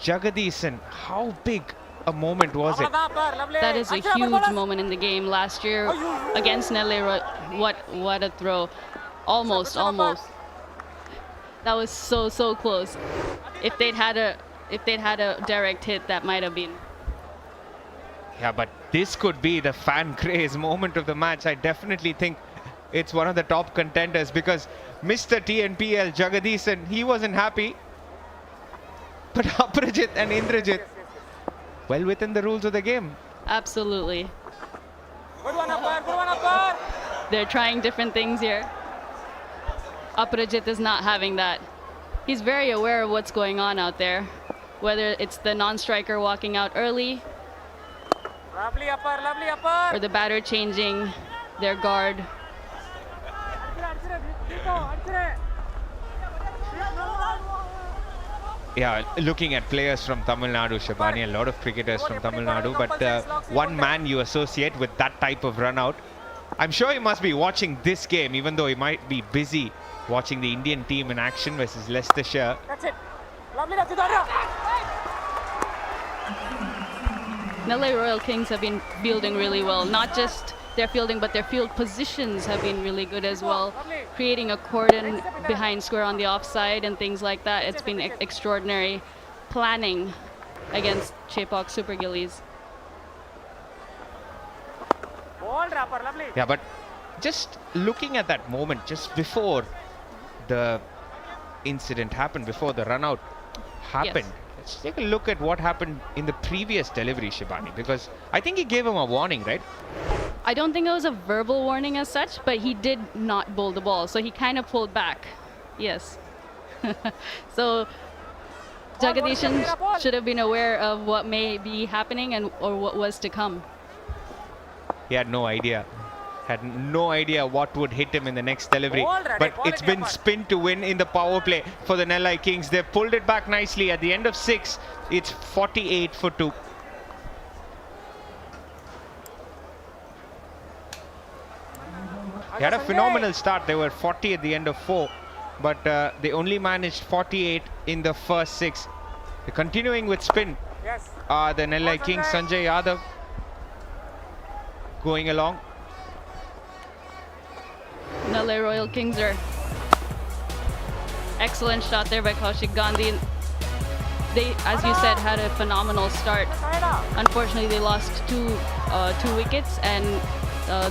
Jagadisan, how big a moment was it? That is a huge moment in the game last year against Nellai. What a throw. Almost. That was so close. If they'd had a direct hit, that might have been. Yeah, but this could be the fan craze moment of the match. I definitely think it's one of the top contenders, because Mr. TNPL Jagadisan, he wasn't happy. But Aprajit and Indrajit, well within the rules of the game. Absolutely. They're trying different things here. Aprajit is not having that. He's very aware of what's going on out there, whether it's the non-striker walking out early or the batter changing their guard. Yeah, looking at players from Tamil Nadu, Shabani, a lot of cricketers from Tamil Nadu, but one man you associate with that type of run out. I'm sure he must be watching this game, even though he might be busy watching the Indian team in action versus Leicestershire. That's it. Nellai Royal Kings have been fielding really well. Not just their fielding, but their field positions have been really good as well. Creating a cordon behind square on the offside and things like that. It's been extraordinary planning against Chepauk Super Gillies. Yeah, but just looking at that moment, just before the incident happened, before the run out happened, let's take a look at what happened in the previous delivery, Shibani, because I think he gave him a warning, right? I don't think it was a verbal warning as such, but he did not bowl the ball, so he kind of pulled back. Yes. So Jagadisan should have been aware of what may be happening or what was to come. He had no idea. Had no idea what would hit him in the next delivery. But it's been spin to win in the power play for the Nellai Kings. They've pulled it back nicely. At the end of 6, it's 48 for 2. They had a phenomenal start. They were 40 at the end of 4. But they only managed 48 in the first 6. They're continuing with spin. The Nellai Kings, Sanjay Yadav going along. Nellai Royal Kings are excellent shot there by Kaushik Gandhi. They, as you said, had a phenomenal start. Unfortunately, they lost two wickets, and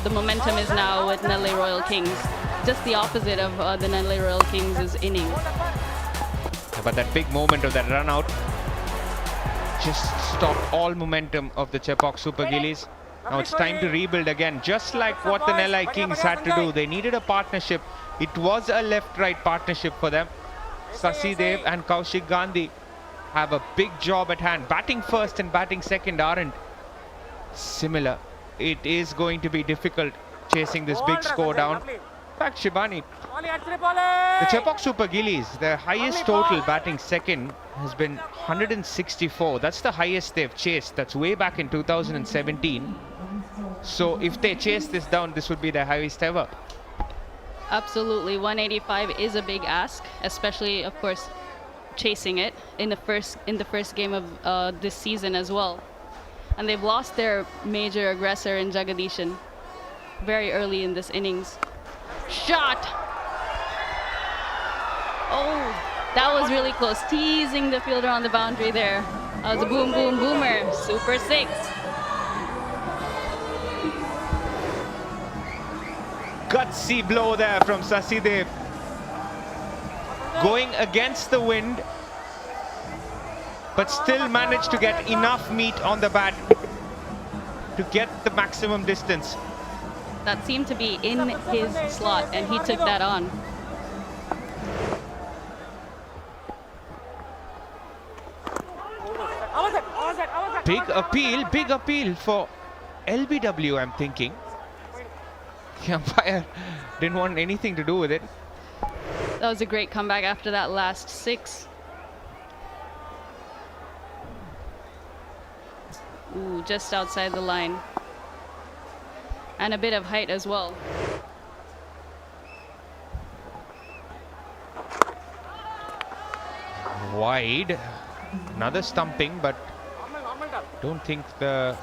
the momentum is now with Nellai Royal Kings. Just the opposite of the Nellai Royal Kings' innings. But that big moment of that run out just stopped all momentum of the Chepauk Super Gillies. Now it's time to rebuild again, just like what the Nellai Kings had to do. They needed a partnership. It was a left-right partnership for them. Sasi Dev and Kaushik Gandhi have a big job at hand. Batting first and batting second aren't similar. It is going to be difficult chasing this big score down. In fact, Shibani, the Chepauk Super Gillies, their highest total batting second has been 164. That's the highest they've chased. That's way back in 2017. So if they chase this down, this would be their highest ever. Absolutely, 185 is a big ask, especially, of course, chasing it in the first game of this season as well. And they've lost their major aggressor in Jagadisan very early in this innings. Shot! Oh, that was really close. Teasing the fielder on the boundary there. That was a boom, boom, boomer. Super 6. Gutsy blow there from Sasidev. Going against the wind, but still managed to get enough meat on the bat to get the maximum distance. That seemed to be in his slot, and he took that on. Big appeal for LBW, I'm thinking. The umpire didn't want anything to do with it. That was a great comeback after that last 6. Ooh, just outside the line. And a bit of height as well. Wide. Another stumping, but don't think the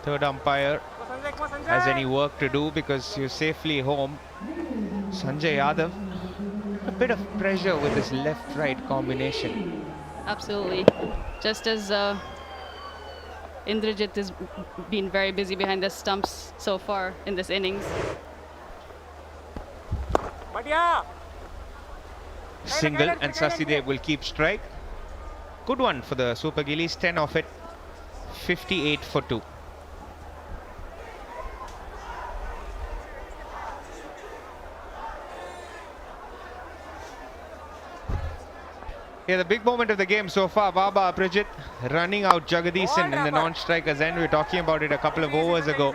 third umpire has any work to do because you're safely home. Sanjay Yadav, a bit of pressure with his left-right combination. Absolutely. Just as Indrajit has been very busy behind the stumps so far in this innings. Single, and Sasidev will keep strike. Good one for the Super Gillies, 10 off it, 58 for 2. Yeah, the big moment of the game so far, Baba Aprijit running out Jagadisan in the non-striker's end. We were talking about it a couple of overs ago.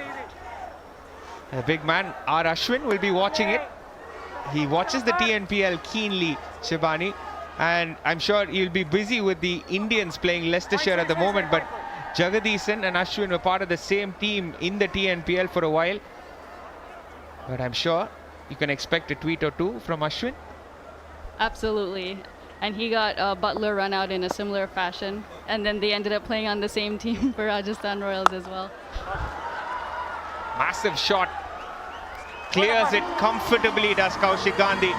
The big man, R. Ashwin, will be watching it. He watches the TNPL keenly, Shibani, and I'm sure he'll be busy with the Indians playing Leicestershire at the moment, but Jagadisan and Ashwin were part of the same team in the TNPL for a while. But I'm sure you can expect a tweet or two from Ashwin. Absolutely. And he got Butler run out in a similar fashion. And then they ended up playing on the same team for Rajasthan Royals as well. Massive shot. Clears it comfortably, does Kaushik Gandhi.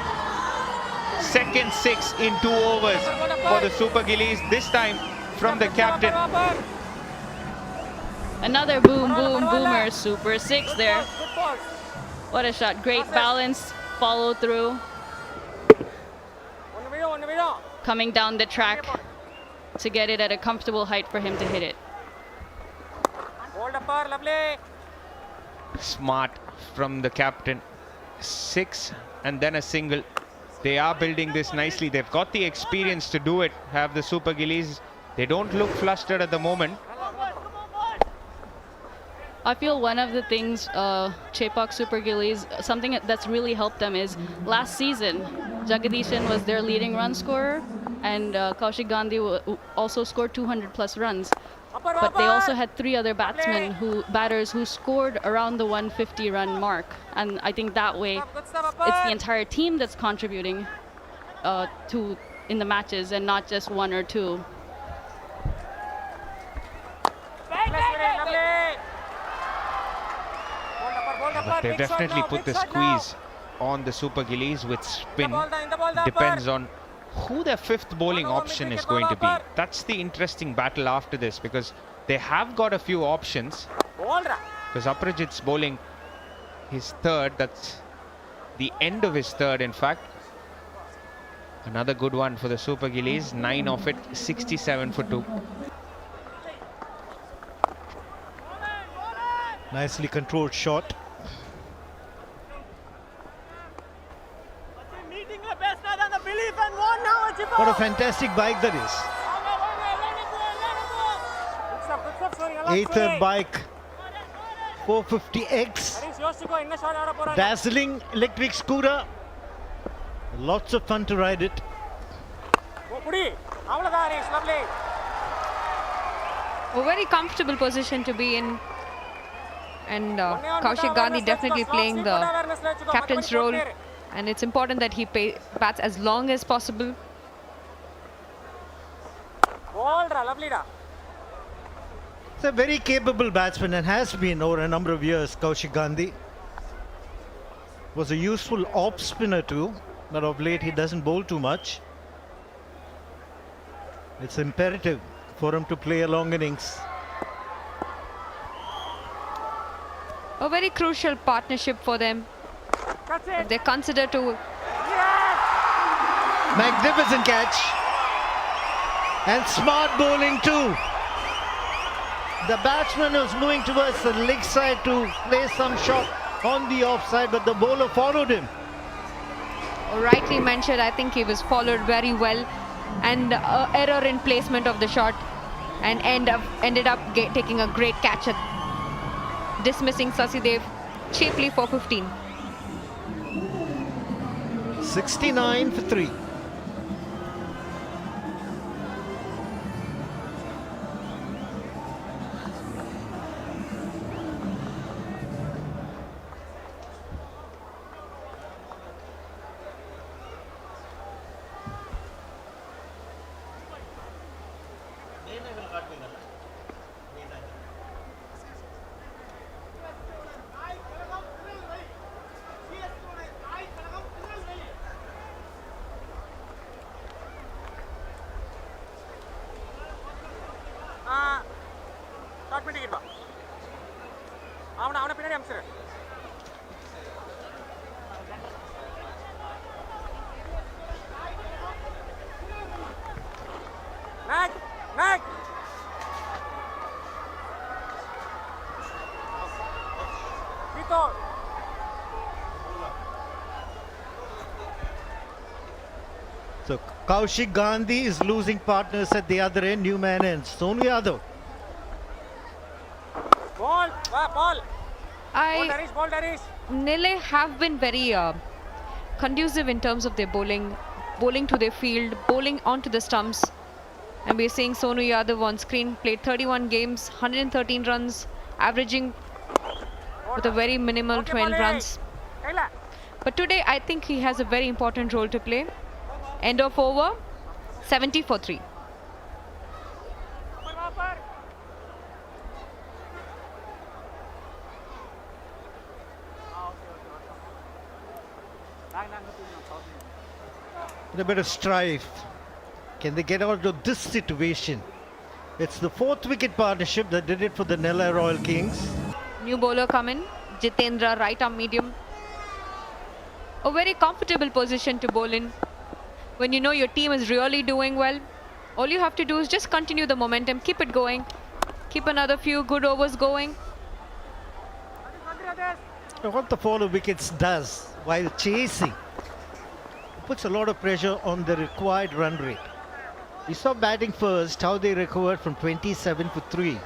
Second 6 in 2 overs for the Super Gillies. This time from the captain. Another boom, boom, boomer. Super 6 there. What a shot. Great balance. Follow through. Coming down the track to get it at a comfortable height for him to hit it. Smart from the captain. 6 and then a single. They are building this nicely. They've got the experience to do it, have the Super Gillies. They don't look flustered at the moment. I feel one of the things Chepauk Super Gillies, something that's really helped them is last season, Jagadisan was their leading run scorer, and Kaushik Gandhi also scored 200 plus runs. But they also had 3 other batters who scored around the 150 run mark. And I think that way it's the entire team that's contributing in the matches and not just 1 or 2. But they've definitely put the squeeze on the Super Gillies with spin. Depends on who their 5th bowling option is going to be. That's the interesting battle after this, because they have got a few options. Because Aprijit's bowling his 3rd, that's the end of his 3rd in fact. Another good one for the Super Gillies, 9 of it, 67 for 2. Nicely controlled shot. What a fantastic bike that is. Aether bike 450X. Dazzling electric scooter. Lots of fun to ride it. A very comfortable position to be in. And Kaushik Gandhi definitely playing the captain's role. And it's important that he bats as long as possible. He's a very capable batsman and has been over a number of years, Kaushik Gandhi. Was a useful off spinner too, but of late he doesn't bowl too much. It's imperative for him to play a long innings. A very crucial partnership for them. If they consider to... Magnificent catch. And smart bowling too. The batsman was moving towards the leg side to play some shot on the offside, but the bowler followed him. Rightly mentioned, I think he was followed very well. And error in placement of the shot. And ended up taking a great catch at dismissing Sasidev cheaply for 15. 69 for 3. So Kaushik Gandhi is losing partners at the other end, new man and Sonu Yadav. Ball. Nellai have been very conducive in terms of their bowling to their field, bowling onto the stumps. And we're seeing Sonu Yadav on screen, played 31 games, 113 runs, averaging with a very minimal 12 runs. But today I think he has a very important role to play. End of over, 70 for 3. A bit of strife. Can they get out of this situation? It's the 4th wicket partnership that did it for the Nellai Royal Kings. New bowler come in, Jitendra, right arm medium. A very comfortable position to bowl in. When you know your team is really doing well, all you have to do is just continue the momentum, keep it going, keep another few good overs going. What the fall of wickets does while chasing, puts a lot of pressure on the required run rate. We saw batting first, how they recovered from 27 for 3.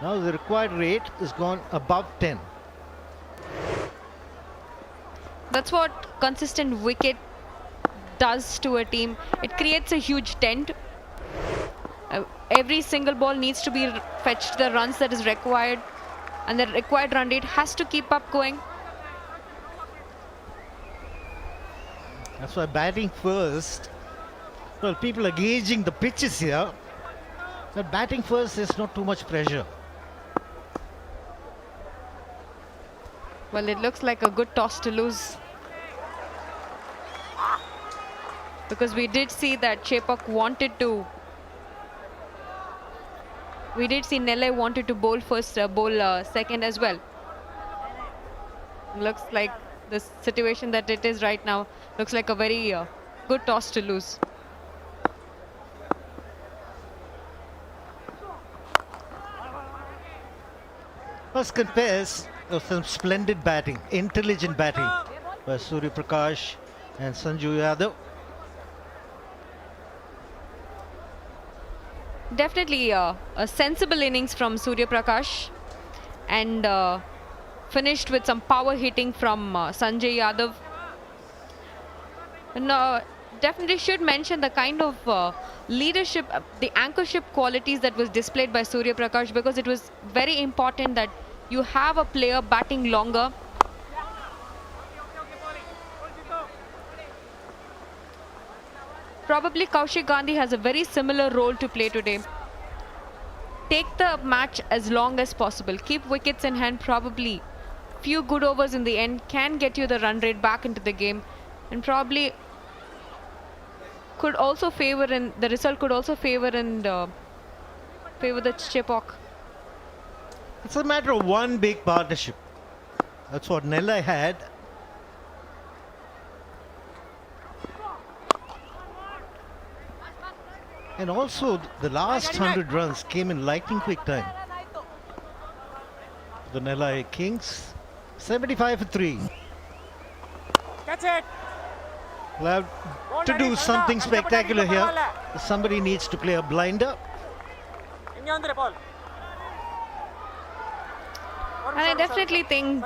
Now the required rate is gone above 10. That's what consistent wicket does to a team. It creates a huge dent. Every single ball needs to be fetched the runs that is required, and the required run rate has to keep up going. That's why batting first, well, people are gauging the pitches here, but batting first is not too much pressure. Well, it looks like a good toss to lose. Because we did see that Chepauk wanted to... We did see Nellai wanted to bowl first, bowl second as well. Looks like the situation that it is right now, looks like a very good toss to lose. Must confess, there was some splendid batting, intelligent batting by Surya Prakash and Sanju Yadav. Definitely a sensible innings from Surya Prakash, and finished with some power hitting from Sanjay Yadav. And definitely should mention the kind of leadership, the anchorship qualities that was displayed by Surya Prakash, because it was very important that you have a player batting longer. Probably Kaushik Gandhi has a very similar role to play today. Take the match as long as possible. Keep wickets in hand. Probably few good overs in the end can get you the run rate back into the game, and probably could also favor, in the result could also favor the Chepauk. It's a matter of one big partnership. That's what Nellai had. And also the last 100 runs came in lightning quick time. The Nellai Kings, 75 for 3. Catch it. We'll have to do something spectacular here. Somebody needs to play a blinder. And I definitely think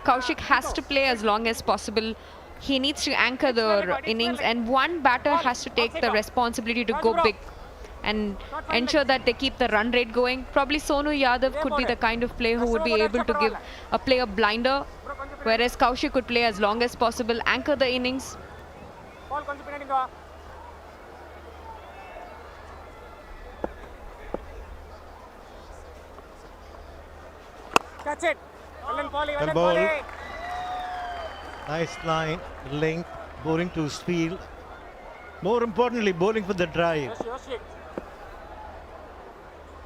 Kaushik has to play as long as possible. He needs to anchor the innings, and one batter has to take the responsibility to go big and ensure that they keep the run rate going. Probably Sonu Yadav could be the kind of player who would be able to give a player blinder, whereas Kaushik could play as long as possible, anchor the innings. Catch it. Well Well ball. Nice line, length, bowling to speed. More importantly, bowling for the drive.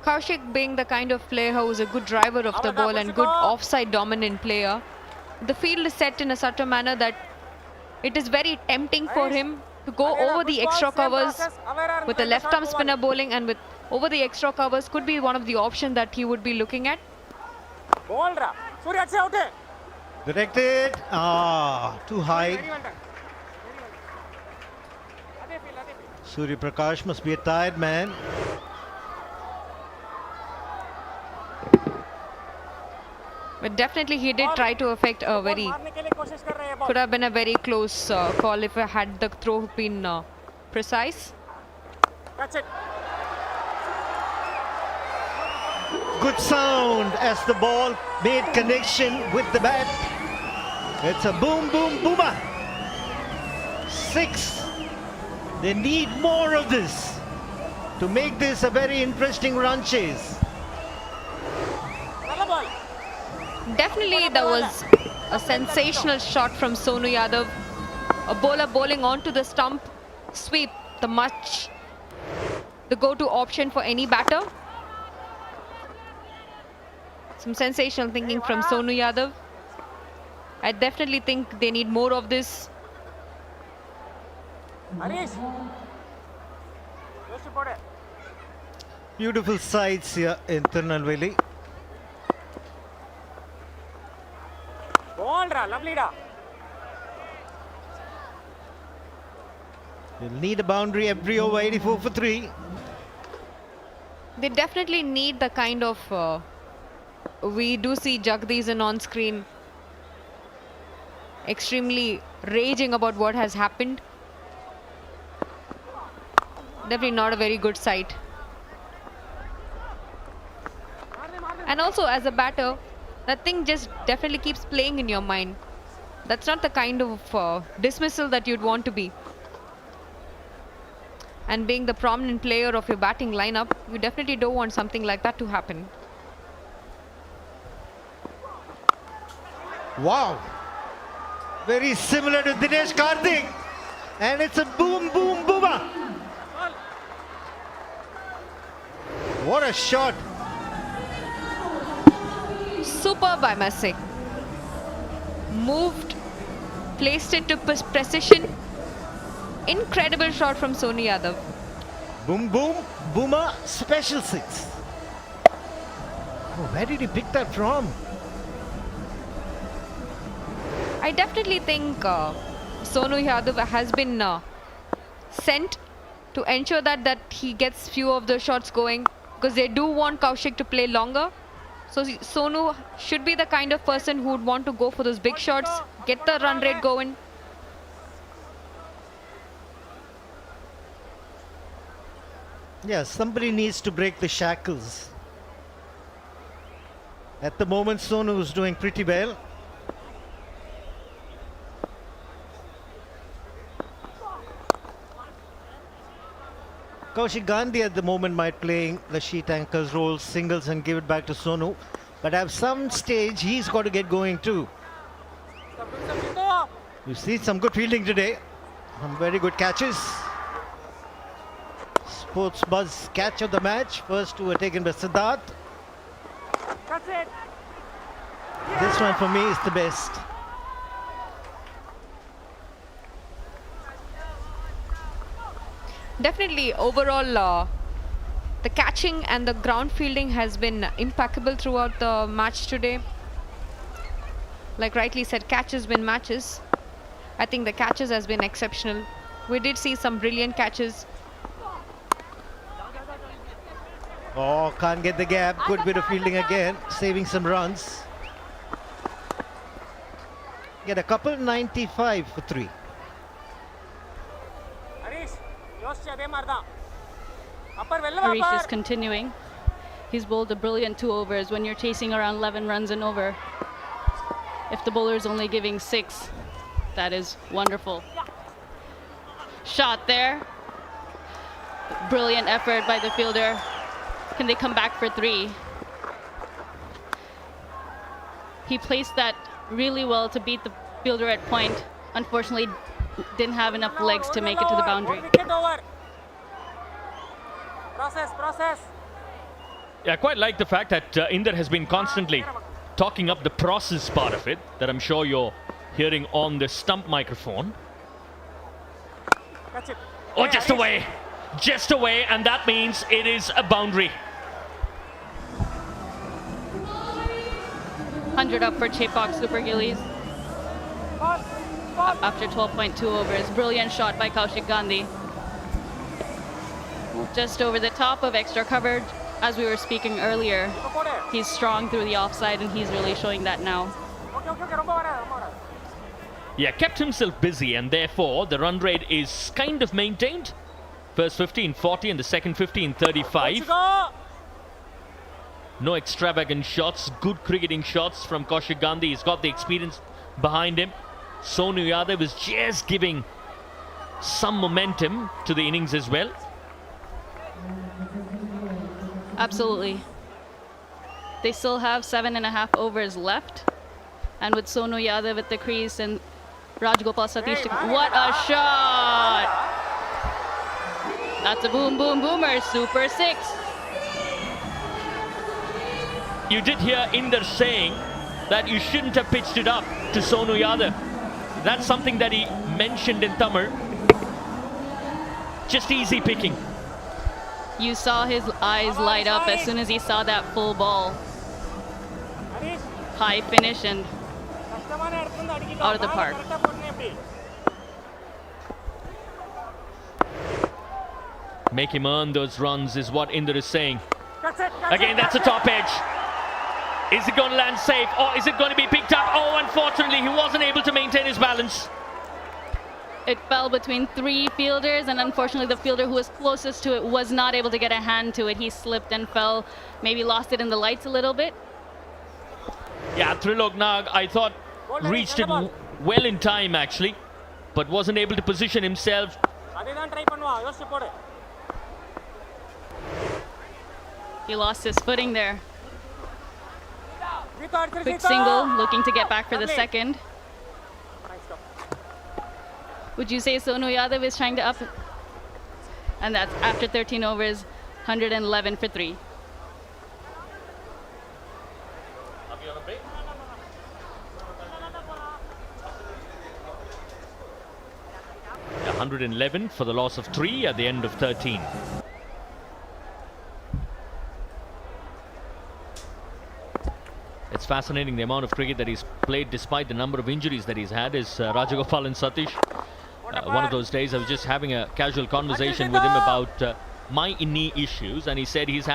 Kaushik being the kind of player who is a good driver of the ball and good offside dominant player. The field is set in a such a manner that it is very tempting for him to go over the extra covers with a left arm spinner bowling, and with over the extra covers could be one of the options that he would be looking at. Directed. Too high. Surya Prakash must be a tired man. But definitely he did try to affect a very, could have been a very close call if had the throw been precise. That's it. Good sound as the ball made connection with the bat. It's a boom, boom, boomer. 6. They need more of this to make this a very interesting run chase. Definitely there was a sensational shot from Sonu Yadav. A bowler bowling onto the stump, sweep, the go-to option for any batter. Some sensational thinking from Sonu Yadav. I definitely think they need more of this. Beautiful sights here in Tirunelveli. Lovely da. They'll need a boundary every over. 84 for 3. They definitely need the kind of we do see Jagdishan on screen extremely raging about what has happened. Definitely not a very good sight. And also as a batter, that thing just definitely keeps playing in your mind. That's not the kind of dismissal that you'd want to be. And being the prominent player of your batting lineup, you definitely don't want something like that to happen. Wow. Very similar to Dinesh Karthik. And it's a boom, boom, boomer. What a shot. Superb, I must say. Moved, placed it to precision. Incredible shot from Sonu Yadav. Boom, boom, boomer, special 6. Oh, where did he pick that from? I definitely think Sonu Yadav has been sent to ensure that he gets few of the shots going, because they do want Kaushik to play longer. So Sonu should be the kind of person who would want to go for those big shots, get the run rate going. Yes, somebody needs to break the shackles. At the moment, Sonu is doing pretty well. Kaushik Gandhi at the moment might playing the sheet anchor's role, singles and give it back to Sonu. But at some stage, he's got to get going too. You see some good fielding today. Some very good catches. Sports Buzz catch of the match. First two were taken by Siddharth. That's it. This one for me is the best. Definitely, overall, the catching and the ground fielding has been impeccable throughout the match today. Like rightly said, catches win matches. I think the catches has been exceptional. We did see some brilliant catches. Oh, can't get the gap. Good bit of fielding again, saving some runs. Get a couple, 95 for 3. Harish is continuing. He's bowled a brilliant 2 overs when you're chasing around 11 runs and over. If the bowler is only giving 6, that is wonderful. Shot there. Brilliant effort by the fielder. Can they come back for 3? He placed that really well to beat the fielder at point. Unfortunately, didn't have enough legs to make it to the boundary. Process. Yeah, I quite like the fact that Inder has been constantly talking up the process part of it, that I'm sure you're hearing on the stump microphone. Catch it. Oh, just away, and that means it is a boundary. 100 up for Chepauk Super Gillies. After 12.2 overs, brilliant shot by Kaushik Gandhi. Just over the top of extra coverage. As we were speaking earlier, he's strong through the offside and he's really showing that now. Yeah, kept himself busy and therefore the run rate is kind of maintained. First 15-40 and the second 15-35. No extravagant shots, good cricketing shots from Kaushik Gandhi. He's got the experience behind him. Sonu Yadav is just giving some momentum to the innings as well. Absolutely. They still have 7.5 overs left. And with Sonu Yadav at the crease and Rajgopal Satish, what a shot! That's a boom, boom, boomer, super 6. You did hear Inder saying that you shouldn't have pitched it up to Sonu Yadav. That's something that he mentioned in Tamil. Just easy picking. You saw his eyes light up as soon as he saw that full ball. High finish and out of the park. Make him earn those runs is what Inder is saying. Again, that's a top edge. Is it going to land safe or is it going to be picked up? Oh, unfortunately, he wasn't able to maintain his balance. It fell between 3 fielders and unfortunately the fielder who was closest to it was not able to get a hand to it. He slipped and fell, maybe lost it in the lights a little bit. Yeah, Trilok Nag, I thought reached it well in time actually, but wasn't able to position himself. He lost his footing there. Quick single, looking to get back for the second. Would you say Sonu Yadav is trying to up? And that's after 13 overs, 111 for 3. 111 for the loss of 3 at the end of 13. It's fascinating the amount of cricket that he's played despite the number of injuries that he's had is Rajagopal and Satish. one of those days I was just having a casual conversation with him about my knee issues, and he said he's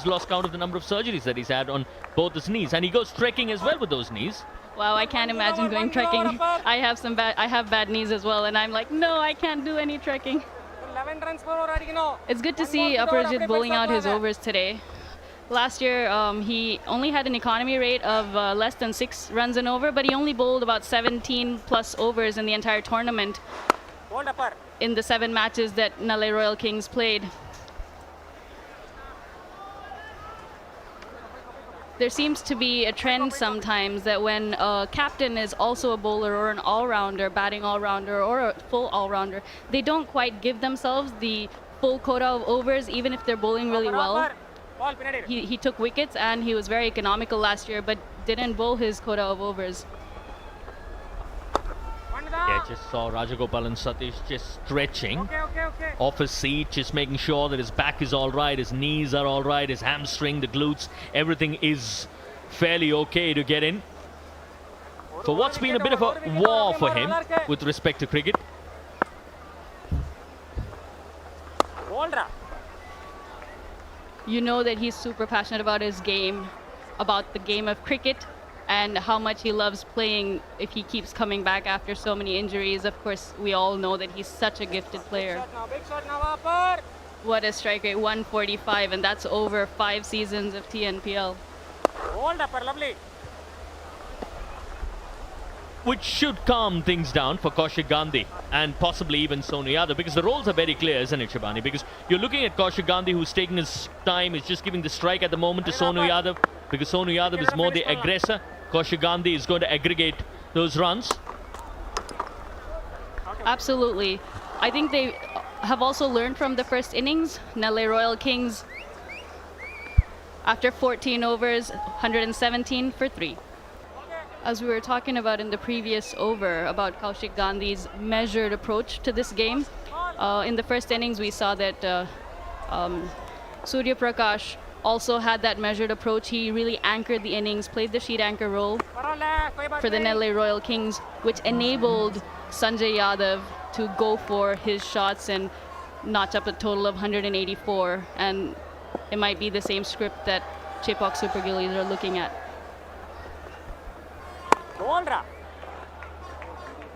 lost count of the number of surgeries that he's had on both his knees, and he goes trekking as well with those knees. Wow, I can't imagine going trekking. I have bad knees as well, and I'm like, no, I can't do any trekking. It's good to see Aparajit bowling out his overs today. Last year, he only had an economy rate of less than 6 runs an over, but he only bowled about 17 plus overs in the entire tournament in the 7 matches that Nellai Royal Kings played. There seems to be a trend sometimes that when a captain is also a bowler or an all-rounder, batting all-rounder or a full all-rounder, they don't quite give themselves the full quota of overs even if they're bowling really well. He took wickets and he was very economical last year, but didn't bowl his quota of overs. Yeah, just saw Rajagopalan Satish just stretching off his seat, just making sure that his back is all right, his knees are all right, his hamstring, the glutes, everything is fairly okay to get in. For what's been a bit of a war for him with respect to cricket. You know that he's super passionate about his game, about the game of cricket, and how much he loves playing if he keeps coming back after so many injuries. Of course, we all know that he's such a gifted player. What a strike rate, 145, and that's over 5 seasons of TNPL. Which should calm things down for Kaushik Gandhi and possibly even Sonu Yadav, because the roles are very clear, isn't it, Shabani? Because you're looking at Kaushik Gandhi, who's taking his time, is just giving the strike at the moment to Sonu Yadav, because Sonu Yadav is more the aggressor. Kaushik Gandhi is going to aggregate those runs. Absolutely. I think they have also learned from the first innings. Nellai Royal Kings, after 14 overs, 117 for 3. As we were talking about in the previous over, about Kaushik Gandhi's measured approach to this game. In the first innings, we saw that Surya Prakash also had that measured approach. He really anchored the innings, played the sheet anchor role for the Nellai Royal Kings, which enabled Sanjay Yadav to go for his shots and notch up a total of 184. And it might be the same script that Chepauk Super Gillies are looking at.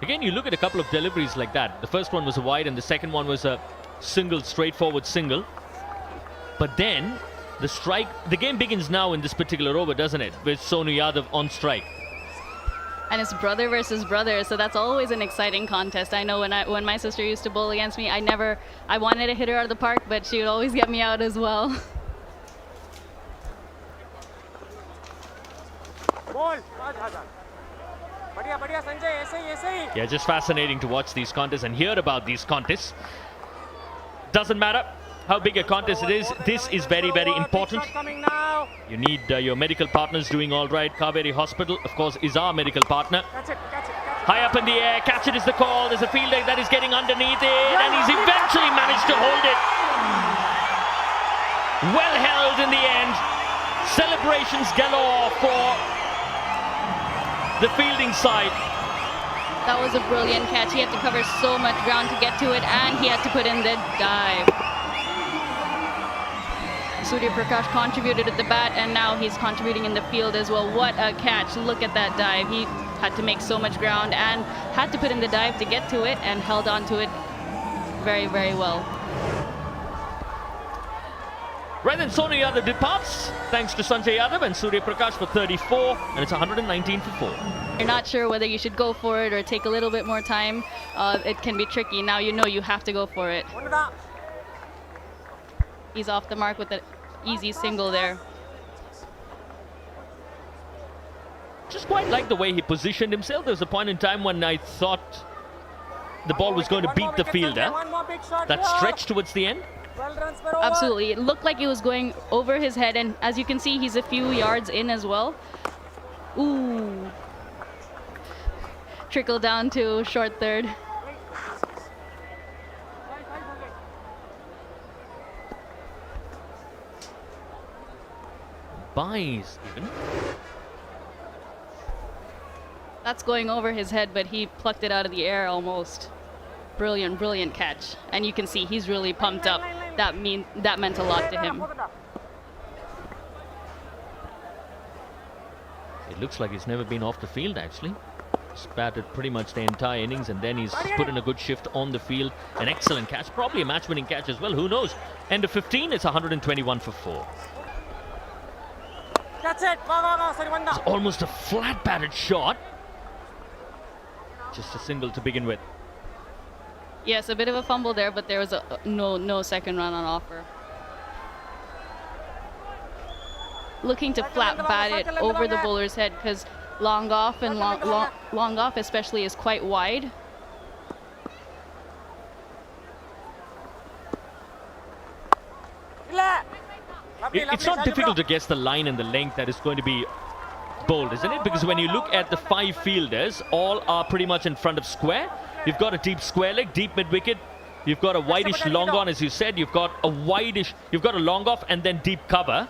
Again, you look at a couple of deliveries like that. The first one was a wide and the second one was a single, straightforward single. But then the game begins now in this particular over, doesn't it? With Sonu Yadav on strike. And it's brother versus brother, so that's always an exciting contest. I know when my sister used to bowl against me, I wanted to hit her out of the park, but she would always get me out as well. Yeah, just fascinating to watch these contests and hear about these contests. Doesn't matter how big a contest it is, this is very, very important. You need your medical partners doing all right. Kaveri Hospital, of course, is our medical partner. High up in the air, catch it is the call. There's a fielder that is getting underneath it, and he's eventually managed to hold it. Well held in the end. Celebrations galore for the fielding side. That was a brilliant catch. He had to cover so much ground to get to it, and he had to put in the dive. Surya Prakash contributed at the bat, and now he's contributing in the field as well. What a catch. Look at that dive. He had to make so much ground and had to put in the dive to get to it, and held on to it very, very well. Right then, Sonu Yadav departs, thanks to Sanjay Yadav and Surya Prakash for 34, and it's 119 for 4. You're not sure whether you should go for it or take a little bit more time. It can be tricky. Now you know you have to go for it. He's off the mark with an easy single there. Just quite like the way he positioned himself. There was a point in time when I thought the ball was going to beat the fielder. That stretch towards the end. Absolutely. It looked like it was going over his head, and as you can see, he's a few yards in as well. Ooh. Trickle down to short third. Buys even. That's going over his head, but he plucked it out of the air almost. brilliant catch. And you can see he's really pumped up. That meant a lot to him. It looks like he's never been off the field actually. He's batted pretty much the entire innings and then he's put in a good shift on the field. An excellent catch, probably a match-winning catch as well, who knows. End of 15, it's 121 for 4. That's it. It's almost a flat batted shot. Just a single to begin with. Yes, a bit of a fumble there, but there was no second run on offer. Looking to flat bat it over the bowler's head because long off and long off especially is quite wide. It's not difficult to guess the line and the length that is going to be bowled, isn't it? Because when you look at the 5 fielders, all are pretty much in front of square. You've got a deep square leg, deep mid-wicket. You've got a wideish long on, as you said. You've got a long off and then deep cover.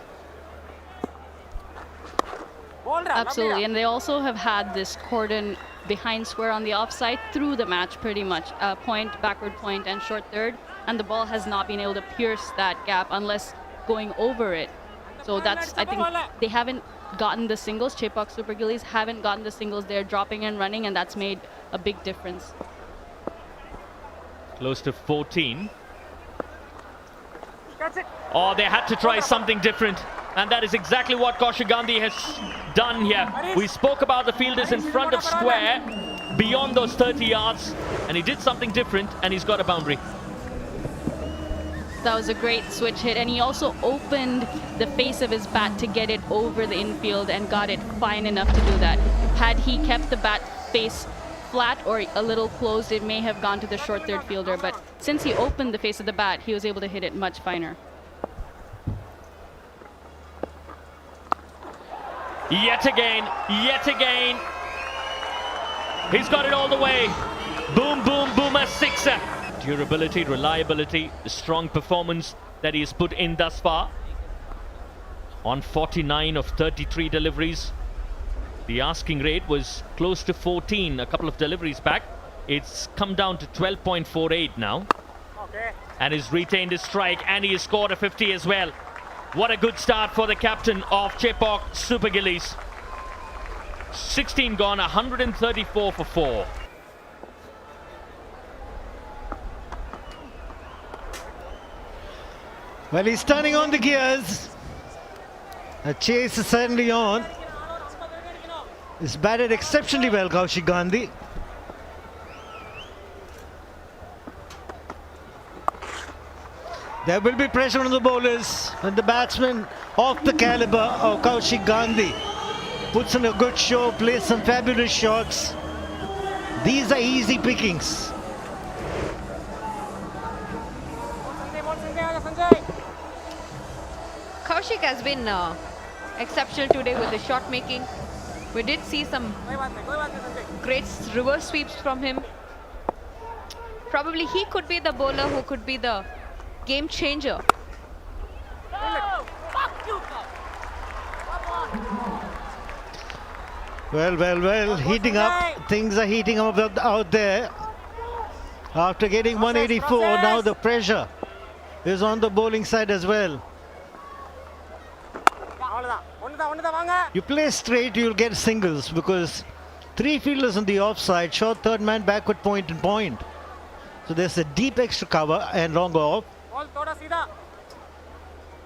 Absolutely, and they also have had this cordon behind square on the offside through the match pretty much. Point, backward point and short third, and the ball has not been able to pierce that gap unless going over it. So that's, I think, they haven't gotten the singles. Chepauk Super Gillies haven't gotten the singles. They're dropping and running, and that's made a big difference. Close to 14. Oh, they had to try something different. And that is exactly what Kaushik Gandhi has done here. We spoke about the fielders in front of square, beyond those 30 yards. And he did something different, and he's got a boundary. That was a great switch hit, and he also opened the face of his bat to get it over the infield and got it fine enough to do that. Had he kept the bat face flat or a little closed, it may have gone to the short third fielder, but since he opened the face of the bat, he was able to hit it much finer. Yet again, he's got it all the way. Boom, boom, boom, a sixer. Durability, reliability, the strong performance that he has put in thus far. On 49 of 33 deliveries. The asking rate was close to 14 a couple of deliveries back. It's come down to 12.48 now. And he's retained his strike, and he has scored a 50 as well. What a good start for the captain of Chepauk Super Gillies. 16 gone, 134 for 4. Well, he's turning on the gears. The chase is certainly on. He's batted exceptionally well, Kaushik Gandhi. There will be pressure on the bowlers when the batsman of the caliber of Kaushik Gandhi puts in a good show, plays some fabulous shots. These are easy pickings. Kaushik has been exceptional today with the shot making. We did see some great reverse sweeps from him. Probably he could be the bowler who could be the game changer. Well, heating up. Things are heating up out there. After getting 184, now the pressure is on the bowling side as well. You play straight, you'll get singles because 3 fielders on the offside, short third man, backward point and point. So there's a deep extra cover and longer off.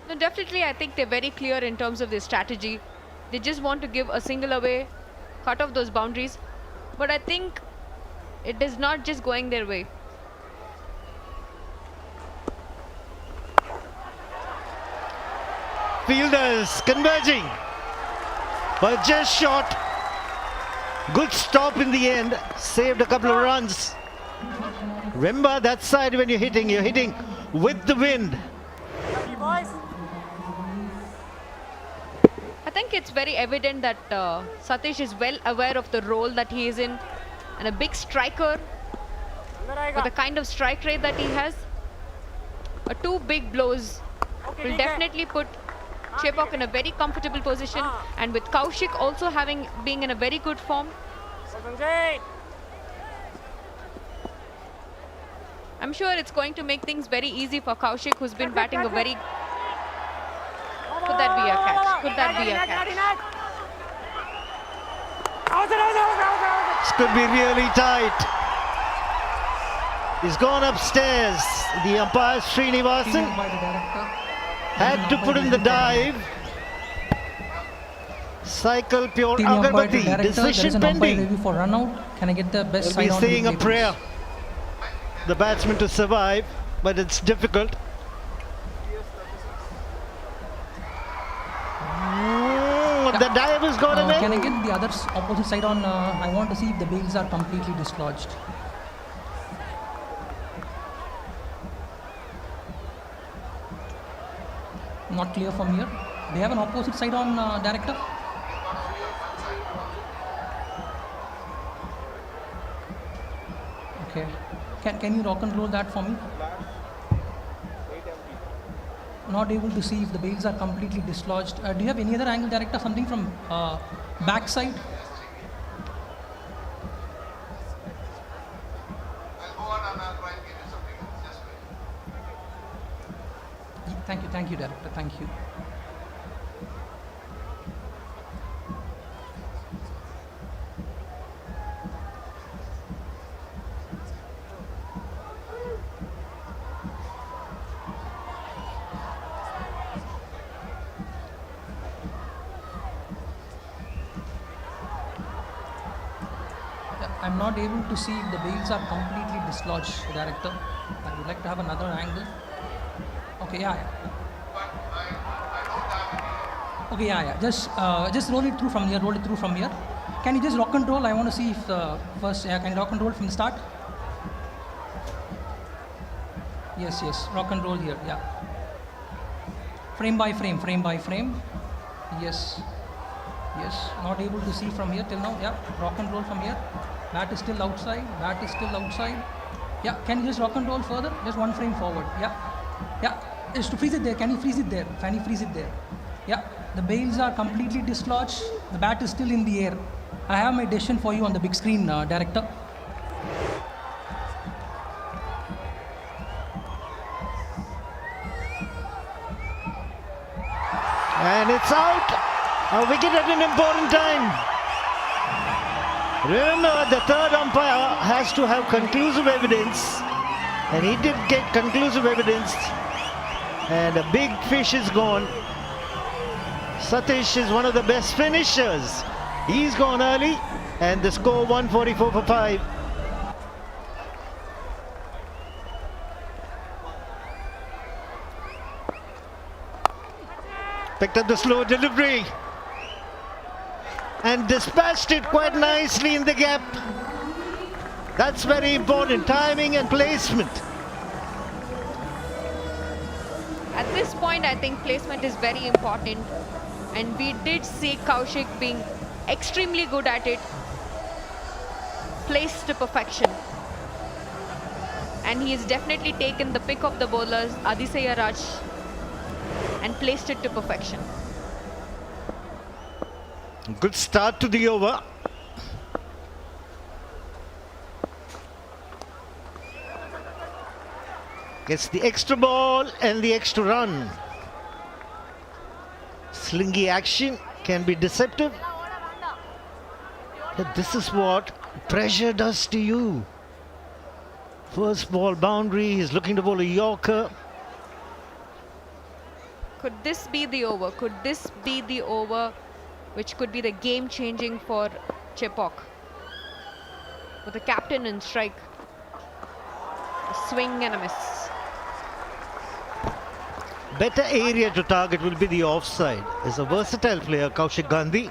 No, definitely, I think they're very clear in terms of their strategy. They just want to give a single away, cut off those boundaries. But I think it is not just going their way. Fielders converging, but just short. Good stop in the end, saved a couple of runs. Remember that side when you're hitting with the wind. I think it's very evident that Satish is well aware of the role that he is in, and a big striker with the kind of strike rate that he has. 2 big blows will definitely put Chepauk in a very comfortable position, and with Kaushik also being in a very good form. I'm sure it's going to make things very easy for Kaushik, who's been batting a very... Could that be a catch? Could that be a catch? This could be really tight. He's gone upstairs. The umpire, Srinivasan, had to put in the dive. Cycle pure Agarbatti. Decision pending. For run out. Can I get the best We'll side on be saying a replay, prayer. The batsman to survive, but it's difficult. The dive has got away. Can I get the other opposite side on? I want to see if the bails are completely dislodged. Not clear from here. Do you have an opposite side on, director? Okay. Can you rock and roll that for me? Not able to see if the bails are completely dislodged. Do you have any other angle, director? Something from backside? Thank you, director. Thank you. I'm not able to see if the bails are completely dislodged, director. I would like to have another angle. Okay, yeah. Okay, yeah. Just roll it through from here. Roll it through from here. Can you just rock and roll? I want to see if first. Yeah, can you rock and roll from the start? Yes. Rock and roll here. Yeah. Frame by frame. Frame by frame. Yes. Not able to see from here till now. Yeah. Rock and roll from here. Bat is still outside. Yeah. Can you just rock and roll further? Just one frame forward. Yeah. Just to freeze it there. Can you freeze it there? Can you freeze it there? Yeah. The bails are completely dislodged. The bat is still in the air. I have my decision for you on the big screen, director. And it's out. A wicket at an important time. Remember, the third umpire has to have conclusive evidence. And he did get conclusive evidence. And a big fish is gone. Satish is one of the best finishers. He's gone early. And the score 144 for 5. Picked up the slow delivery. And dispatched it quite nicely in the gap. That's very important. Timing and placement. At this point, I think placement is very important. And we did see Kaushik being extremely good at it. Placed to perfection. And he has definitely taken the pick of the bowlers, Adisaya Raj, and placed it to perfection. Good start to the over. Gets the extra ball and the extra run. Slingy action can be deceptive. But this is what pressure does to you. First ball boundary, he's looking to bowl a Yorker. Could this be the over? Could this be the over which could be the game changing for Chepauk? With the captain in strike. A swing and a miss. Better area to target will be the offside. Is a versatile player, Kaushik Gandhi.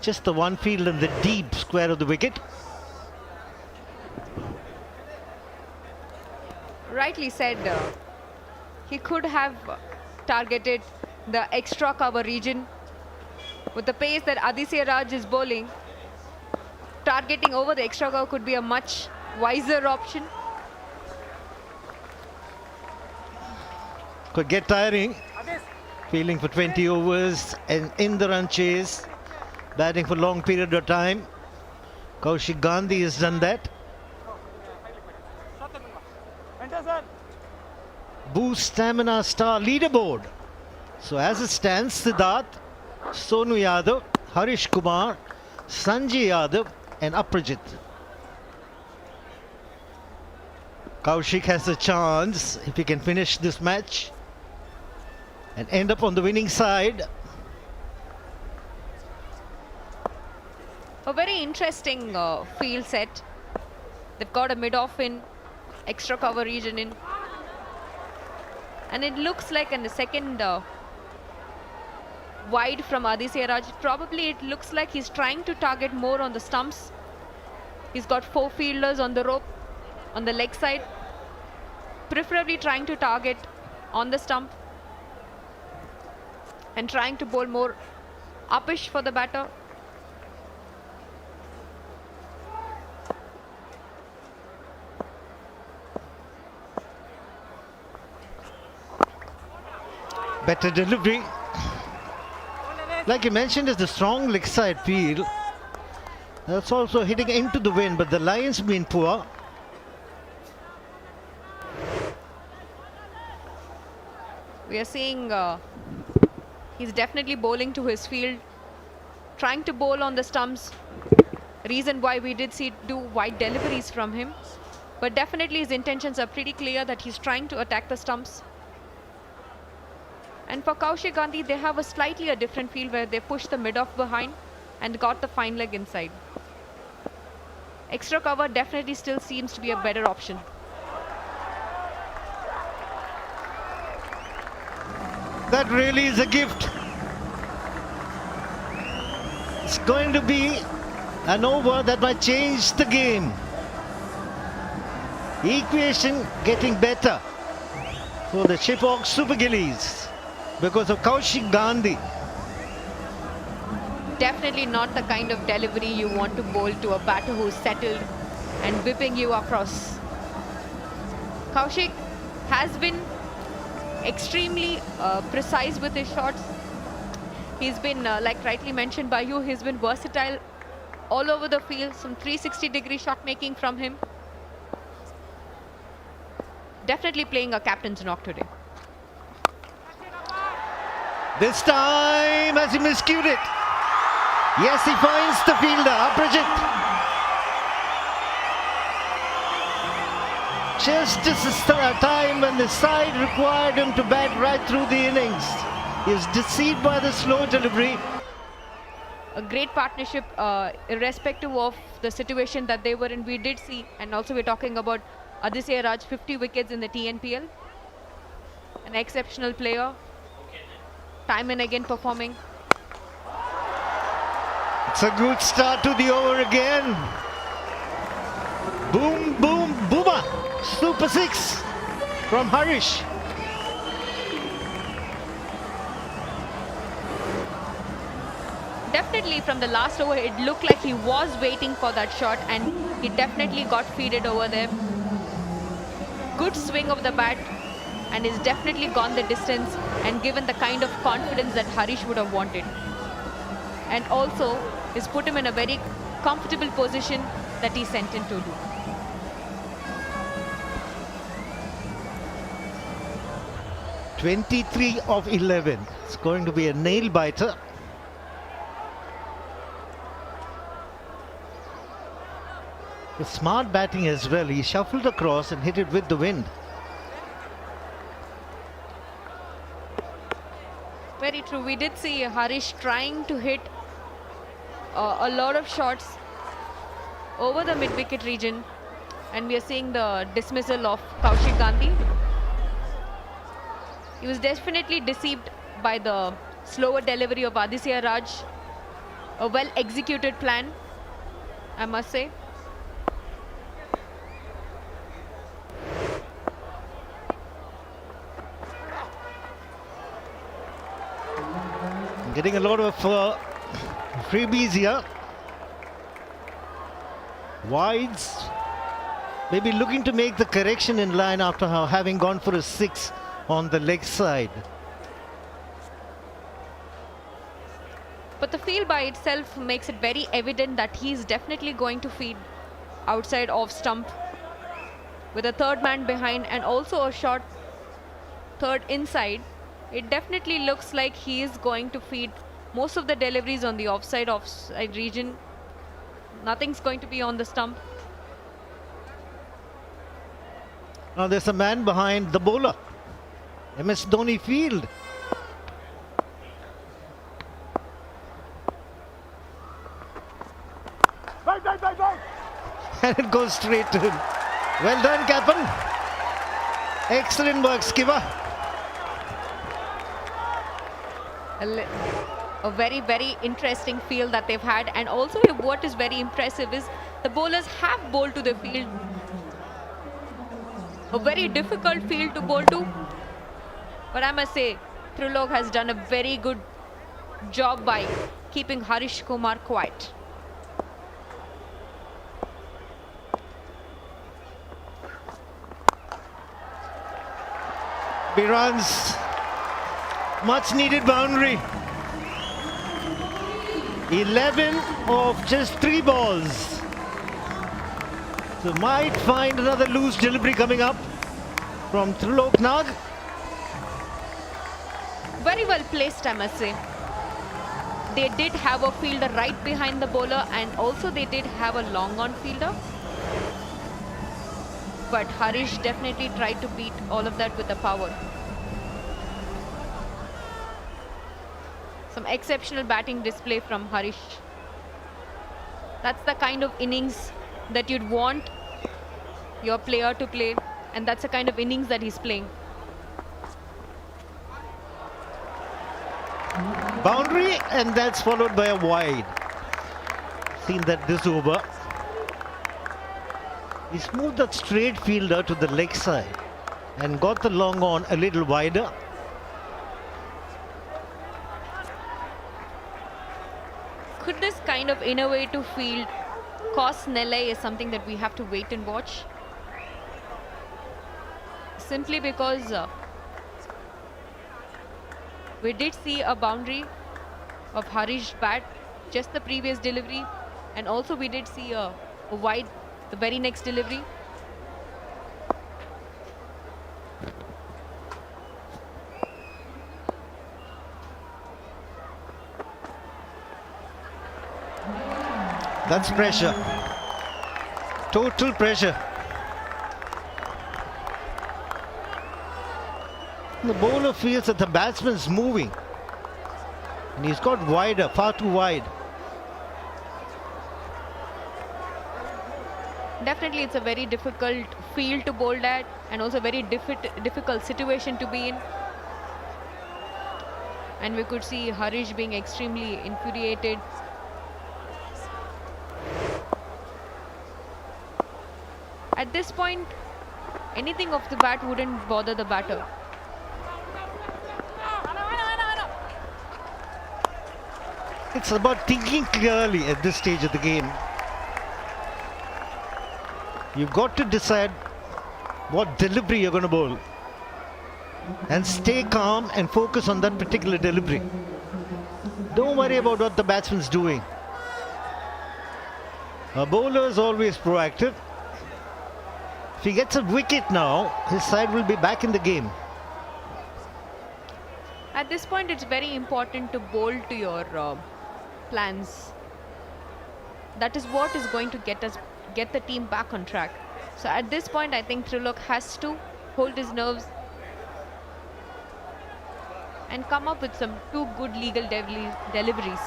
Just the one field in the deep square of the wicket. Rightly said, he could have targeted the extra cover region. With the pace that Adisaya Raj is bowling, targeting over the extra cover could be a much wiser option. Could get tiring. Fielding for 20 overs and in the run chase. Batting for long period of time. Kaushik Gandhi has done that. Boost Stamina Star leaderboard. So as it stands, Siddharth, Sonu Yadav, Harish Kumar, Sanjay Yadav and Aprajit. Kaushik has a chance if he can finish this match and end up on the winning side. A very interesting field set. They've got a mid-off in, extra cover region in. And it looks like in the second wide from Aditya Raj, probably it looks like he's trying to target more on the stumps. He's got 4 fielders on the rope, on the leg side, preferably trying to target on the stump and trying to bowl more uppish for the batter. Better delivery. Like you mentioned, is the strong leg side field. That's also hitting into the wind, but the line's been poor. We are seeing he's definitely bowling to his field, trying to bowl on the stumps. Reason why we did see 2 wide deliveries from him. But definitely his intentions are pretty clear that he's trying to attack the stumps. And for Kaushik Gandhi, they have a slightly a different field where they push the mid-off behind and got the fine leg inside. Extra cover definitely still seems to be a better option. That really is a gift. It's going to be an over that might change the game. Equation getting better for the Chepauk Super Gillies because of Kaushik Gandhi. Definitely not the kind of delivery you want to bowl to a batter who's settled and whipping you across. Kaushik has been extremely precise with his shots. He's been, like rightly mentioned by you, he's been versatile all over the field. Some 360-degree shot making from him. Definitely playing a captain's knock today. This time has he miscued it. Yes, he finds the fielder, Aprajit. Just as a time when the side required him to bat right through the innings. He was deceived by the slow delivery. A great partnership, irrespective of the situation that they were in. We did see, and also we're talking about Aditya Raj, 50 wickets in the TNPL. An exceptional player. Time and again performing. It's a good start to the over again. Boom, boom, booma. Super 6 from Harish. Definitely from the last over, it looked like he was waiting for that shot and he definitely got feeded over there. Good swing of the bat and he's definitely gone the distance and given the kind of confidence that Harish would have wanted. And also, he's put him in a very comfortable position that he sent him to do. "23 of 11. It's going to be a nail biter. With smart batting as well, he shuffled across and hit it with the wind. Very true. We did see Harish trying to hit a lot of shots over the mid-wicket region, and we are seeing the dismissal of Kaushik Gandhi. He was definitely deceived by the slower delivery of Aditya Raj. A well-executed plan, I must say. Getting a lot of freebies here. Wides. Maybe looking to make the correction in line after having gone for a 6 on the leg side. But the field by itself makes it very evident that he is definitely going to feed outside off stump with a third man behind and also a shot third inside, it definitely looks like he is going to feed most of the deliveries on the offside region. Nothing's going to be on the stump. Now there's a man behind the bowler. MS Dhoni field. And it goes straight to him. Well done, Captain. Excellent work, skipper. A very, very interesting field that they've had. And also what is very impressive is the bowlers have bowled to the field. A very difficult field to bowl to. But I must say, Trilok has done a very good job by keeping Harish Kumar quiet. Runs. Much needed boundary. 11 of just 3 balls. So might find another loose delivery coming up from Trilok Nag. Very well placed, I must say. They did have a fielder right behind the bowler, and also they did have a long on fielder. But Harish definitely tried to beat all of that with the power. Some exceptional batting display from Harish. That's the kind of innings that you'd want your player to play, and that's the kind of innings that he's playing. Boundary, and that's followed by a wide. Seen that this over. He smoothed that straight fielder to the leg side and got the long on a little wider. Could this kind of innovative field cost Nellai is something that we have to wait and watch. Simply because we did see a boundary of Harish bat just the previous delivery, and also we did see a wide the very next delivery. That's pressure. Total pressure. The bowler feels that the batsman's moving. And he's got wider, far too wide. Definitely it's a very difficult field to bowl at, and also a very difficult situation to be in. And we could see Harish being extremely infuriated. At this point, anything off the bat wouldn't bother the batter. It's about thinking clearly at this stage of the game. You've got to decide what delivery you're going to bowl and stay calm and focus on that particular delivery. Don't worry about what the batsman's doing. A bowler is always proactive. If he gets a wicket now, his side will be back in the game. At this point, it's very important to bowl to your plans. That is what is going to get the team back on track. So at this point, I think Trilok has to hold his nerves and come up with some two good legal deliveries.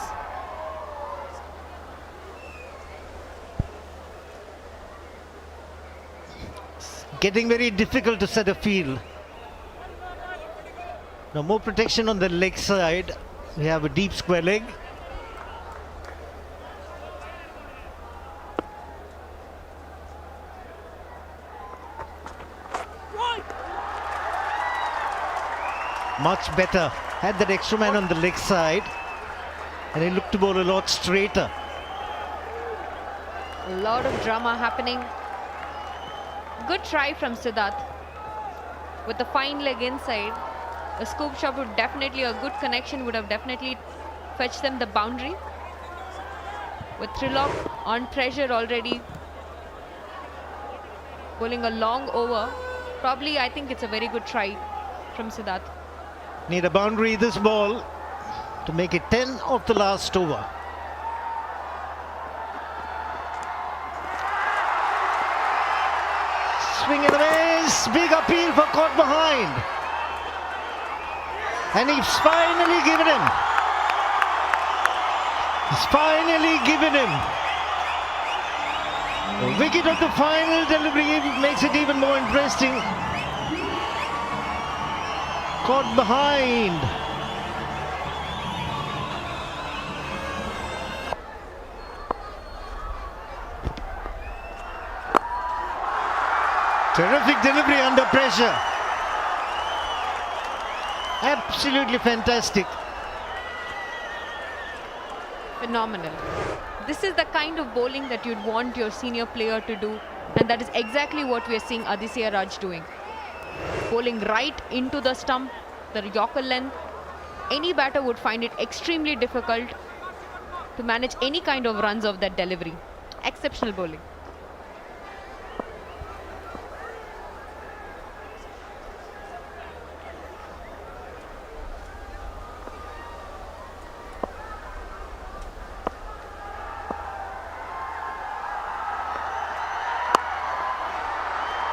Getting very difficult to set a field. Now more protection on the leg side. We have a deep square leg. Much better. Had that extra man on the leg side, and he looked to bowl a lot straighter. A lot of drama happening. Good try from Siddharth. With the fine leg inside, a scoop shot would definitely, a good connection would have definitely fetched them the boundary. With Trilok on pressure already, bowling a long over, probably I think it's a very good try from Siddharth. Need a boundary this ball to make it 10 of the last over. Swing and a miss. Big appeal for caught behind. And he's finally given him. He's finally given him. The wicket of the final delivery makes it even more interesting. Caught behind. Terrific delivery under pressure. Absolutely fantastic. Phenomenal. This is the kind of bowling that you'd want your senior player to do, and that is exactly what we are seeing Aditya Raj doing. Bowling right into the stump, the Yorker length. Any batter would find it extremely difficult to manage any kind of runs of that delivery. Exceptional bowling.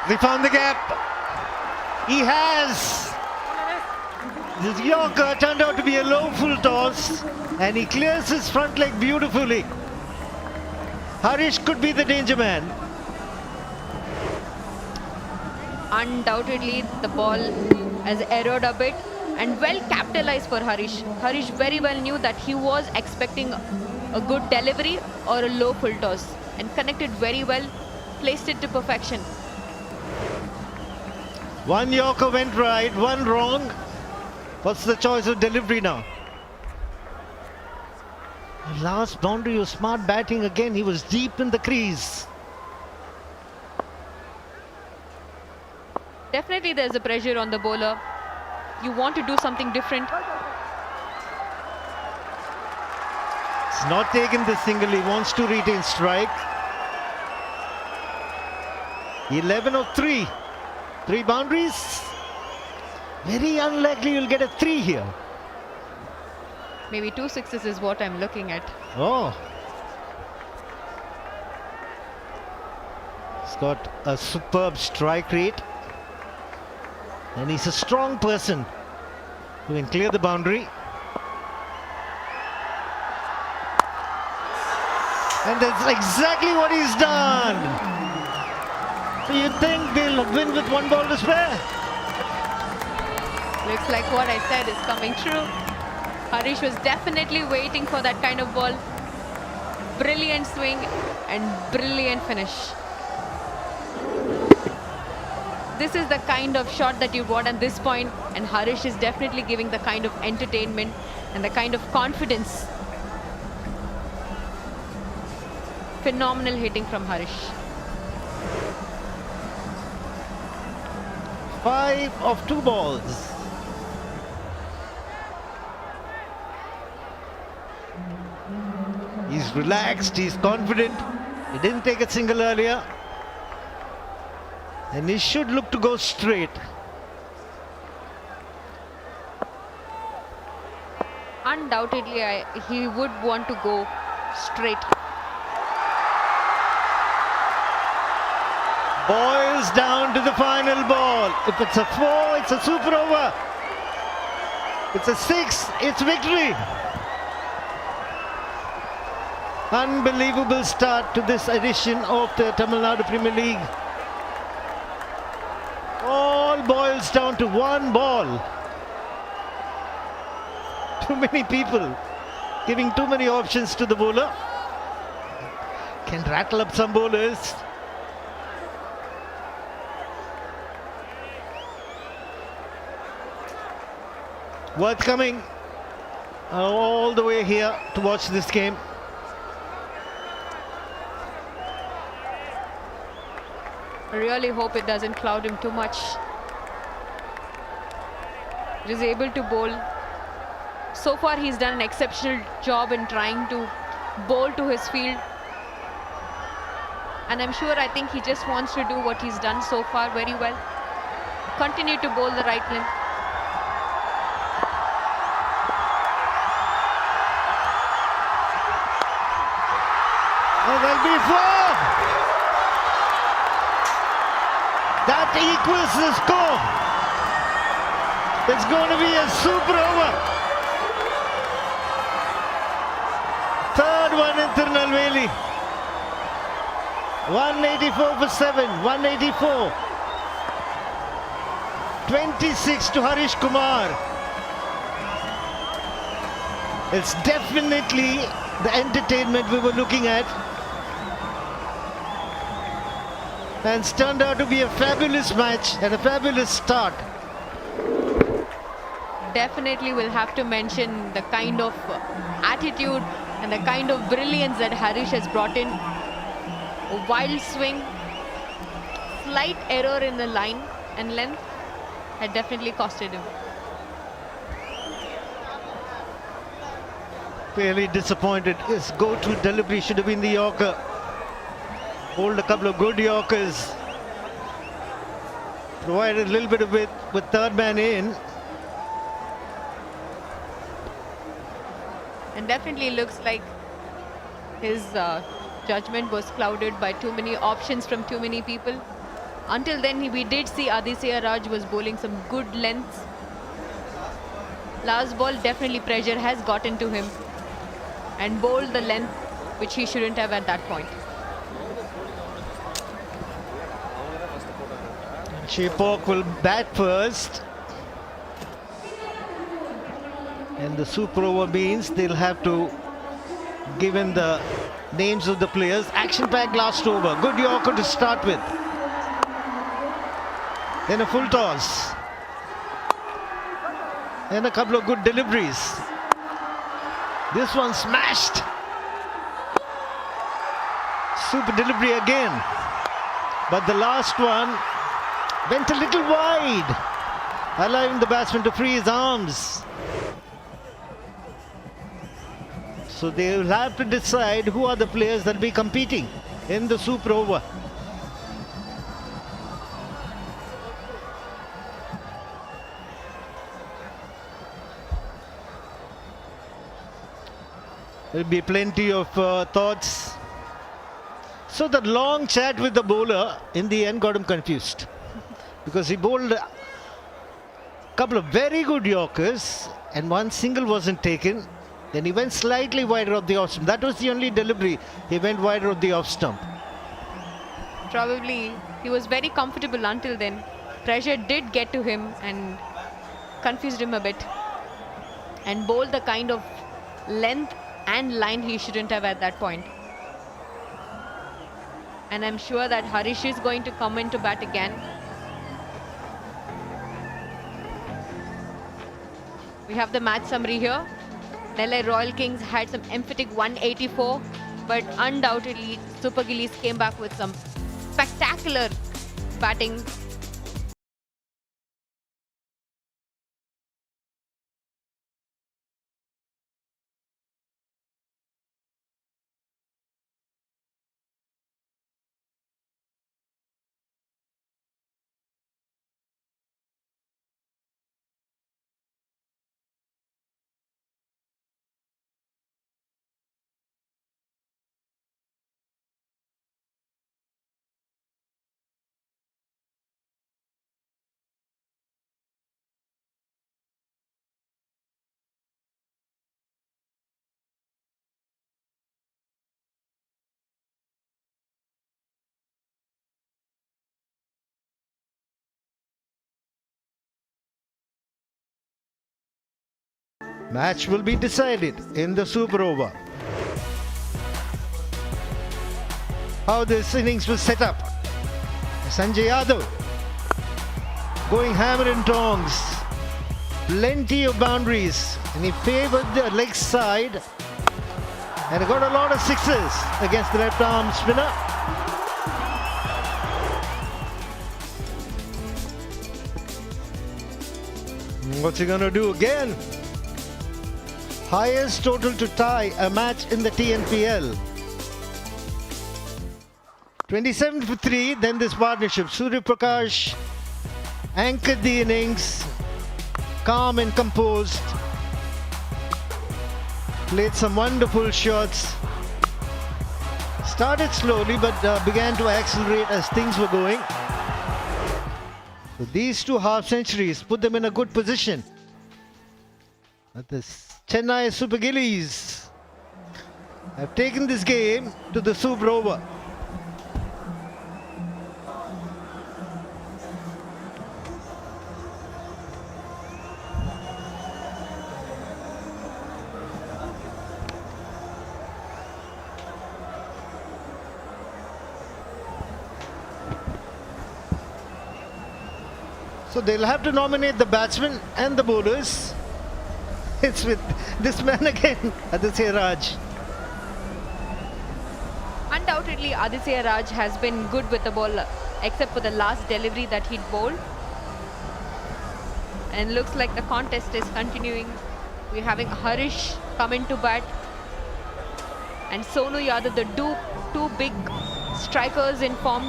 He found the gap. He has. This Yorker turned out to be a low full toss, and he clears his front leg beautifully. Harish could be the danger man. Undoubtedly, the ball has erred a bit and well capitalized for Harish. Harish very well knew that he was expecting a good delivery or a low full toss and connected very well, placed it to perfection. One Yorker went right, one wrong. What's the choice of delivery now? The last boundary was smart batting again. He was deep in the crease. Definitely there's a pressure on the bowler. You want to do something different. He's not taken the single. He wants to retain strike. 11 of 3. 3 boundaries. Very unlikely you'll get a 3 here. Maybe 2 sixes is what I'm looking at. Oh. He's got a superb strike rate. And he's a strong person who can clear the boundary. And that's exactly what he's done. So you think they'll win with 1 ball to spare? Looks like what I said is coming true. Harish was definitely waiting for that kind of ball. Brilliant swing and brilliant finish. This is the kind of shot that you want at this point, and Harish is definitely giving the kind of entertainment and the kind of confidence. Phenomenal hitting from Harish. 5 of 2 balls. He's relaxed, he's confident. He didn't take a single earlier. And he should look to go straight. Undoubtedly, he would want to go straight. Boils down to the final ball. If it's a 4, it's a super over. It's a 6, it's victory. Unbelievable start to this edition of the Tamil Nadu Premier League. All boils down to 1 ball. Too many people giving too many options to the bowler. Can rattle up some bowlers. Worth coming all the way here to watch this game. I really hope it doesn't cloud him too much. He is able to bowl. So far he's done an exceptional job in trying to bowl to his field. And I think he just wants to do what he's done so far very well. Continue to bowl the right length. there'll be 4. That equals the score. It's going to be a super over. Third one in Tirunelveli. 184 for 7. 184. 26 to Harish Kumar. It's definitely the entertainment we were looking at. And it's turned out to be a fabulous match and a fabulous start. Definitely will have to mention the kind of attitude and the kind of brilliance that Harish has brought in. A wild swing, slight error in the line and length had definitely costed him. Really disappointed. His go-to delivery should have been the Yorker. Bowled a couple of good Yorkers. Provided a little bit of it with third man in. And definitely looks like his judgment was clouded by too many options from too many people. Until then, we did see Aditya Raj was bowling some good lengths. Last ball, definitely pressure has gotten to him and bowled the length which he shouldn't have at that point. Chepauk will bat first. And the super over means they'll have to give in the names of the players. Action-packed last over. Good Yorker to start with. Then a full toss. And a couple of good deliveries. This one smashed. Super delivery again. But the last one went a little wide, allowing the batsman to free his arms. So they will have to decide who are the players that will be competing in the super over. There will be plenty of thoughts. So the long chat with the bowler in the end got him confused. Because he bowled a couple of very good Yorkers and one single wasn't taken. Then he went slightly wider of the off stump. That was the only delivery. He went wider of the off stump. Probably he was very comfortable until then. Pressure did get to him and confused him a bit. And bowled the kind of length and line he shouldn't have at that point. And I'm sure that Harish is going to come into bat again. We have the match summary here. Nellai Royal Kings had some emphatic 184, but undoubtedly Super Gillies came back with some spectacular batting. Match will be decided in the super over. How this innings was set up. Sanjay Yadav going hammer and tongs. Plenty of boundaries. And he favored the leg side. And got a lot of sixes against the left arm spinner. What's he gonna do again? Highest total to tie a match in the TNPL. 27 for 3, then this partnership. Surya Prakash anchored the innings, calm and composed. Played some wonderful shots. Started slowly but began to accelerate as things were going. So these two half centuries put them in a good position. But the Chennai Super Gillies have taken this game to the super over. So they'll have to nominate the batsmen and the bowlers. It's with this man again, Aditya Raj. Undoubtedly, Aditya Raj has been good with the ball, except for the last delivery that he'd bowled. And looks like the contest is continuing. We're having Harish come into bat. And Sonu Yadav, the two big strikers in form,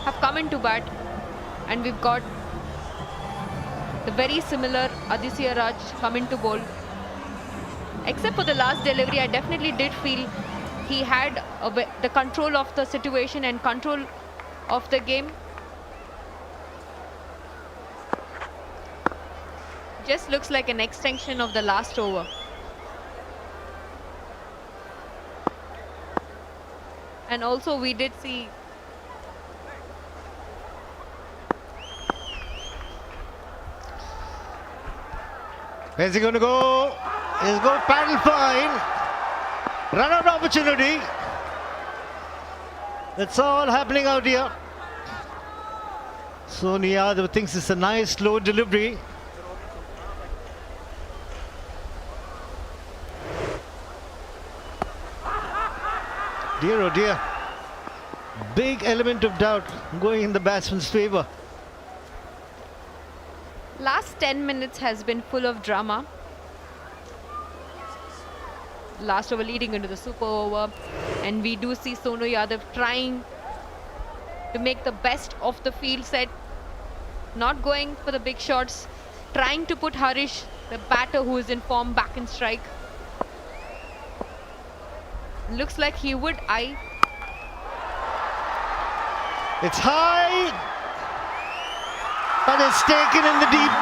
have come into bat. And we've got the very similar Aditya Raj come into bowl. Except for the last delivery, I definitely did feel he had the control of the situation and control of the game. Just looks like an extension of the last over. And also we did see where's he going to go? He's going to paddle fine. Run out opportunity. That's all happening out here. Sonu Yadav thinks it's a nice slow delivery. Dear oh dear. Big element of doubt going in the batsman's favour. last 10 minutes has been full of drama. Last over leading into the super over, and we do see Sonu Yadav trying to make the best of the field set, not going for the big shots, trying to put Harish, the batter who is in form, back in strike. Looks like he would eye. It's high, but it's taken in the deep.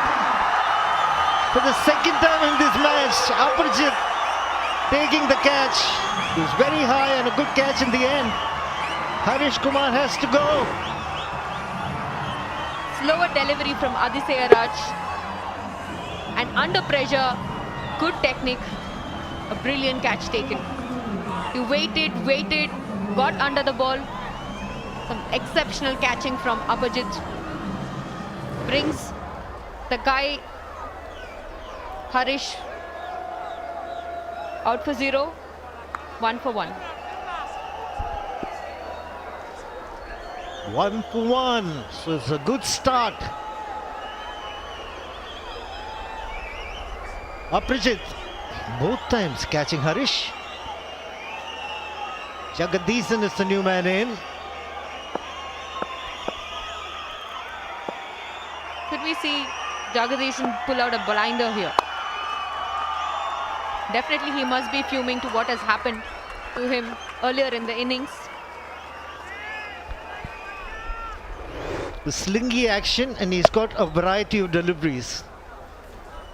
For the second time in this match, Aparajit taking the catch. It was very high and a good catch in the end. Harish Kumar has to go. Slower delivery from Aditya Raj. And under pressure, good technique, a brilliant catch taken. He waited, got under the ball. Some exceptional catching from Aparajit. Brings the guy, Harish, out for 0, 1 for 1. 1 for 1, so it's a good start. Aparajit, both times catching Harish. Jagadisan is the new man in. Could we see Jagadisan pull out a blinder here? Definitely he must be fuming to what has happened to him earlier in the innings. The slingy action, and he's got a variety of deliveries.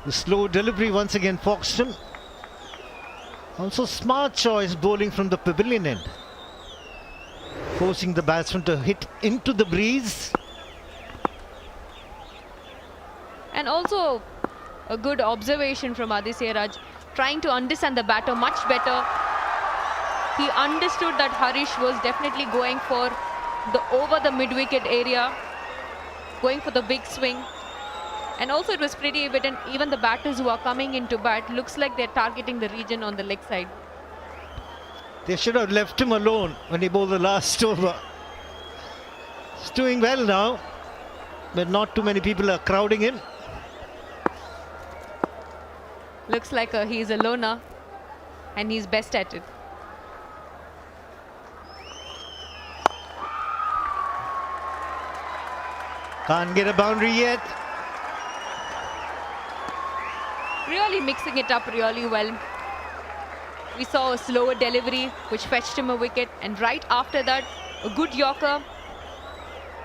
The slow delivery once again foxed him. Also smart choice bowling from the pavilion end, forcing the batsman to hit into the breeze. And also a good observation from Aditya Raj, trying to understand the batter much better. He understood that Harish was definitely going for the over the mid-wicket area, going for the big swing. And also it was pretty evident, even the batters who are coming into bat, looks like they're targeting the region on the leg side. They should have left him alone when he bowled the last over. He's doing well now, but not too many people are crowding him. Looks like he's a loner, and he's best at it. Can't get a boundary yet. Really mixing it up really well. we saw a slower delivery which fetched him a wicket, and right after that a good yorker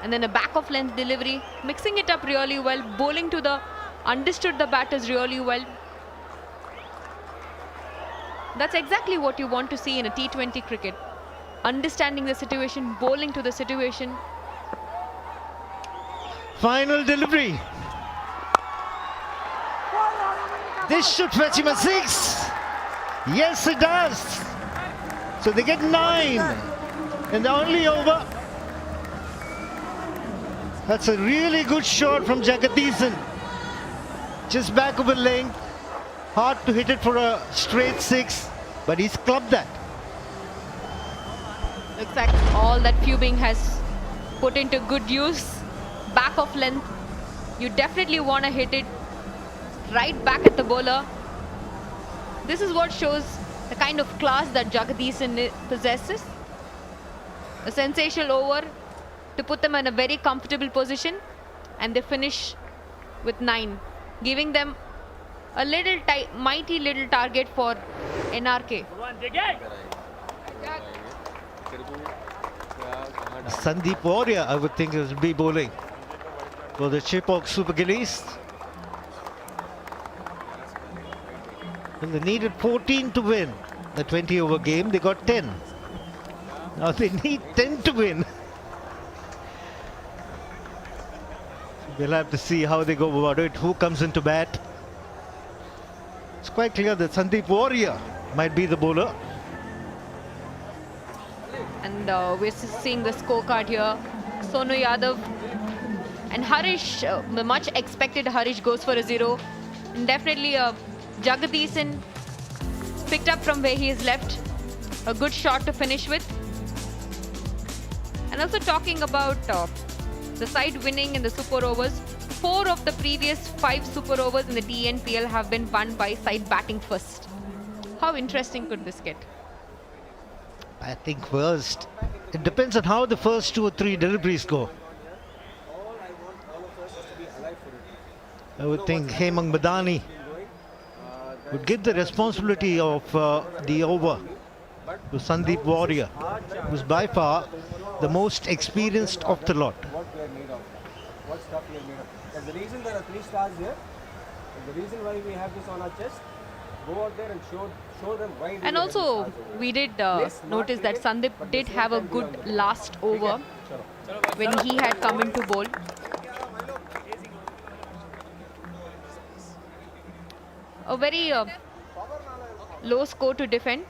and then a back of length delivery, mixing it up really well, bowling to the, understood the batters really well. That's exactly what you want to see in a T20 cricket. Understanding the situation, bowling to the situation. Final delivery. This should fetch him a 6. Yes, it does. So they get 9 in the only over. That's a really good shot from Jagadeesan. Just back of a length. Hard to hit it for a straight 6, but he's clubbed that. Looks like all that Fubing has put into good use. Back of length. You definitely want to hit it right back at the bowler. This is what shows the kind of class that Jagadeesan possesses. A sensational over to put them in a very comfortable position, and they finish with 9, giving them a little mighty little target for NRK. Sandeep Warrior, I would think, will be bowling for the Chepauk Super Gillies. And they needed 14 to win the 20-over game. They got 10. Now they need 10 to win. We'll have to see how they go about it, who comes into bat. It's quite clear that Sandeep Warrior might be the bowler. And we're seeing the scorecard here. Sonu Yadav and Harish, the much expected Harish goes for a 0. And definitely Jagadeesan picked up from where he is left. A good shot to finish with. And also talking about the side winning in the super overs. 4 of the previous 5 super overs in the TNPL have been won by side batting first. How interesting could this get? I think first, it depends on how the first 2 or 3 deliveries go. I would think Hemang Madani would give the responsibility of the over to Sandeep Warrior, who's by far the most experienced of the lot. What stuff we are made of. There's the reason there are 3 stars here. There's the reason why we have this on our chest. Go out there and show them why. And also, we did notice that Sandeep did have a good last over when he had come into bowl. A very low score to defend.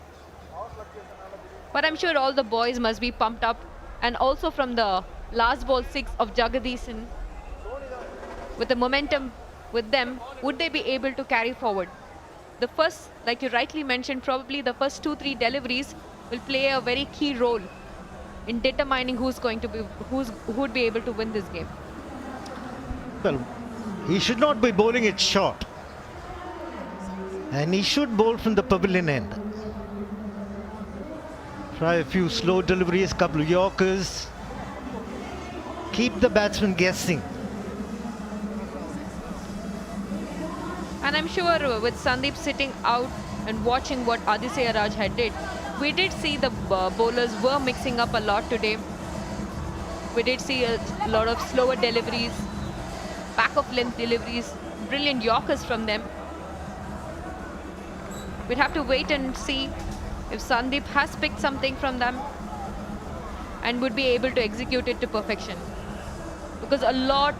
But I'm sure all the boys must be pumped up. And also from the last ball 6 of Jagadeesan, with the momentum with them, would they be able to carry forward? The first, like you rightly mentioned, probably the first 2-3 deliveries will play a very key role in determining who would be able to win this game. Well, he should not be bowling it short. And he should bowl from the pavilion end. Try a few slow deliveries, couple of yorkers. Keep the batsman guessing. And I'm sure with Sandeep sitting out and watching what Aditya Raj had did, we did see the bowlers were mixing up a lot today. We did see a lot of slower deliveries, back of length deliveries, brilliant yorkers from them. We'd have to wait and see if Sandeep has picked something from them and would be able to execute it to perfection. Because a lot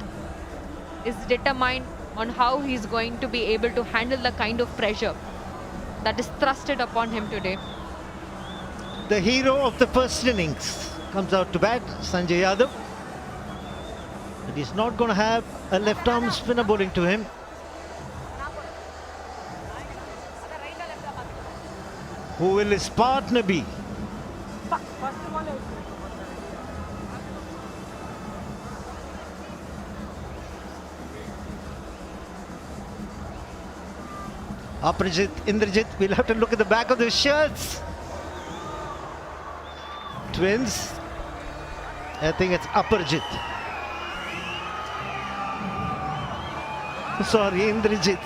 is determined on how he's going to be able to handle the kind of pressure that is thrusted upon him today. The hero of the first innings comes out to bat, Sanjay Yadav. But he's not going to have a left-arm spinner bowling to him. Who will his partner be? Aparajit, Indrajit, we'll have to look at the back of their shirts. Twins. I think it's Aparajit. Sorry, Indrajit.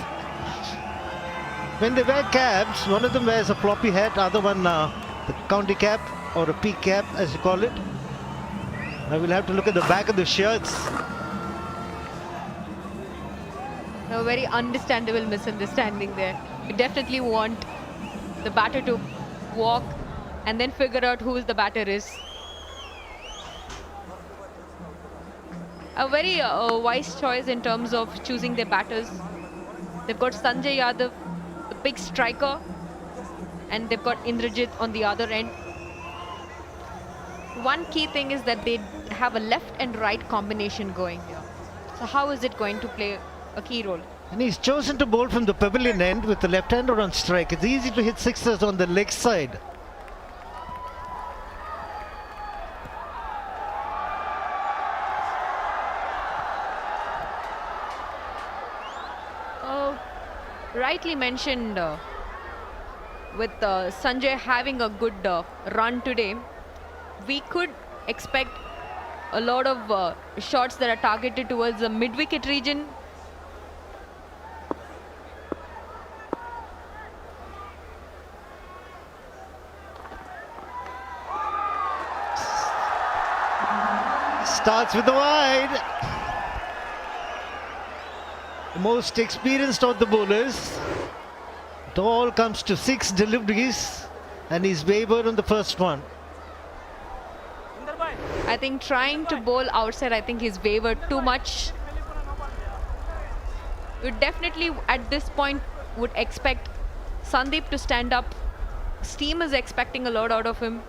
when they wear caps, one of them wears a floppy hat, other one the county cap or a peak cap as you call it. I will have to look at the back of the shirts. A very understandable misunderstanding there. We definitely want the batter to walk and then figure out who the batter is. A very wise choice in terms of choosing their batters. They've got Sanjay Yadav, the big striker, and they've got Indrajit on the other end. One key thing is that they have a left and right combination going here. So how is it going to play a key role? And he's chosen to bowl from the pavilion end with the left-hander on strike. It's easy to hit sixes on the leg side. Rightly mentioned, with Sanjay having a good run today, we could expect a lot of shots that are targeted towards the mid-wicket region. Starts with the wide. The most experienced of the bowlers. It all comes to 6 deliveries and he's wavered on the first one. I think trying to bowl outside, I think he's wavered too much. We definitely at this point would expect Sandeep to stand up. Steam is expecting a lot out of him.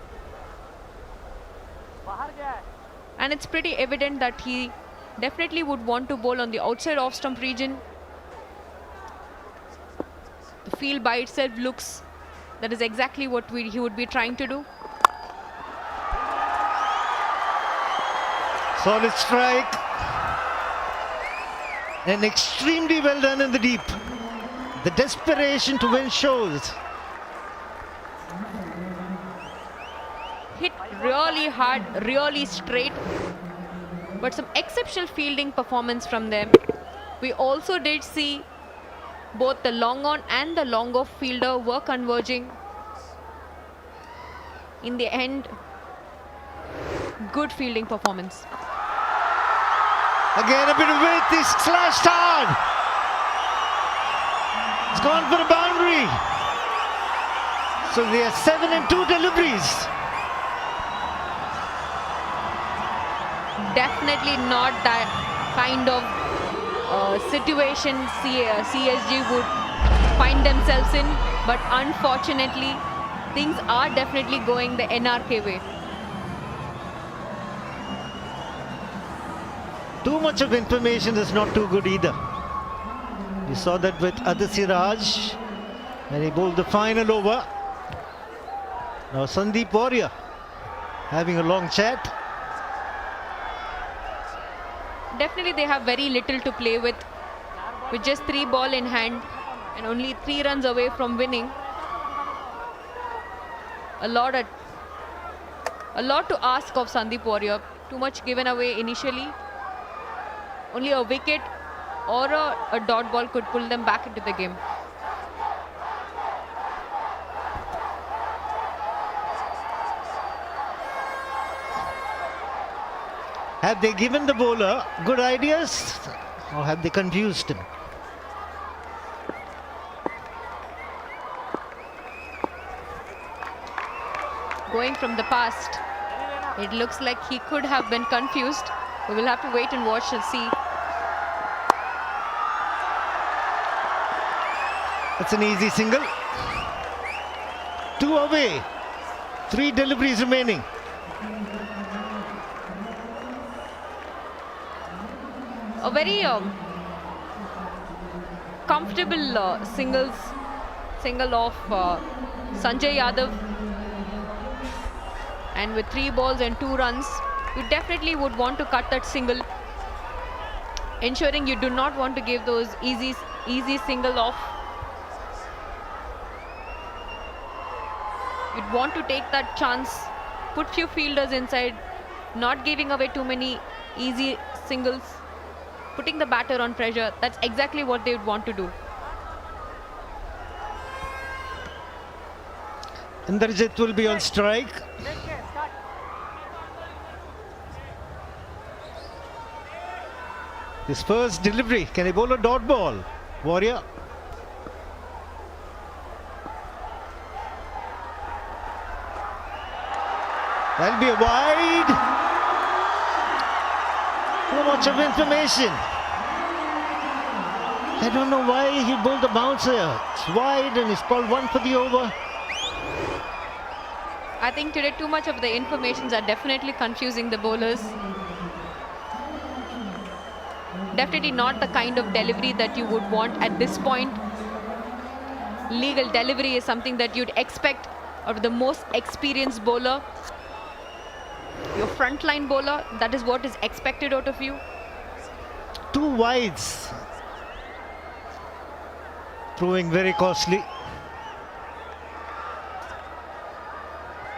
And it's pretty evident that he definitely would want to bowl on the outside off stump region. The field by itself looks that is exactly what he would be trying to do. Solid strike. And extremely well done in the deep. The desperation to win shows. Hit really hard, really straight. But some exceptional fielding performance from them. We also did see both the long on and the long off fielder were converging. In the end, good fielding performance. Again a bit of width, he's slashed hard. It's gone for a boundary. So they are 7 and 2 deliveries. Definitely not that kind of situation CSG would find themselves in, but unfortunately things are definitely going the NRK way. Too much of information is not too good either. We saw that with Aditya Raj when he bowled the final over. Now Sandeep Warrior having a long chat. Definitely they have very little to play with just 3 balls in hand and only 3 runs away from winning. A lot to ask of Sandeep Warrior. Too much given away initially. Only a wicket or a dot ball could pull them back into the game. Have they given the bowler good ideas or have they confused him? Going from the past, it looks like he could have been confused. We will have to wait and watch and see. That's an easy single. 2 away. 3 deliveries remaining. A very comfortable single off Sanjay Yadav, and with 3 balls and 2 runs, you definitely would want to cut that single, ensuring you do not want to give those easy single off. You'd want to take that chance, put few fielders inside, not giving away too many easy singles, putting the batter on pressure. That's exactly what they would want to do. Indrajit will be on strike. His first delivery. Can he bowl a dot ball? Warrior. That'll be a wide. So much of information. I don't know why he bowled the bouncer. It's wide and he's called one for the over. I think today too much of the informations are definitely confusing the bowlers. Definitely not the kind of delivery that you would want at this point. Legal delivery is something that you'd expect of the most experienced bowler. Your frontline bowler, that is what is expected out of you. Two wides. Proving very costly.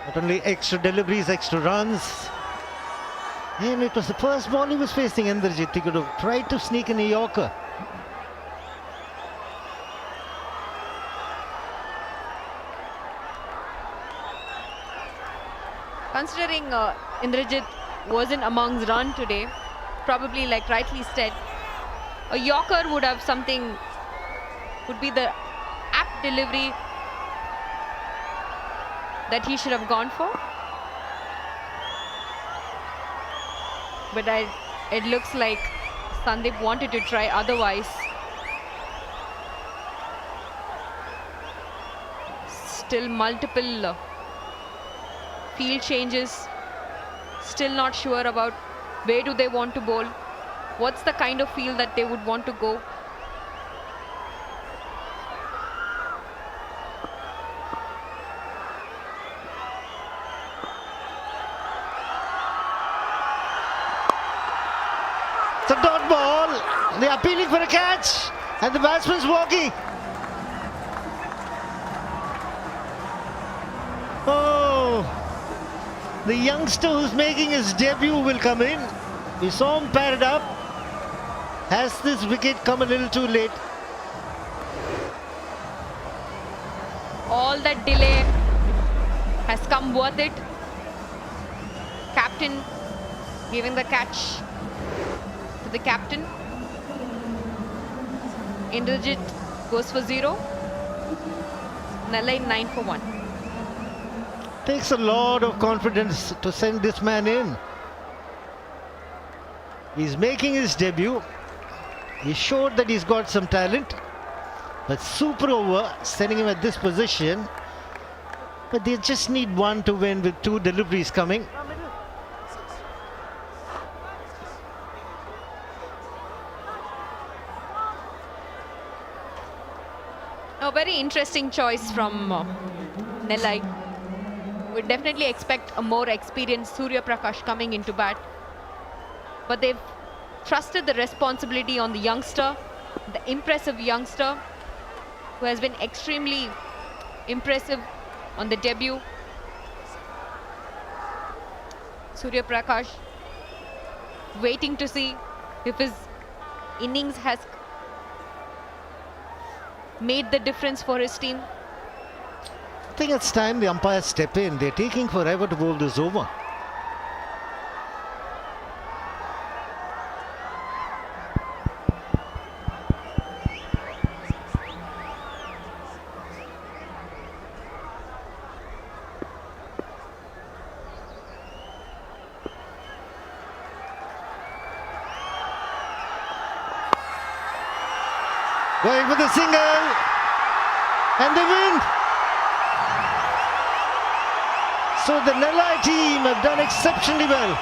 Not only extra deliveries, extra runs. And it was the first ball he was facing, Indrajit. He could have tried to sneak in a Yorker. Considering Indrajit wasn't amongst run today, probably like rightly said, a Yorker would have something, would be the apt delivery that he should have gone for. But it looks like Sandeep wanted to try otherwise. Still multiple field changes. Still not sure about where do they want to bowl. What's the kind of field that they would want to go. It's a dot ball. They are appealing for a catch. And the batsman's walking. Oh. The youngster who's making his debut will come in. We saw him paired up. Has this wicket come a little too late? All that delay has come worth it. Captain giving the catch to the captain. Indrajit goes for 0. Nellai 9 for 1. Takes a lot of confidence to send this man in. He's making his debut. He showed that he's got some talent. But super over, sending him at this position. But they just need one to win with 2 deliveries coming. A very interesting choice from Nellai. Would definitely expect a more experienced Surya Prakash coming into bat. But they've trusted the responsibility on the youngster, the impressive youngster, who has been extremely impressive on the debut. Surya Prakash waiting to see if his innings has made the difference for his team. I think it's time the umpires step in. They're taking forever to bowl this over. Going for the single, and they win. So the Nellai team have done exceptionally well.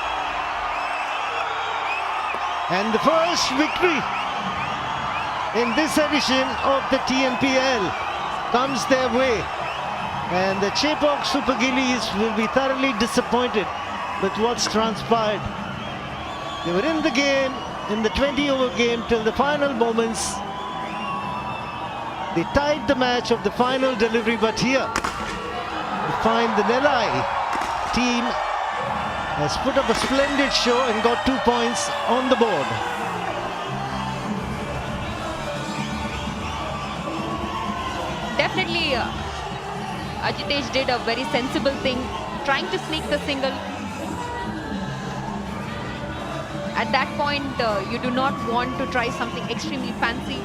And the first victory in this edition of the TNPL comes their way. And the Chepauk Super Gillies will be thoroughly disappointed with what's transpired. They were in the game, in the 20-over game till the final moments. They tied the match of the final delivery, but here we find the Nellai team has put up a splendid show and got 2 points on the board. Definitely Ajitesh did a very sensible thing, trying to sneak the single. At that point, you do not want to try something extremely fancy.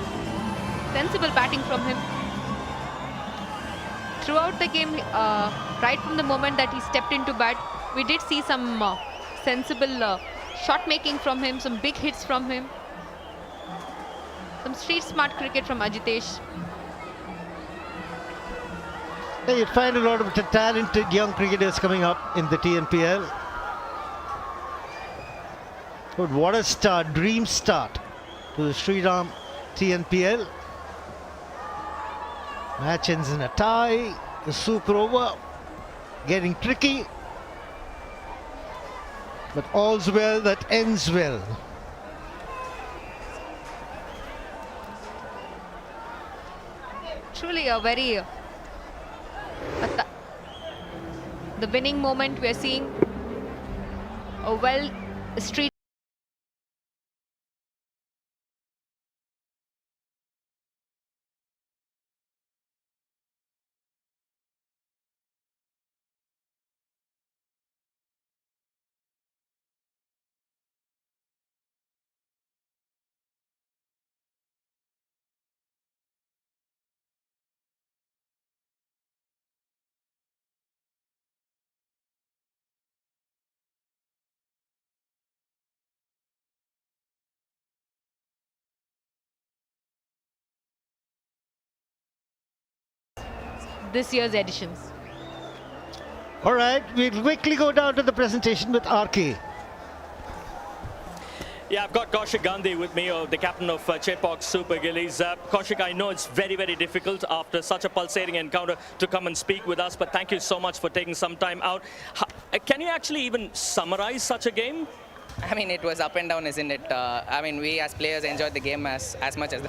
Sensible batting from him. Throughout the game, right from the moment that he stepped into bat, we did see some sensible shot making from him, some big hits from him. Some street smart cricket from Ajitesh. You find a lot of talented young cricketers coming up in the TNPL. But what a start, dream start to the Shriram TNPL. Match ends in a tie, the super over, getting tricky. But all's well that ends well. Truly a very... the winning moment we are seeing. A well street. This year's editions. All right, we'll quickly go down to the presentation with RK. Yeah, I've got Kaushik Gandhi with me, the captain of Chepauk Super Gillies. Kaushik, I know it's very, very difficult after such a pulsating encounter to come and speak with us, but thank you so much for taking some time out. Can you actually even summarize such a game? I mean, it was up and down, isn't it? I mean, we as players enjoyed the game as much as the